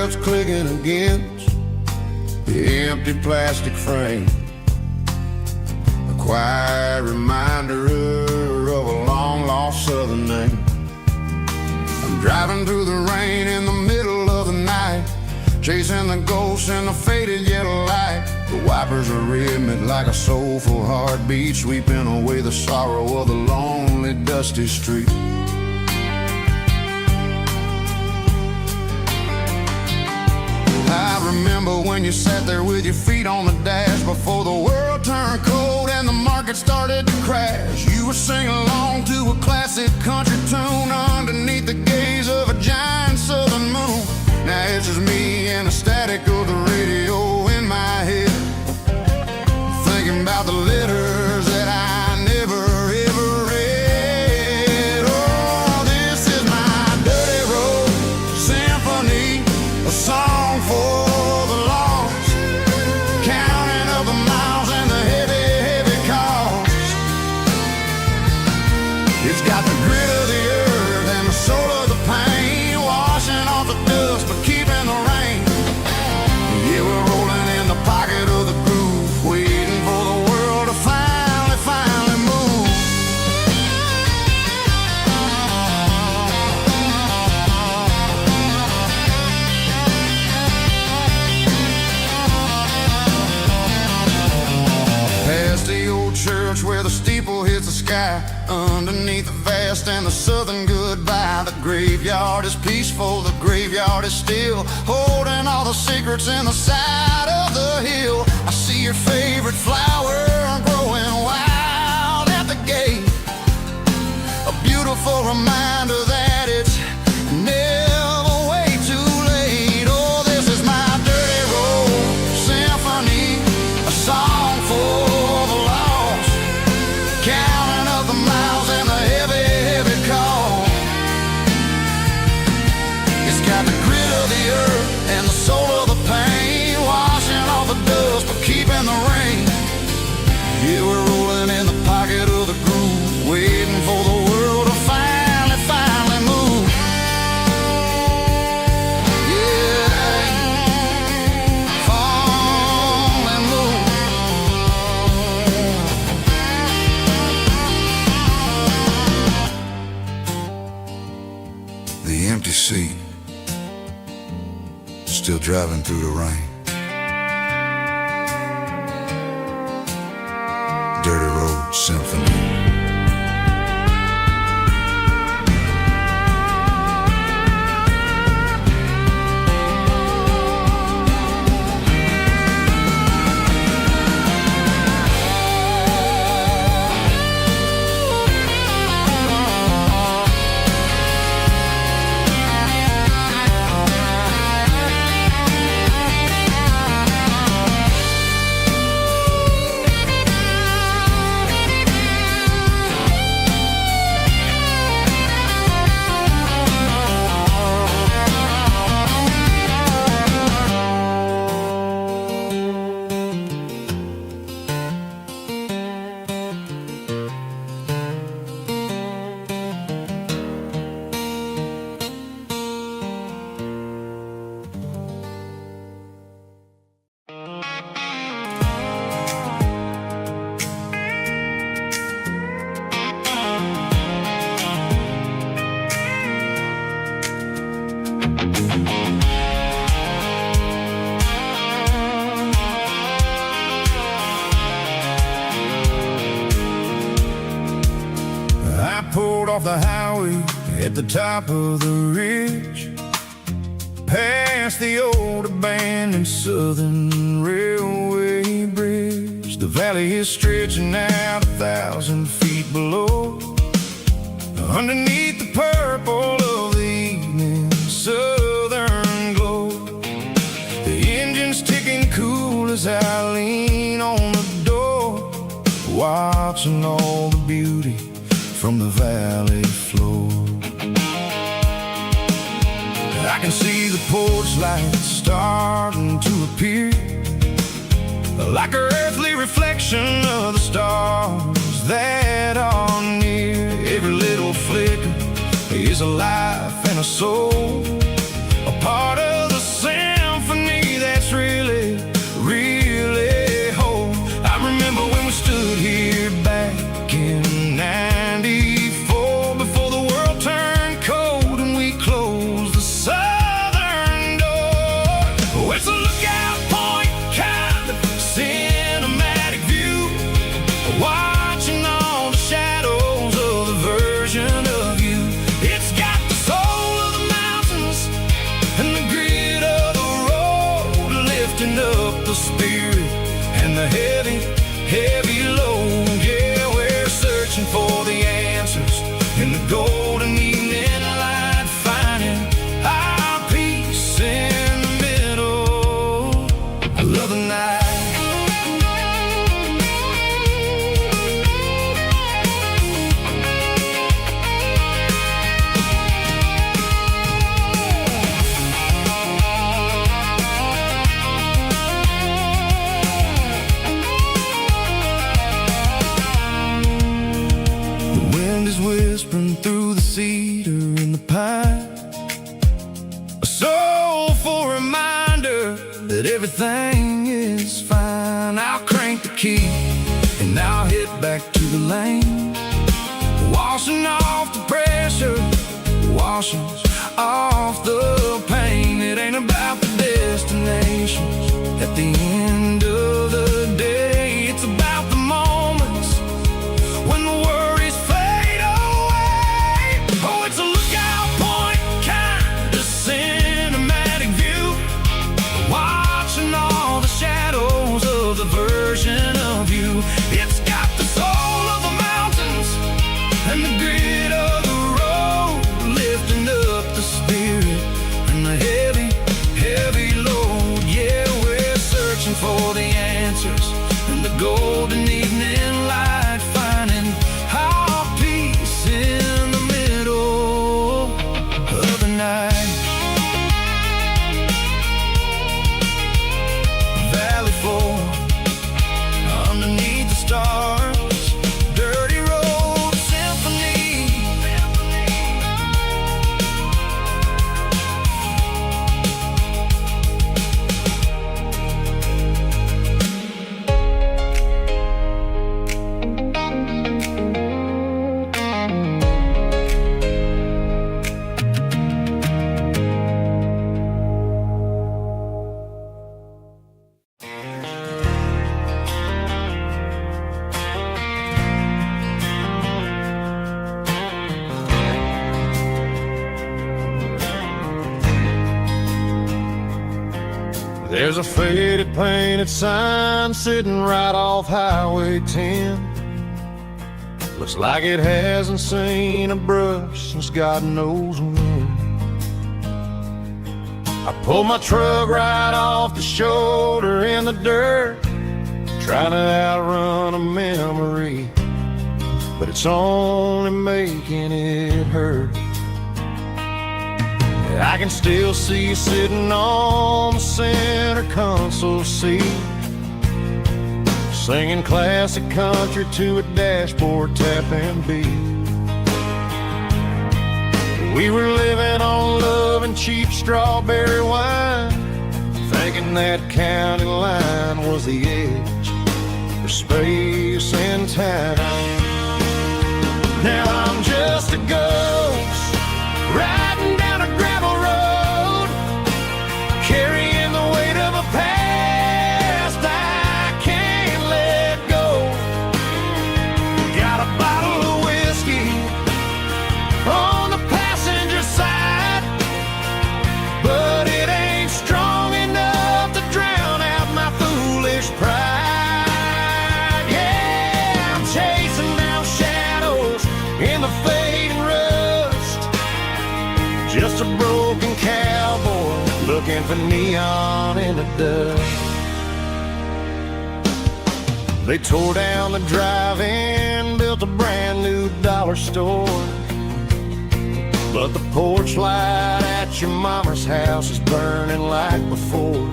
footsteps clicking against the empty plastic frame. A quiet reminder of a long-lost southern name. I'm driving through the rain in the middle of the night, chasing the ghosts in the faded yellow light. The wipers are rhythmic like a soulful heartbeat, sweeping away the sorrow of the lonely, dusty street. I remember when you sat there with your feet on the dash, before the world turned cold and the market started to crash. You were singing along to a classic country tune underneath the gaze of a giant southern moon. Now it's just me and the static of the radio in my head, thinking about the letters that I never ever read. Oh, this is my dirty road symphony, a song for the lost, counting up the miles and the heavy, heavy cost. It's got the grit of the earth and the soul of the pain, washing off the dust but keeping the rain. Yeah, we're rolling in the pocket of the groove, waiting for the world to finally move. Past the old church where the steeple hits the sky, underneath the vast and the southern goodbye. The graveyard is peaceful, the graveyard is still, holding all the secrets in the side of the hill. I see your favorite flower growing wild at the gate, a beautiful reminder that it's never way too late. Oh, this is my dirty road symphony, a song for the lost, counting up the miles and the heavy, heavy call. It's got the grit of the earth and the soul of the pain, washing off the dust but keeping the rain. Yeah, we're rolling in the pocket of the groove, waiting for the world to finally move. Yeah, finally move. The empty seat, still driving through the rain. Dirty road symphony. Pulled off the highway at the top of the ridge, past the old abandoned southern railway bridge. The valley is stretching out 1,000 feet below, underneath the purple of the evening southern glow. The engine's ticking cool as I lean on the door, watching all the beauty from the valley floor. I can see the porch lights starting to appear, like an earthly reflection of the stars that are near. Every little flicker is a life and a soul, a part of the same cedar and the pine. A soulful reminder that everything is fine. I'll crank the key and I'll hit back to the lane, washing off the pressure, washing off the pain. It ain't about the destinations at the end of the day. It's about the moments when the worries fade away. Oh, it's a lookout point, kind of cinematic view, watching all the shadows of the version of you. It's got the soul of the mountains and the grit of the road, lifting up the spirit and the heavy, heavy load. Yeah, we're searching for the answers and the golden evening light, finding our peace in the middle of the night. Valley floor underneath the stars, dirty road symphony. There's a faded painted sign sitting right off Highway 10. Looks like it hasn't seen a brush since God knows when. I pulled my truck right off the shoulder in the dirt, trying to outrun a memory, but it's only making it hurt. I can still see you sitting on the center console seat, singing classic country to a dashboard tapping beat. We were living on love and cheap strawberry wine, thinking that county line was the edge for space and time. Now I'm just a ghost riding down a gravel road, carrying the weight of a past I can't let go. Got a bottle of whiskey on the passenger side, but it ain't strong enough to drown out my foolish pride. Yeah, I'm chasing down shadows in the fading rust, just a broken cowboy looking for neon in the dust. They tore down the drive-in, built a brand new dollar store, but the porch light at your mama's house is burning like before.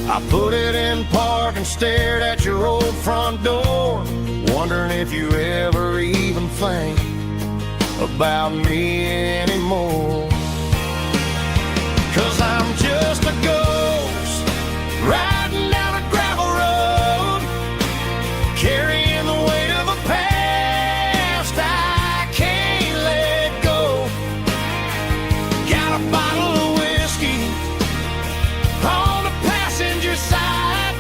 I put it in park and stared at your old front door, wondering if you ever even think about me anymore. 'Cause I'm just a ghost riding down a gravel road, carrying the weight of a past I can't let go. Got a bottle of whiskey on the passenger side,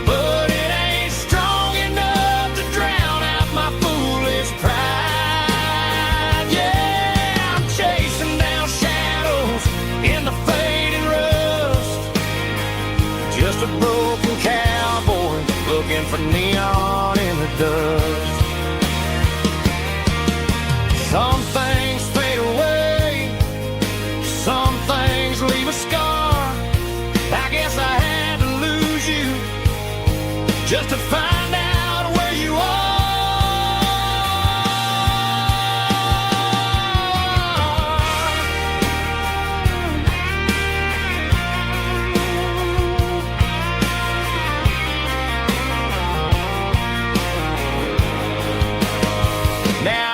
but it ain't strong enough to drown out my foolish pride. Yeah, I'm chasing down shadows in the fading rust, just a broken cowboy looking for neon in the dust. Some things fade away, some things leave a scar. I guess I had to lose you just to find out where you are. Now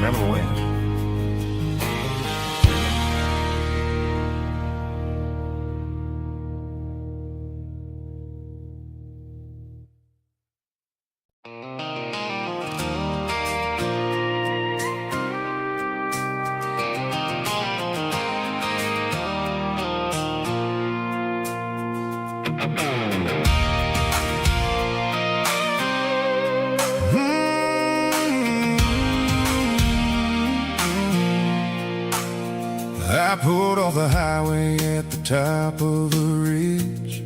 smell of wind. I pulled off the highway at the top of a ridge,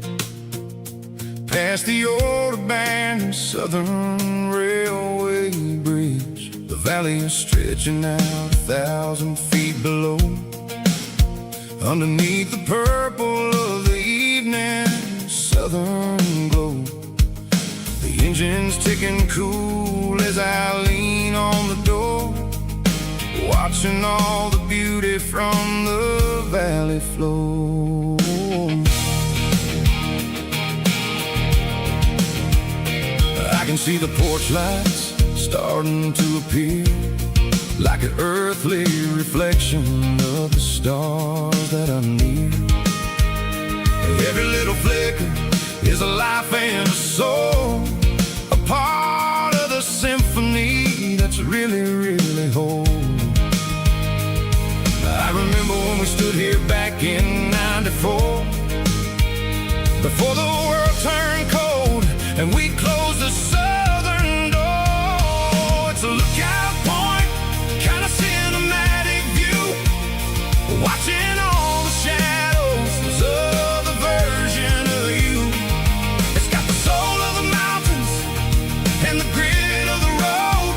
past the old abandoned Southern Railway bridge. The valley is stretching out 1,000 feet below, underneath the purple of the evening southern glow. The engine's ticking cool as I lean on the door, watching all the beauty from the valley flow. I can see the porch lights starting to appear, like an earthly reflection of the stars that are near. Every little flicker is a life and a soul, a part of the symphony that's really, really whole. I remember when we stood here back in '94, before the world turned cold and we closed the southern door. It's a lookout point, kind of cinematic view, watching all the shadows of the version of you. It's got the soul of the mountains and the grit of the road,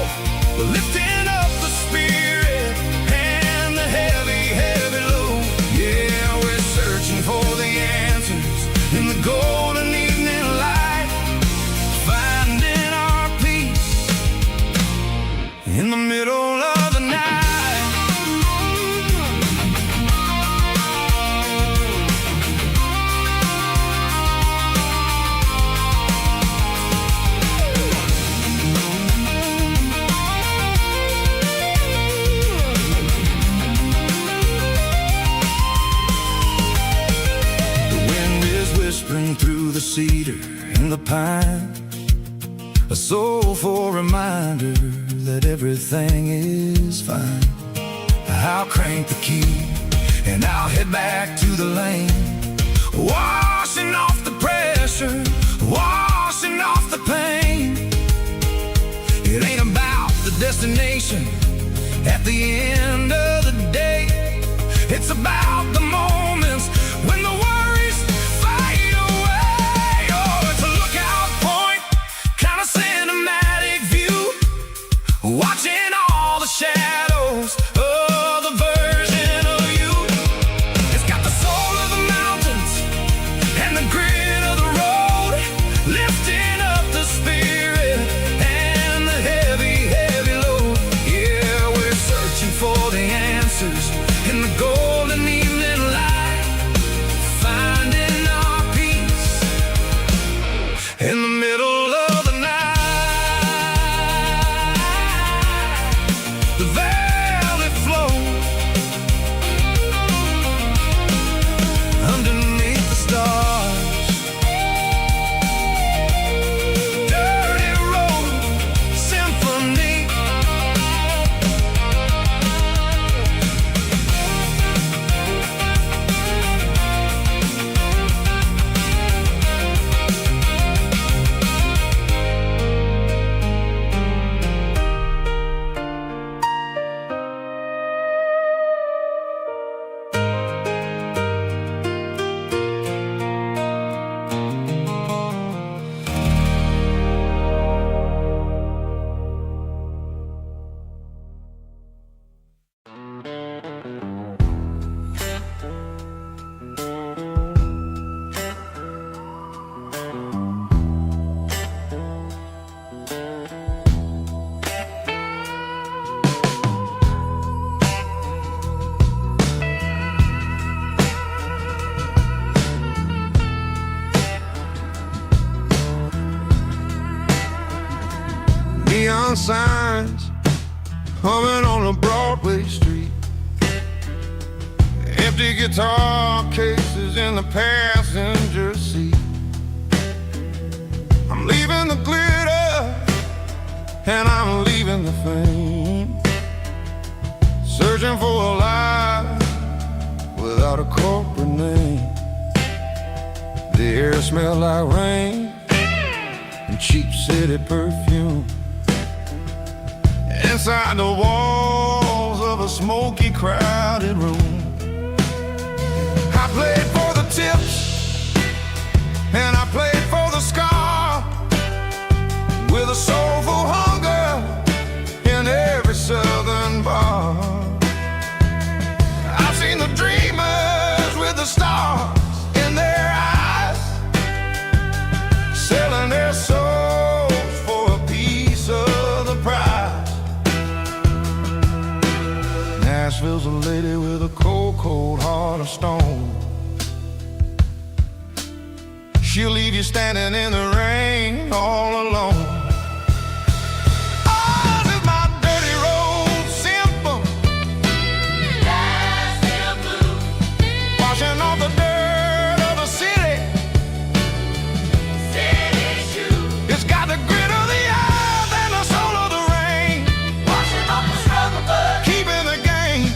lifting up the spirit and the heavy, heavy load. Yeah, we're searching for the answers in the golden evening light, finding our peace in the middle of the night. Whispering through the cedar and the pine, a soulful reminder that everything is fine. I'll crank the key and I'll head back to the lane, washing off the pressure, washing off the pain. It ain't about the destination at the end of the day, it's about the moments when the worries fade away. Oh, it's a lookout point, kind of cinematic view, watching all the shadows of the version of you. It's got the soul of the mountains and the grit of the road, lifting up the spirit and the heavy, heavy load. Yeah, we're searching for the answers in the golden evening light, finding our peace in the middle of the night. The valley flows underneath the stars, dirty road symphony. Neon signs humming on a Broadway street. Empty guitar cases in the passenger seat. I'm leaving the glitter and I'm leaving the fame, searching for a life without a corporate name. The air smelled like rain and cheap city perfume. Inside the walls of a smoky, crowded room, I played for the tips and I played for the scar, with a soulful hunger in every southern bar. I've seen the dreamers with the stars in their eyes, selling their souls for a piece of the prize. Nashville's a lady with a cold, cold heart of stone. She'll leave you standing in the rain all alone. Oh, this is my dirty road symphony, Nashville blues, washing off the dirt of the city, city shoes. It's got the grit of the earth and the soul of the rain, washing off the struggle but keeping the game.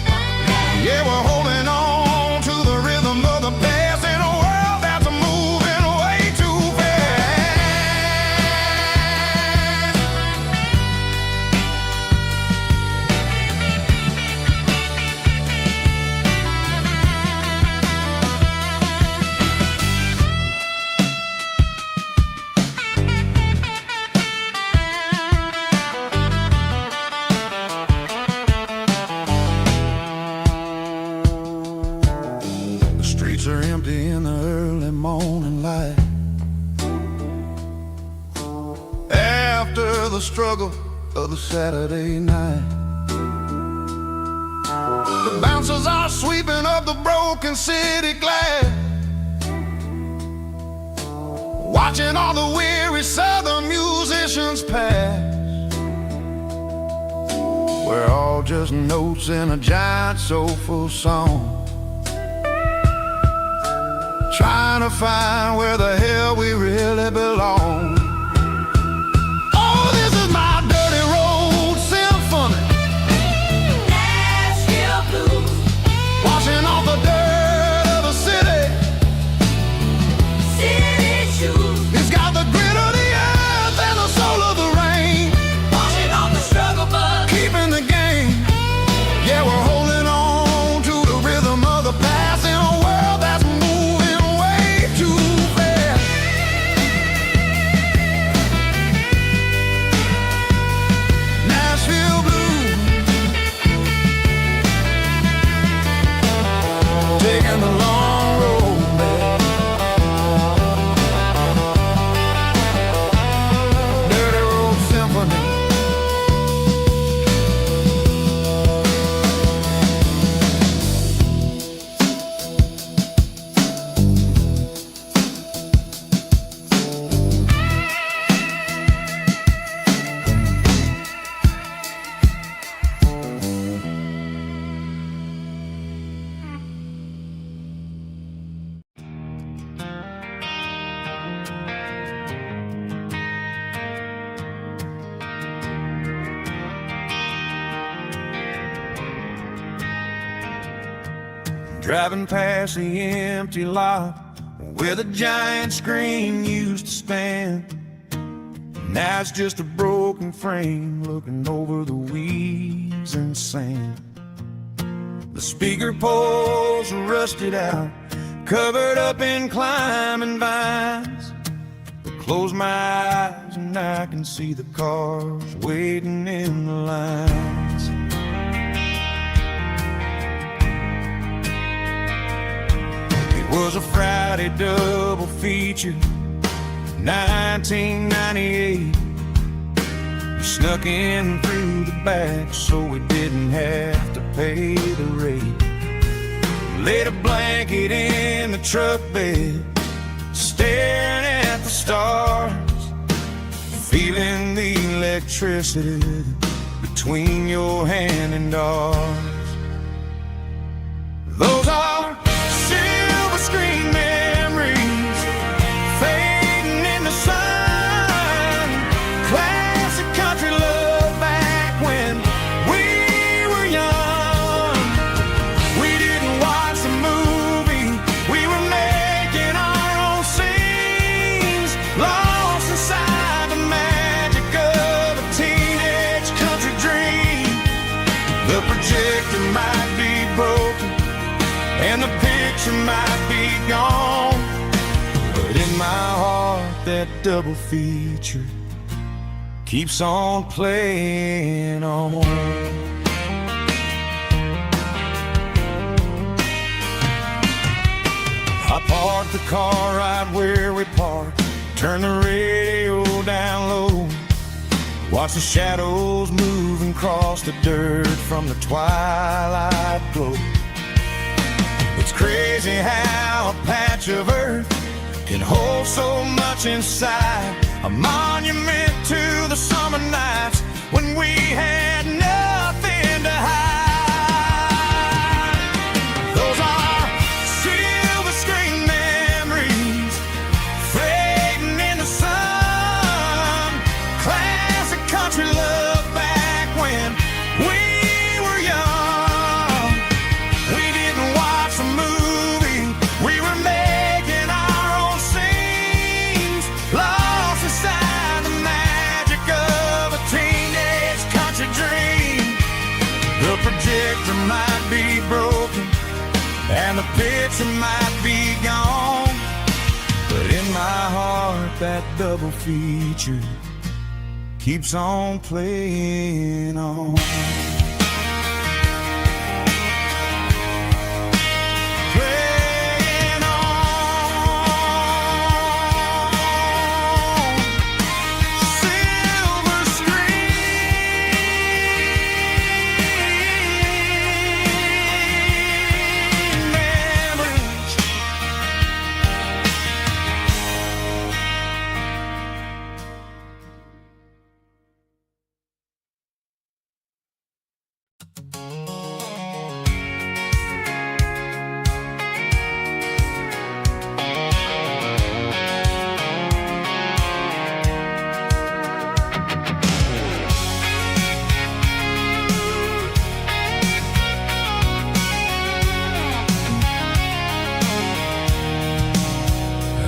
Yeah, we're holding on to the rhythm of the past in a world that's moving way too fast. The streets are empty in the early morning light, after the struggle of the Saturday night. The bouncers are sweeping up the broken city glass, watching all the weary southern musicians pass. We're all just notes in a giant soulful song, trying to find where the hell we really belong. Oh, this is my dirty road symphony, Nashville blues, washing off the dirt of the city, city shoes. It's got the grit of the earth and the soul of the rain, washing off the struggle but keeping the game. Yeah, we're holding on to the rhythm of the past in a world that's moving way too fast. Nashville blues, taking the long road back. Dirty road symphony. Driving past the empty lot where the giant screen used to stand. Now it's just a broken frame looking over the weeds and sand. The speaker poles are rusted out, covered up in climbing vines. I close my eyes and I can see the cars waiting in the lines. It was a Friday double feature, 1998. We snuck in through the back so we didn't have to pay the rate. Laid a blanket in the truck bed, staring at the stars, feeling the electricity between your hand and ours. Those are silver screen memories fading in the sun. Classic country love back when we were young. We didn't watch the movie, we were making our own scenes, lost inside the magic of a teenage country dream. The projector might be broken and the picture might be gone, but in my heart that double feature keeps on playing on. I parked the car right where we parked, turn the radio down low, watch the shadows move and cross the dirt from the twilight glow. It's crazy how a patch of earth can hold so much inside, a monument to the summer nights when we had nothing to hide. Those are silver screen memories fading in the sun. Classic country love back when we were young. We didn't watch the movie, we were making our own scenes, lost inside the magic of a teenage country dream. The projector might be broken and the picture might be gone, but in my heart that double feature keeps on playing on. Playing on. Silver screen memories.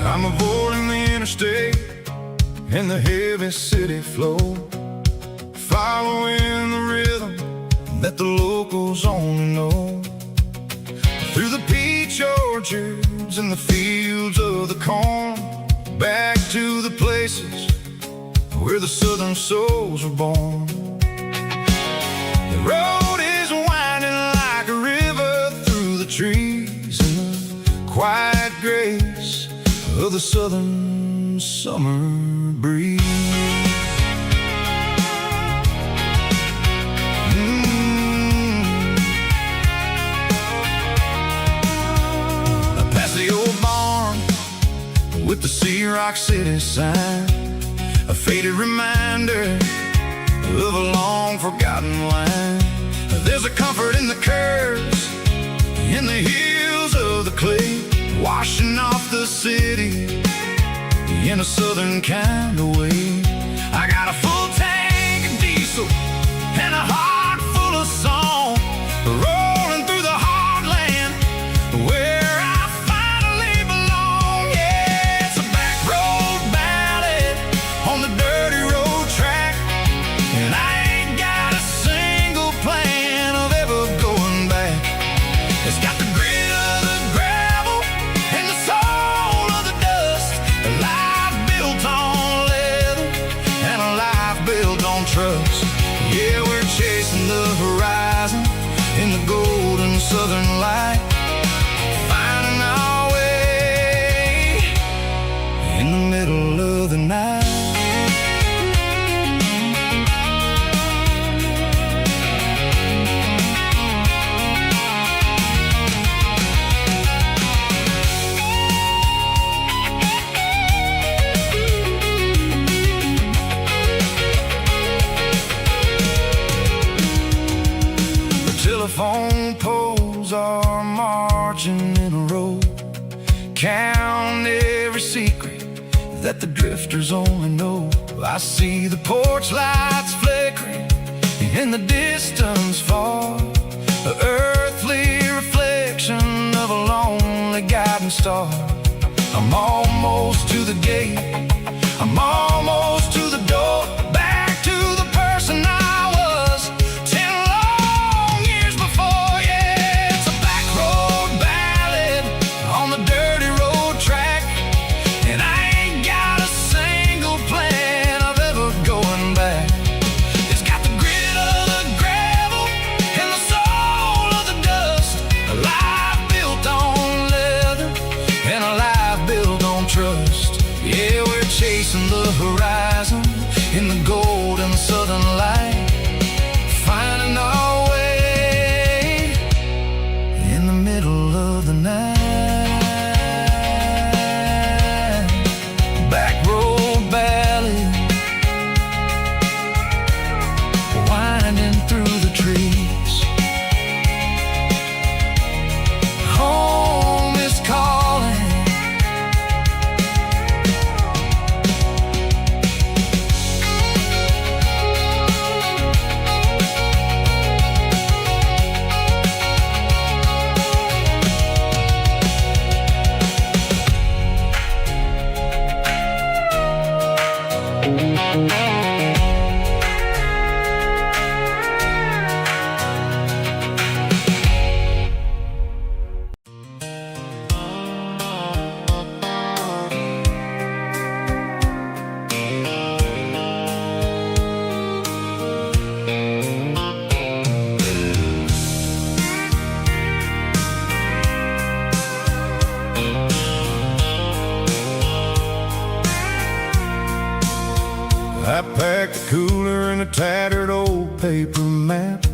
I'm avoiding the interstate and the heavy city flow, following the rhythm that the locals only know. Through the peach orchards and the fields of the corn, back to the places where the southern souls were born. The road is winding like a river through the trees and the quiet grace of the southern summer breeze. Past the old barn with the Sea Rock City sign, a faded reminder of a long forgotten line. There's a comfort in the curves, in the hills of the clay, washing off the city in a southern kind of way. I got a full tank of diesel and a heart full of song, rolling through the heartland where I finally belong. Yeah, it's a back road ballad on the dirty road track, and I ain't got a single plan of ever going back. It's got the grit of the gravel and the soul of the dust, a life built on leather and a life built on trust. Yeah, we're chasing the horizon in the golden southern light, finding our way in the middle of the night. that the drifters only know. I see the porch lights flickering in the distance far, the earthly reflection of a lonely guiding star. I'm almost to the gate, I'm almost to the door, back to the person I was 10 long years before. Yeah, it's a back road ballad on the dirty road track, and I ain't got a single plan of ever going back. It's got the grit of the gravel and the soul of the dust, a life built on leather and a life built on trust. Yeah, we're chasing the horizon in the golden southern light, finding our way in the middle of the night. Back road ballad, winding through the trees. Home is calling. I packed the cooler in a tattered old paper map,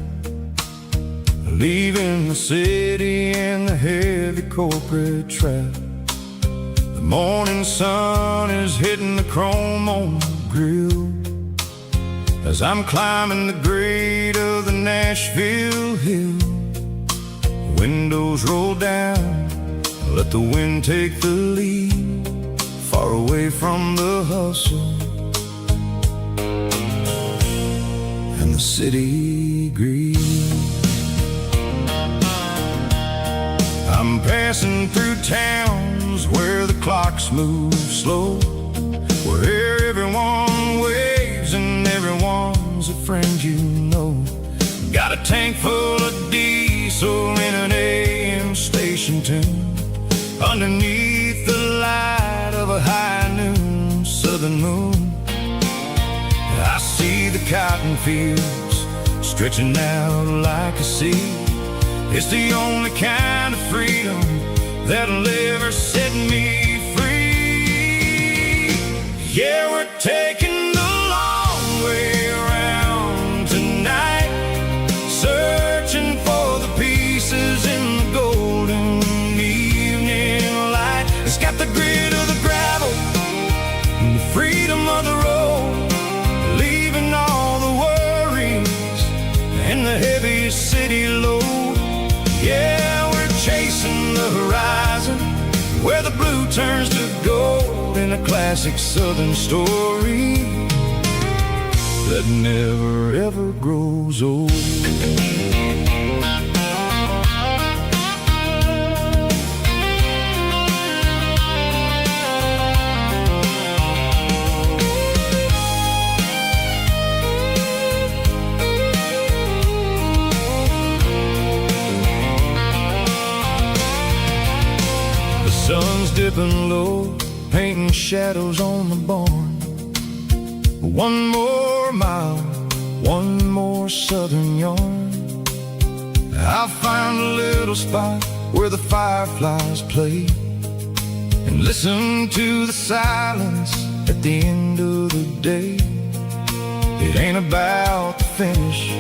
leaving the city in the heavy corporate trap. The morning sun is hitting the chrome on the grill as I'm climbing the grade of the Nashville hill. The windows roll down, let the wind take the lead, far away from the hustle and the city greed. I'm passing through towns where the clocks move slow, where everyone waves and everyone's a friend you know. Got a tank full of diesel in an AM station tune, underneath the light of a high noon southern moon. I see the cotton fields stretching out like a sea. It's the only kind of freedom that'll ever set me free. Yeah, we're taking the long way around tonight, searching for the pieces in the golden evening light. It's got the grit of the gravel and the freedom of the road, leaving all the worries and the heavy city load. Yeah, we're chasing the horizon where the blue turns to gold in a classic southern story that never ever grows old. Sun's dipping low, painting shadows on the barn. One more mile, one more southern yarn. I'll find a little spot where the fireflies play and listen to the silence at the end of the day. It ain't about the finish,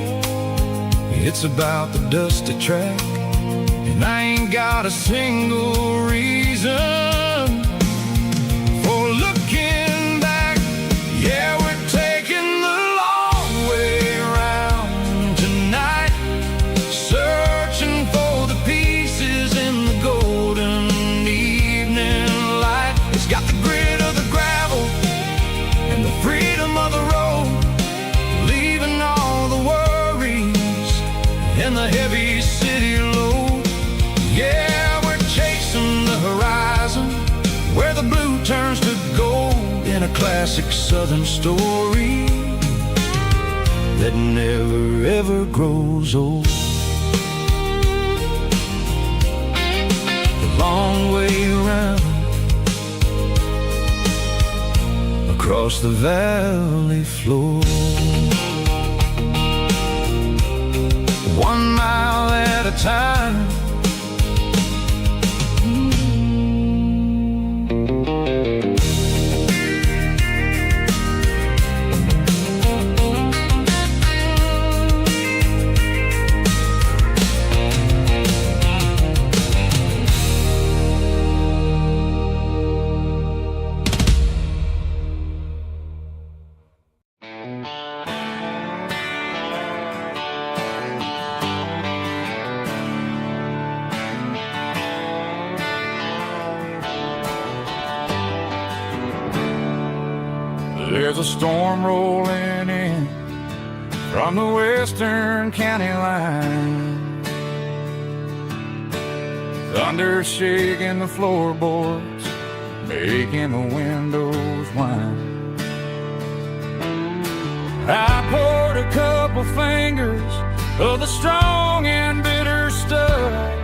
it's about the dusty track. And I ain't got a single reason for looking back. Yeah, we're taking the long way around tonight, searching for the pieces in the golden evening light. It's got the grit of the gravel in the heavy city load. Yeah, we're chasing the horizon, where the blue turns to gold, in a classic southern story that never ever grows old. The long way around, across the valley floor, 1 mile at a time. There's a storm rolling in from the western county line, thunder shaking the floorboards, making the windows whine. I poured a couple fingers of the strong and bitter stuff,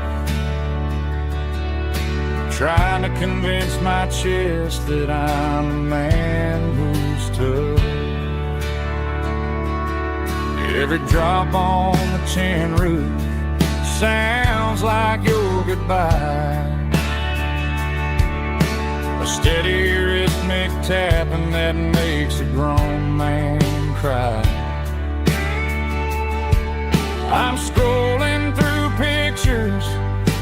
trying to convince my chest that I'm a man who's tough. Every drop on the tin roof sounds like your goodbye, a steady rhythmic tapping that makes a grown man cry. I'm scrolling through pictures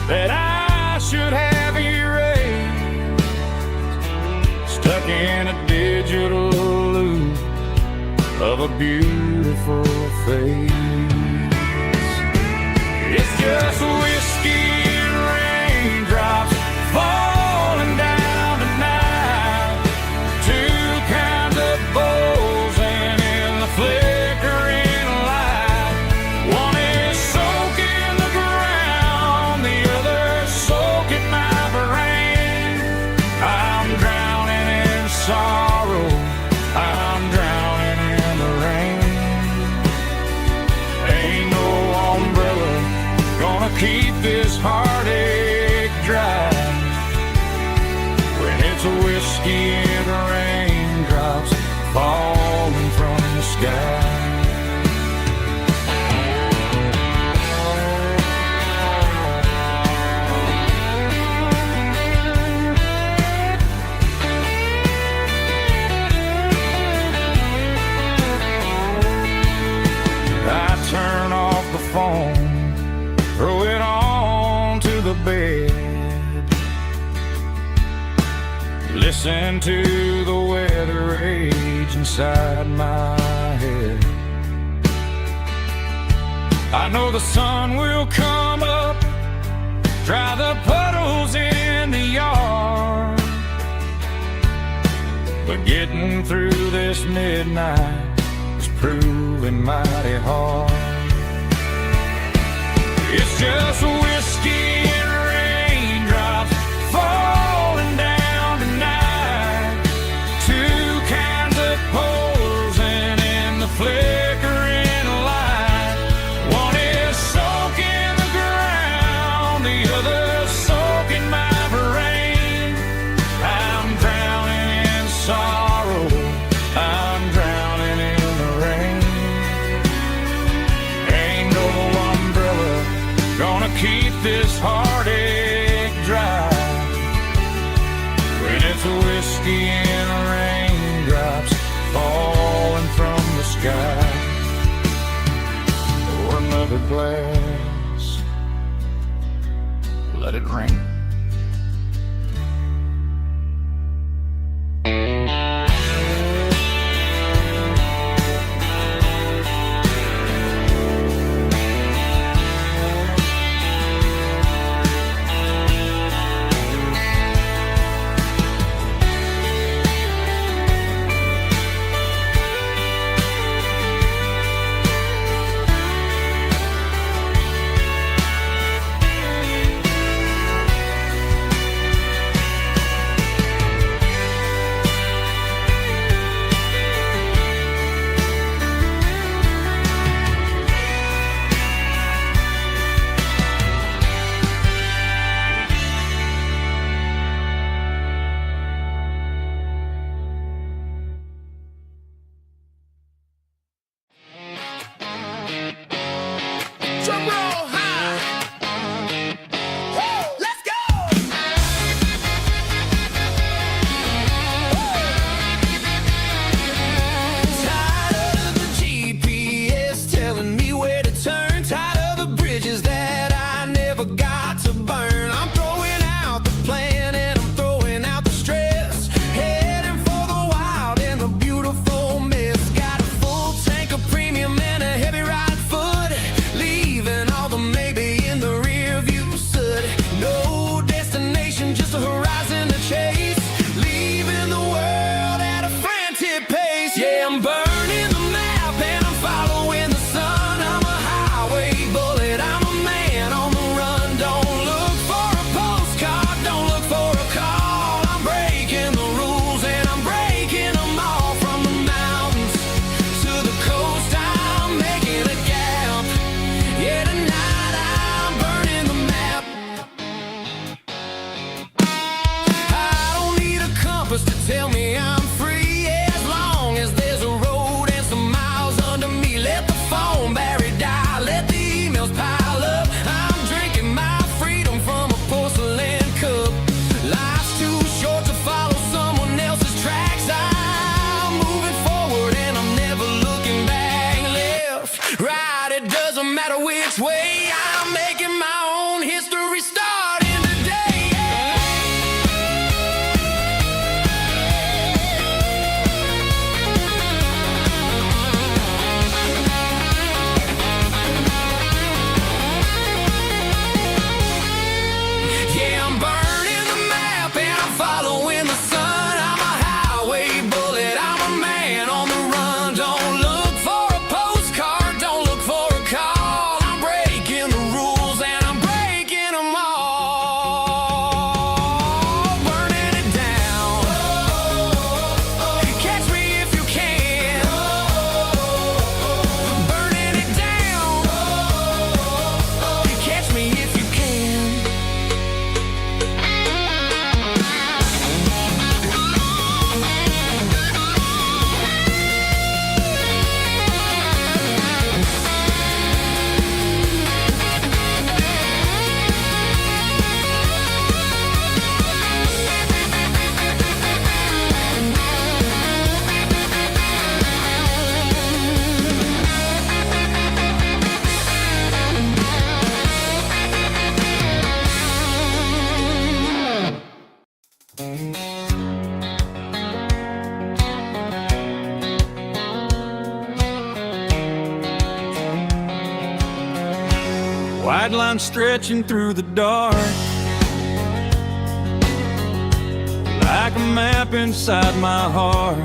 that I should have erased, stuck in a digital loop of a beautiful face. It's just whiskey and raindrops falling down tonight, two kinds of bowls and in the flickering light. One is soaking the ground, the other soaking my brain. I'm drowning in sorrow, I'm drowning in the rain. Ain't no umbrella gonna keep this heartache dry when it's a whiskey and raindrops falling from the sky. I turn off the phone, throw it on to the bed, listen to the weather rage inside my head. I know the sun will come up, dry the puddles in the yard, but getting through this midnight is proving mighty hard. It's just whiskey and raindrops falling down tonight, two kinds of poles and in the flickering light. One is soaking the ground, the other soaking my brain. I'm drowning in sorrow, I'm drowning in the rain. Ain't no umbrella gonna keep this heartache dry when it's a whiskey and raindrops falling from the sky. Pour another glass, let it rain. it doesn't matter which way. I'm making my own history starting today. Yeah, I'm burning the map and I'm following the sun. I'm a highway bullet, I'm a man on the run. Don't look for a postcard, don't look for a call. I'm breaking the rules and I'm breaking them all. Burning it down. Catch me if you can. Burning it down. Catch me if you can. White line stretching through the dark, like a map inside my heart.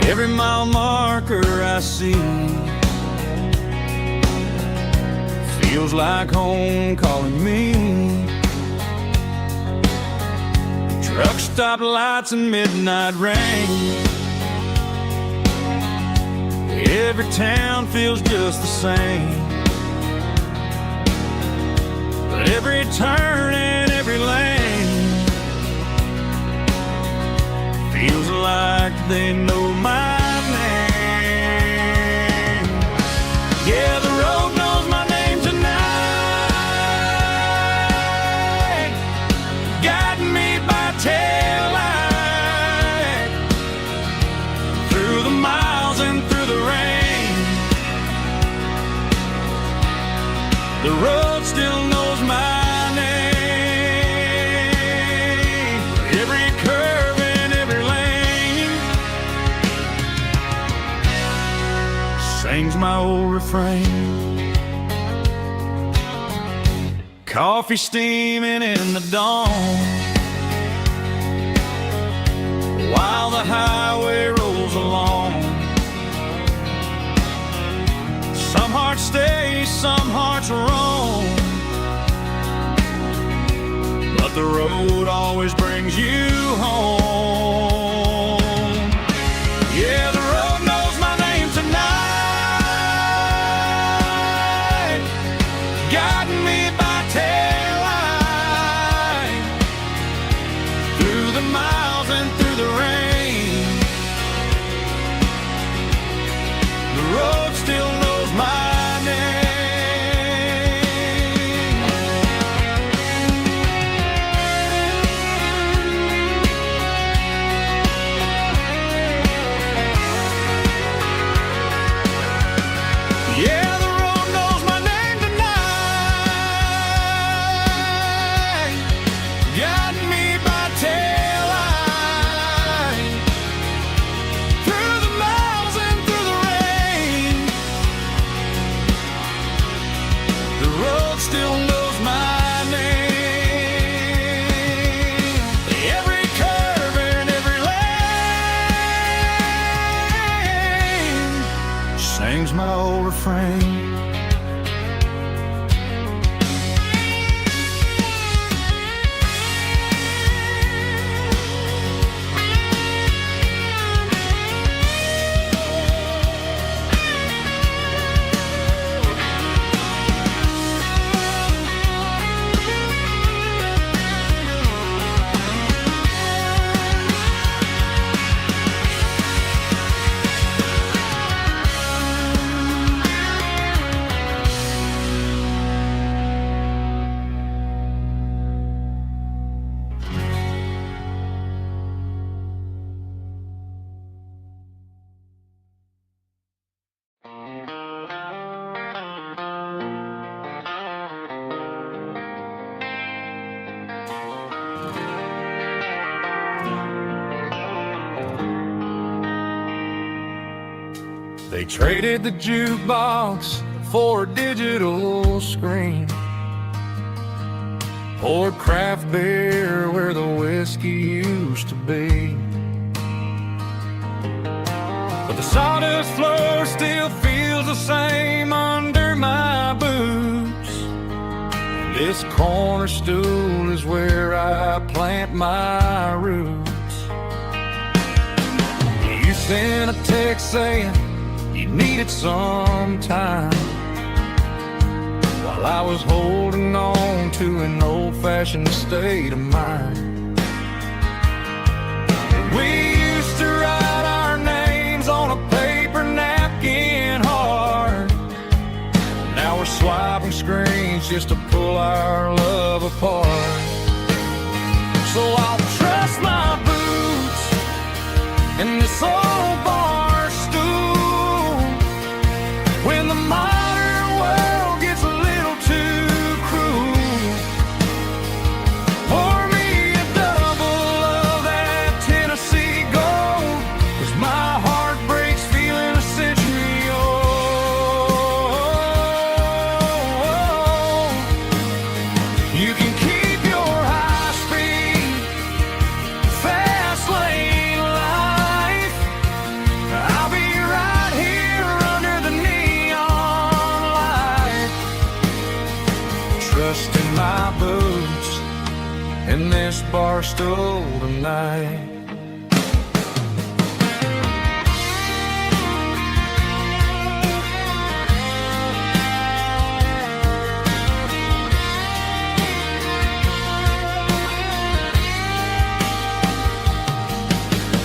Every mile marker I see feels like home calling me. Truck stop lights and midnight rain. Every town feels just the same, but every turn and every lane feels like they know my name. Yeah, the road knows my name tonight, guiding me by taillight through the miles and through the rain. The road still knows my name. Every curve and every lane sings my old refrain. Coffee steaming in the dawn, while the highway rolls along. Some hearts stay, some hearts roam, but the road always brings you home. Yeah, the road knows my name tonight, guiding me by taillight through the miles and through the rain. The road still knows my name. Yeah, the road knows my name tonight, guiding me by taillight through the miles and through the rain. The road still knows my name. Every curve and every lane sings my old refrain. Traded the jukebox for a digital screen, poured craft beer where the whiskey used to be. But the sawdust floor still feels the same under my boots. This corner stool is where I plant my roots. You sent a text saying you needed some time, while I was holding on to an old-fashioned state of mind. We used to write our names on a paper napkin hard. Now we're swiping screens just to pull our love apart. So I'll trust my boots in this old bar stool when the modern world gets a little too cruel. Pour me a double of that Tennessee Gold, 'cause my heart breaks feeling a century old. You can keep your high-speed, fast lane life. I'll be right here under the neon light, trusting my boots in this bar stool tonight.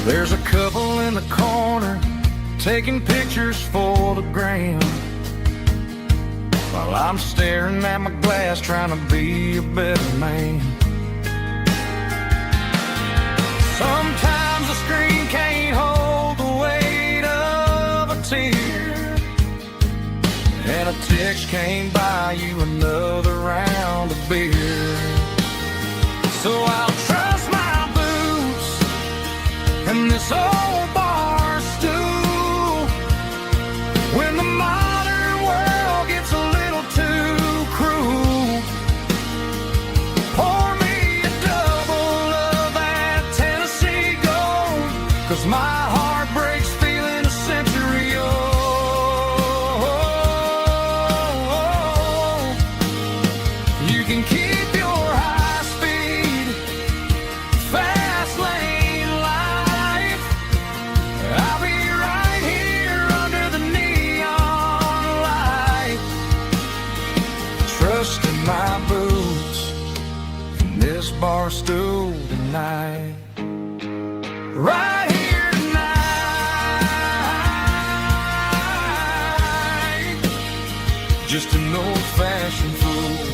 There's a couple in the corner taking pictures for the gram, while I'm staring at my glass trying to be a better man. Sometimes the screen can't hold the weight of a tear, and a text can't buy you another round of beer. So I'll trust my boots and this old bar stool when the modern world gets a little too cruel. Pour me a double of that Tennessee Gold, 'cause my heart breaks feeling a century old. You can keep your high-speed, fast lane life. I'll be right here under the neon light, trusting my boots in this bar stool tonight. Right here tonight, just an old-fashioned fool.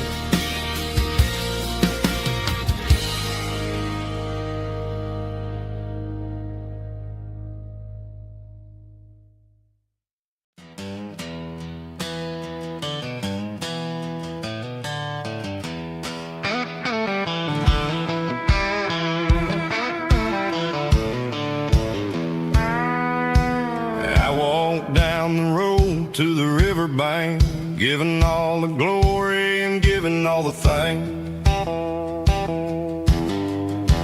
I walked down the road to the riverbank, giving all the glory and giving all the thanks.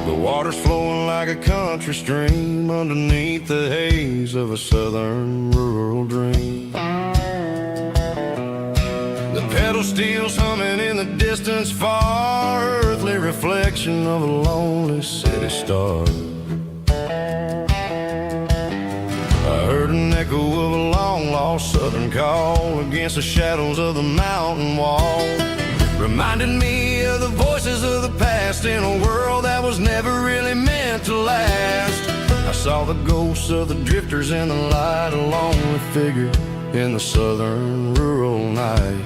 The water's flowing like a country stream underneath the haze of a southern rural dream. The pedal steel's humming in the distance far, earthly reflection of a lonely city star. I heard an echo of a long-lost southern call against the shadows of the mountain wall, reminded me of the voices of the past in a world that was never really meant to last. I saw the ghosts of the drifters in the light, a lonely figure in the southern rural night.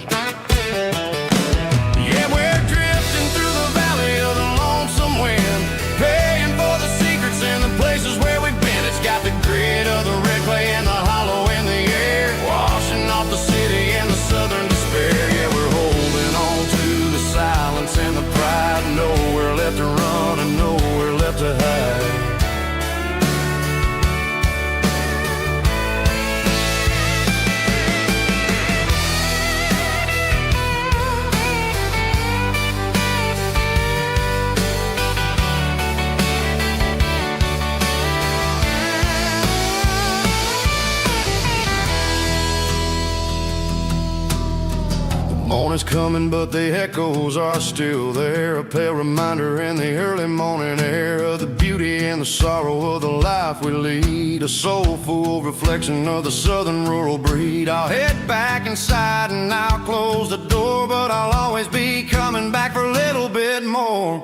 Yeah, we're drifting through the valley of the lonesome wind, paying for the secrets and the places where we've been. It's got the grit of the red clay and the hollow in the air, washing off the city and the southern despair. Yeah, we're holding on to the silence and the pride, nowhere left to run and nowhere left to hide. Morning's coming, but the echoes are still there. A pale reminder in the early morning air of the beauty and the sorrow of the life we lead. A soulful reflection of the southern rural breed. I'll head back inside and I'll close the door, but I'll always be coming back for a little bit more.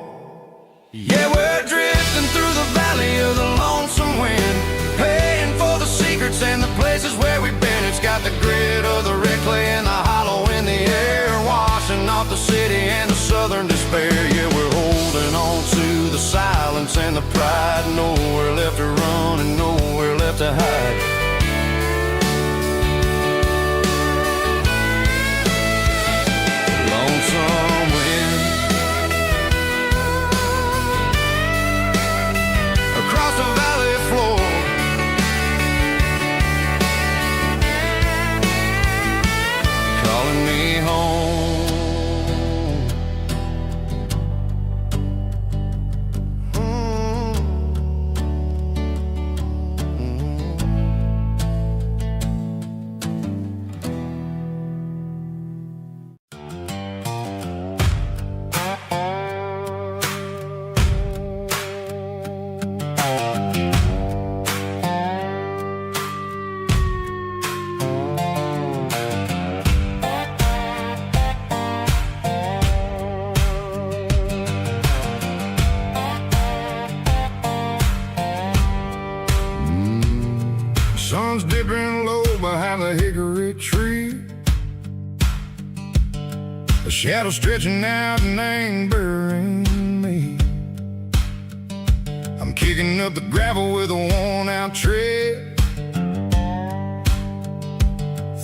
Yeah, we're drifting through the valley of the lonesome wind, paying for the secrets and the places where we've been. It's got the grit of the red clay and the hollow in the air, washing off the city and the southern despair. Yeah, we're holding on to the silence and the pride. Nowhere left to run and nowhere left to hide. Lonesome wind across the valley floor, calling me home. Sun's dipping low behind the hickory tree, a shadow stretching out and ain't burying me. I'm kicking up the gravel with a worn-out tread,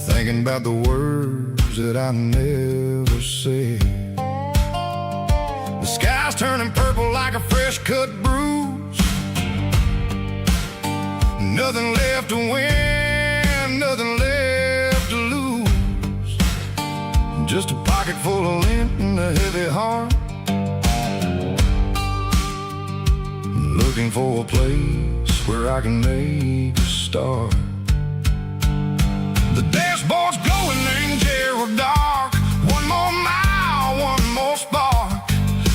thinking about the words that I never said. The sky's turning purple like a fresh-cut bruise. Nothing left to win, nothing left to lose. Just a pocket full of lint and a heavy heart, looking for a place where I can make a start. The dashboard's glowing in Gerald dark. One more mile, one more spark.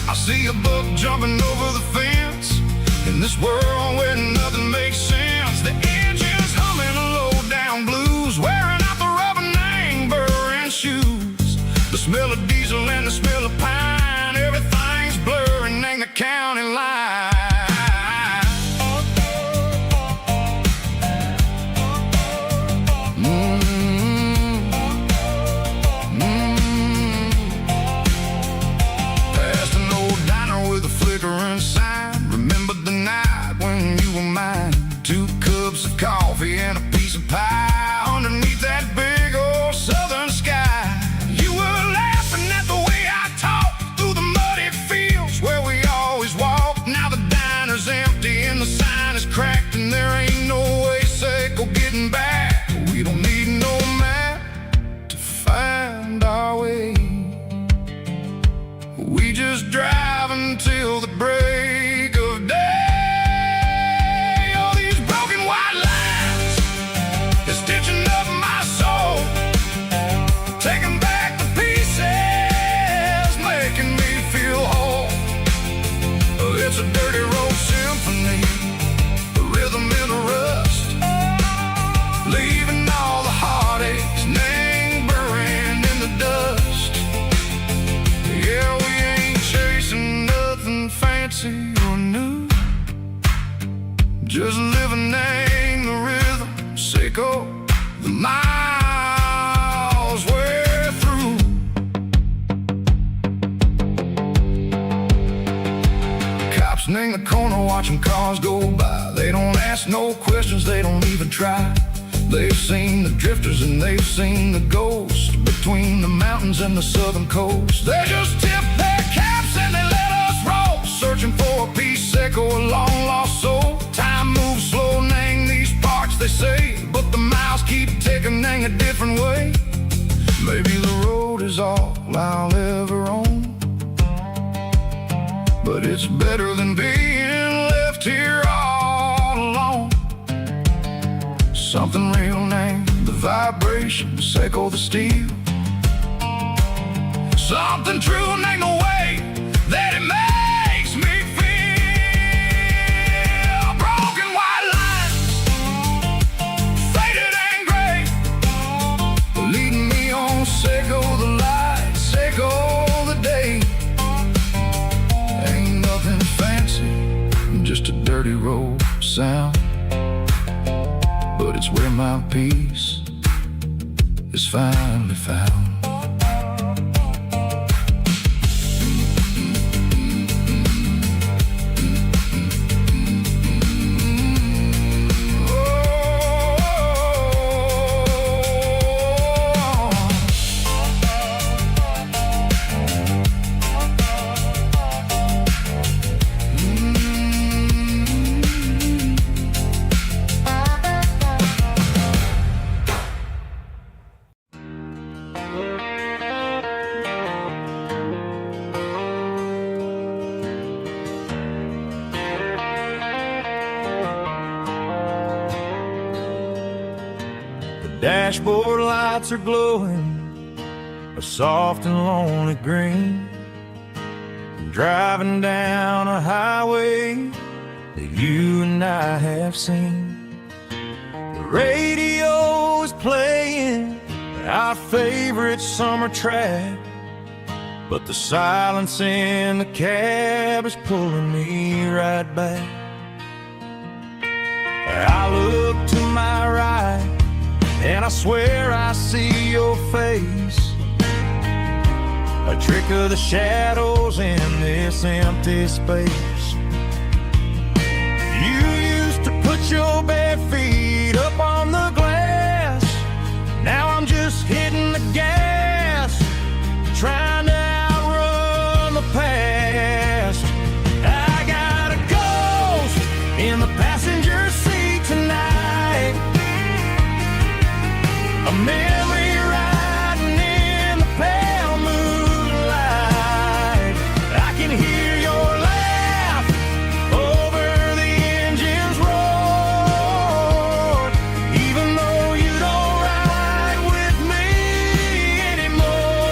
I see a buck jumping over the fence in this world where nothing makes sense. The engine's humming a low-down blues, wearing out the rubber name burring shoes. The smell of diesel and the smell of pine, everything's blurring in the county line. Past an old diner with a flickering sign. Remember the night when you were mine. 2 cups of coffee and a piece of pie underneath that big old southern sky. You were laughing at the way I talked through the muddy fields where we always walked. Now the diner's empty and the sign is cracked, and there ain't no way safe or getting back. We don't need no map to find our way. We just drive until the break of day. It's a dirty road symphony, a rhythm in the rust, leaving all the heartaches, name buried in the dust. Yeah, we ain't chasing nothing fancy or new, just living in the rhythm, sicko, the miles we're through. In the corner watching cars go by. They don't ask no questions, they don't even try. They've seen the drifters and they've seen the ghosts between the mountains and the southern coast. They just tip their caps and they let us roll, searching for a piece echo, a long lost soul. Time moves slow in these parts, they say, but the miles keep ticking in a different way. Maybe the road is all I'll ever own, but it's better than being left here all alone. Something real named the vibrations echo the steel. Something true and ain't no way that it makes me feel. Broken white lines, faded and gray, leading me on. Say go the light, say go the day. Ain't nothing fancy, just a dirty road sound, but it's where my peace is finally found. Dashboard lights are glowing a soft and lonely green. I'm driving down a highway that you and I have seen. The radio is playing our favorite summer track, but the silence in the cab is pulling me right back. I look to my right and I swear I see your face, a trick of the shadows in this empty space. You used to put your bare feet up on the glass. Now I'm just hitting the gas, trying to outrun the past. I got a ghost in the passenger seat tonight, a memory riding in the pale moonlight. I can hear your laugh over the engine's roar, even though you don't ride with me anymore.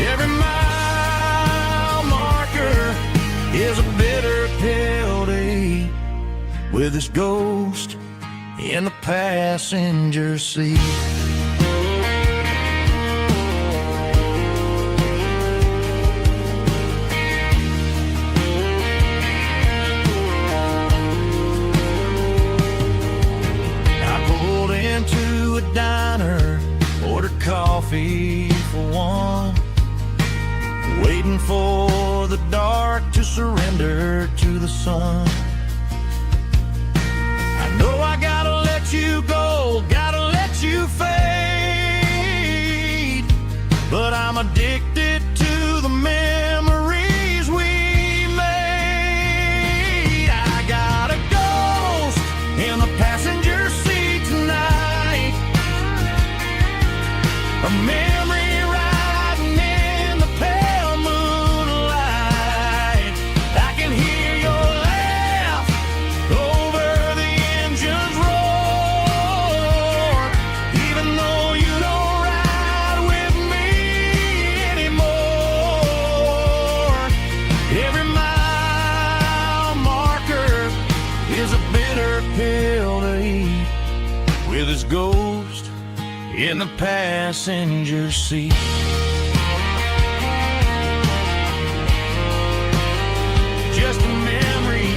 Every mile marker is a bitter pill to eat, with this ghost in the passenger seat. I pulled into a diner, ordered coffee for one, waiting for the dark to surrender to the sun. I know I gotta let you go, gotta let you fade, but I'm addicted to the memories we made. I got a ghost in the passenger seat tonight, a memory riding in the pale moonlight. I can hear your laugh over the engine's roar, even though you don't ride with me anymore. Every mile marker is a bitter pill to eat, with his ghost in the passenger seat. Just a memory,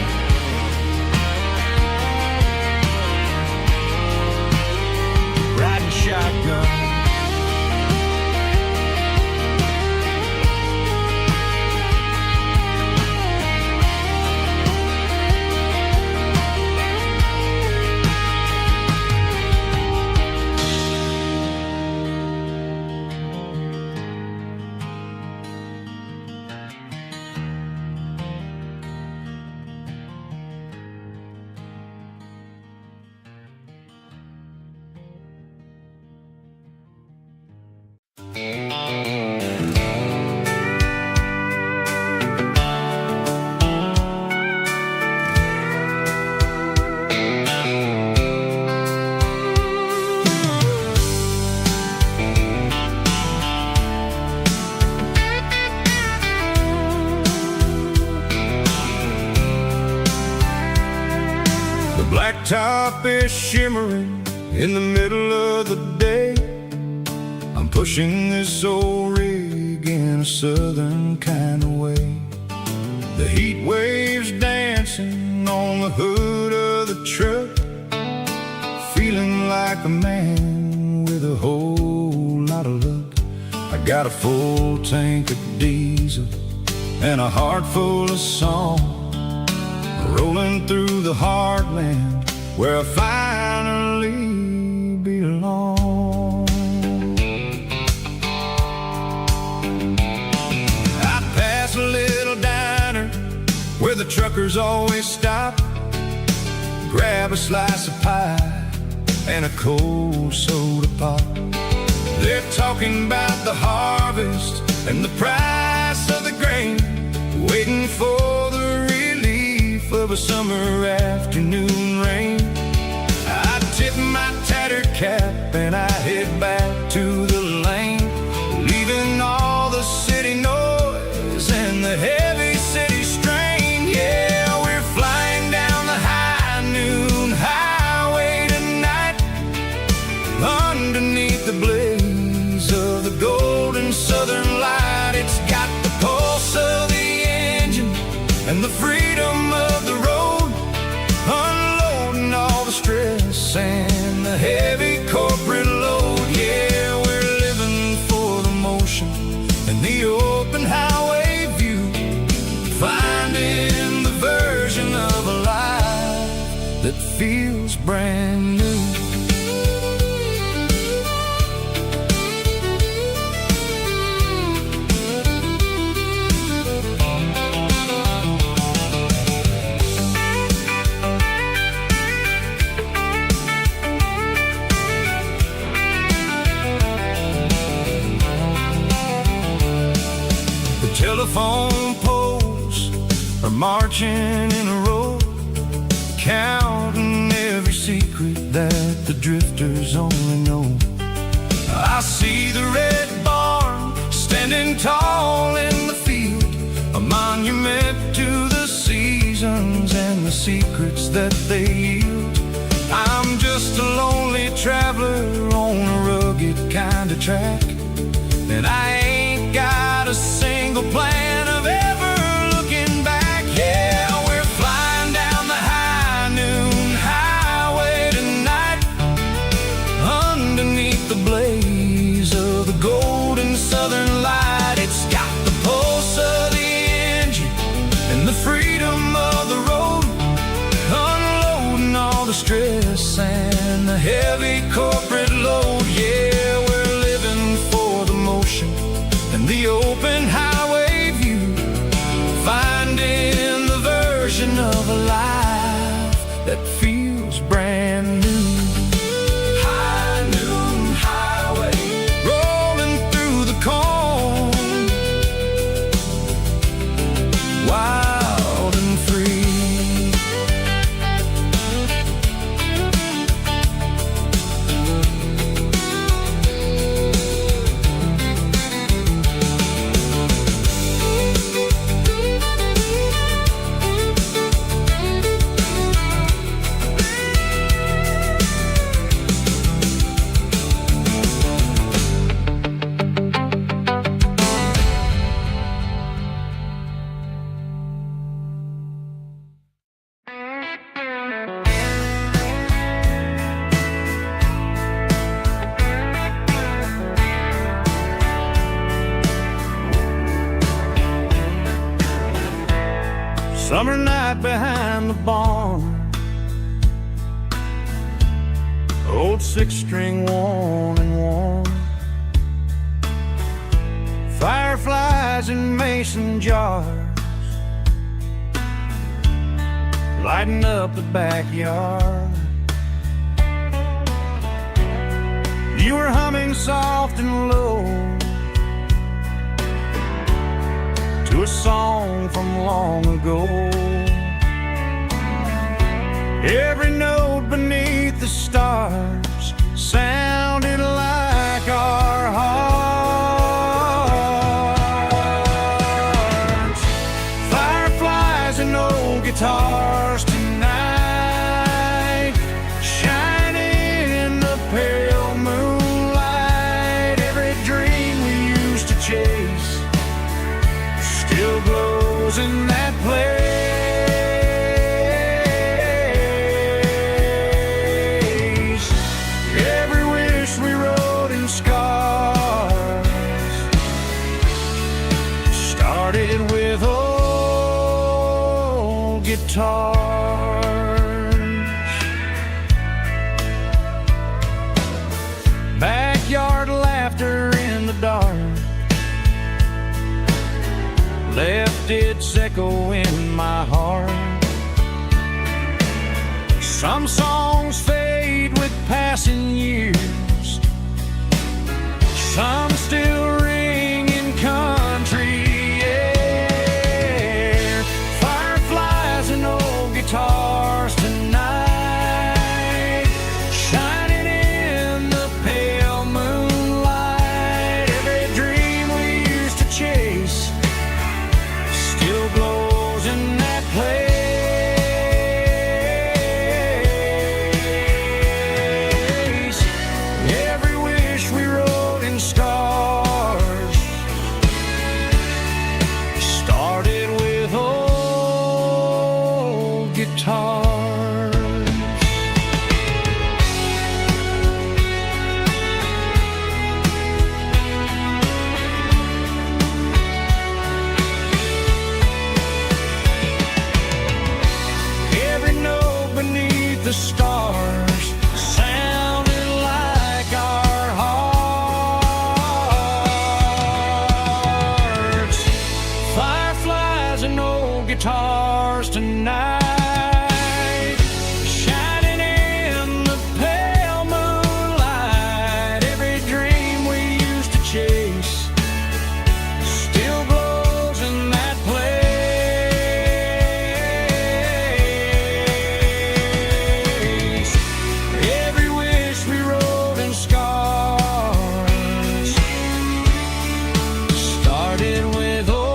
riding shotgun. top is shimmering in the middle of the day. I'm pushing this old rig in a southern kind of way. The heat waves dancing on the hood of the truck, feeling like a man with a whole lot of luck. I got a full tank of diesel and a heart full of song, rolling through the heartland where I finally belong. I pass a little diner where the truckers always stop, grab a slice of pie and a cold soda pop. They're talking about the harvest and the price of the grain, waiting for the relief of a summer afternoon rain. I tip my tattered cap and I head back to the lane, leaving all the city noise and the heavy city strain. Yeah, we're flying down the high noon highway tonight, underneath the blaze of the golden southern light. It's got the pulse of the engine and the freedom of the road, unloading all the stress and the heavy corporate load. Yeah, we're living for the motion and the open highway view, finding the version of a life that feels brand new. Telephone poles are marching in a row, counting every secret that the drifters only know. I see the red barn standing tall in the field, a monument to the seasons and the secrets that they yield. I'm just a lonely traveler on a rugged kind of track, and I ain't got a single plan of ever looking back. Yeah, we're flying down the high noon highway tonight, underneath the blaze of the golden southern light. It's got the pulse of the engine and the freedom of the road, unloading all the stress and the heavy corporate load. Yeah, we're living for the motion and the open highway view, finding the version of a life that feels brand new. High noon highway, rolling through the corn, wild and free. Summer night behind the barn, old six-string worn and worn, fireflies in mason jars, lighting up the backyard. You were humming soft and low to a song from long ago. Every note beneath the stars sounded like our hearts. Fireflies and old guitars tonight, guitars. Backyard laughter in the dark left its echo in my heart. Some songs fade with passing years, some still ring in country air. Fireflies and old guitars tonight, shining in the pale moonlight. Every dream we used to chase still glows in that place. Every wish we wrote in stars started with old guitars. Every note beneath the stars sounded like our hearts. Fireflies and old guitars tonight, shining in the pale moonlight. Every dream we used to chase still glows in that place. Every wish we wrote in scars started with old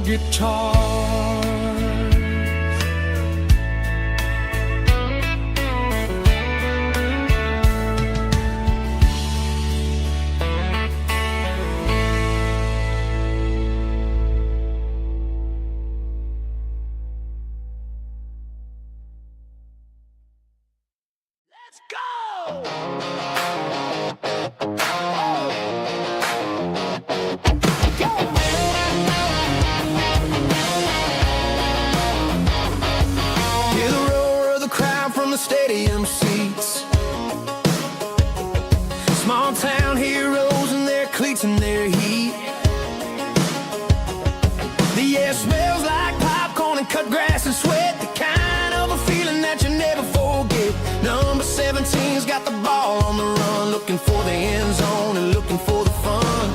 guitars. Let's go! Hear the roar of the crowd from the stadium seats. Small town heroes in their cleats and their heat. The air smells like popcorn and cut grass and sweat. The kind of a feeling that you never forget. Number 17's got the ball on the run, looking for the end zone and looking for the fun.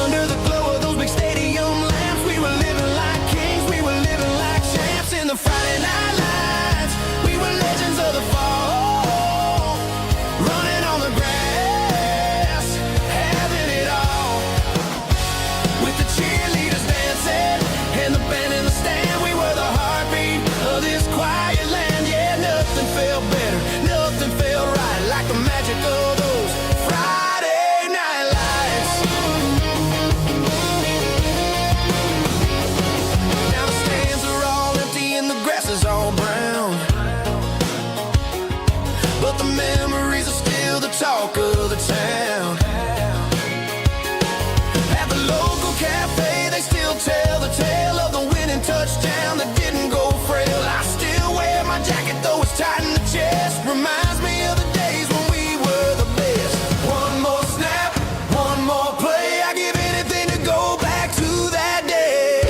Under the glow of those big stadium lamps, we were living like kings, we were living like champs in the Friday night lights. We were legends of the fall, running on the grass, having it all. With the cheerleaders dancing and the band in the stand, we were the heartbeat of this quiet land. Yeah, nothing felt better, nothing felt right like the magic of those Friday night lights. Now the stands are all empty and the grass is all brown, but the memories are still the talk of the town. At the local cafe, they still tell the tale of the winning touchdown that didn't go frail. I still wear my jacket though it's tight in the chest. Reminds me of the days when we were the best. One more snap, one more play. I give anything to go back to that day.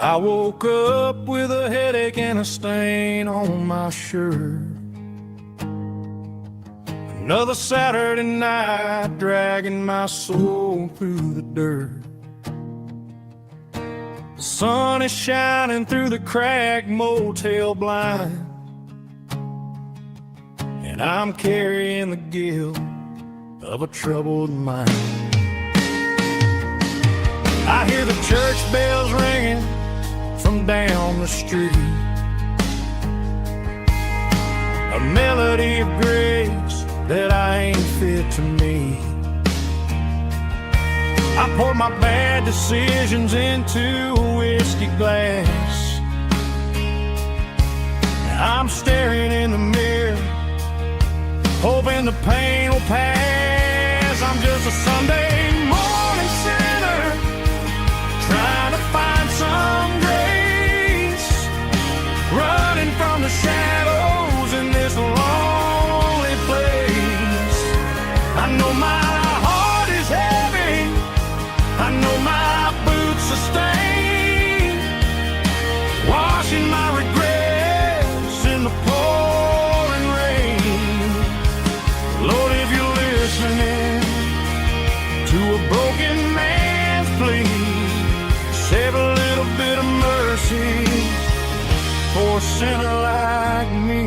I woke up with a headache and a stain on my shirt. Another Saturday night dragging my soul through the dirt. The sun is shining through the cracked motel blind, and I'm carrying the guilt of a troubled mind. I hear the church bells ringing from down the street, a melody of grace that I ain't fit to meet. I pour my bad decisions into a whiskey glass. I'm staring in the mirror, hoping the pain will pass. I'm just a Sunday morning sinner, trying to find some grace, running from the shadows in this lonely place. I know my heart is heavy, I know my boots are stained, washing my regrets in the pouring rain. Lord, if you're listening to a broken man's plea, save a little bit of mercy for a sinner like me.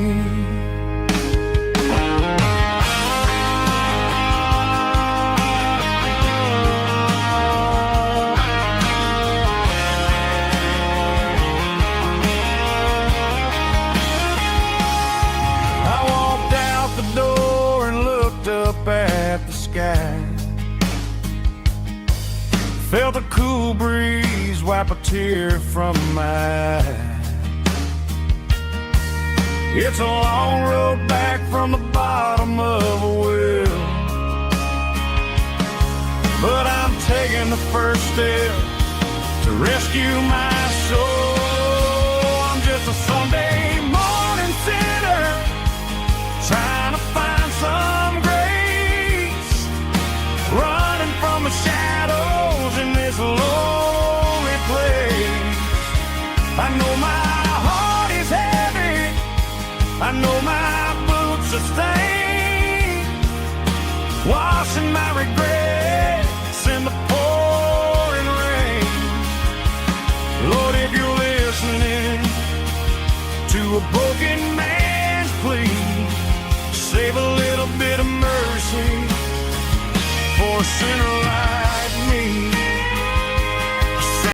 I walked out the door and looked up at the sky, felt a cool breeze wipe a tear from my eye. It's a long road back from the bottom of a well, but I'm taking the first step to rescue my soul.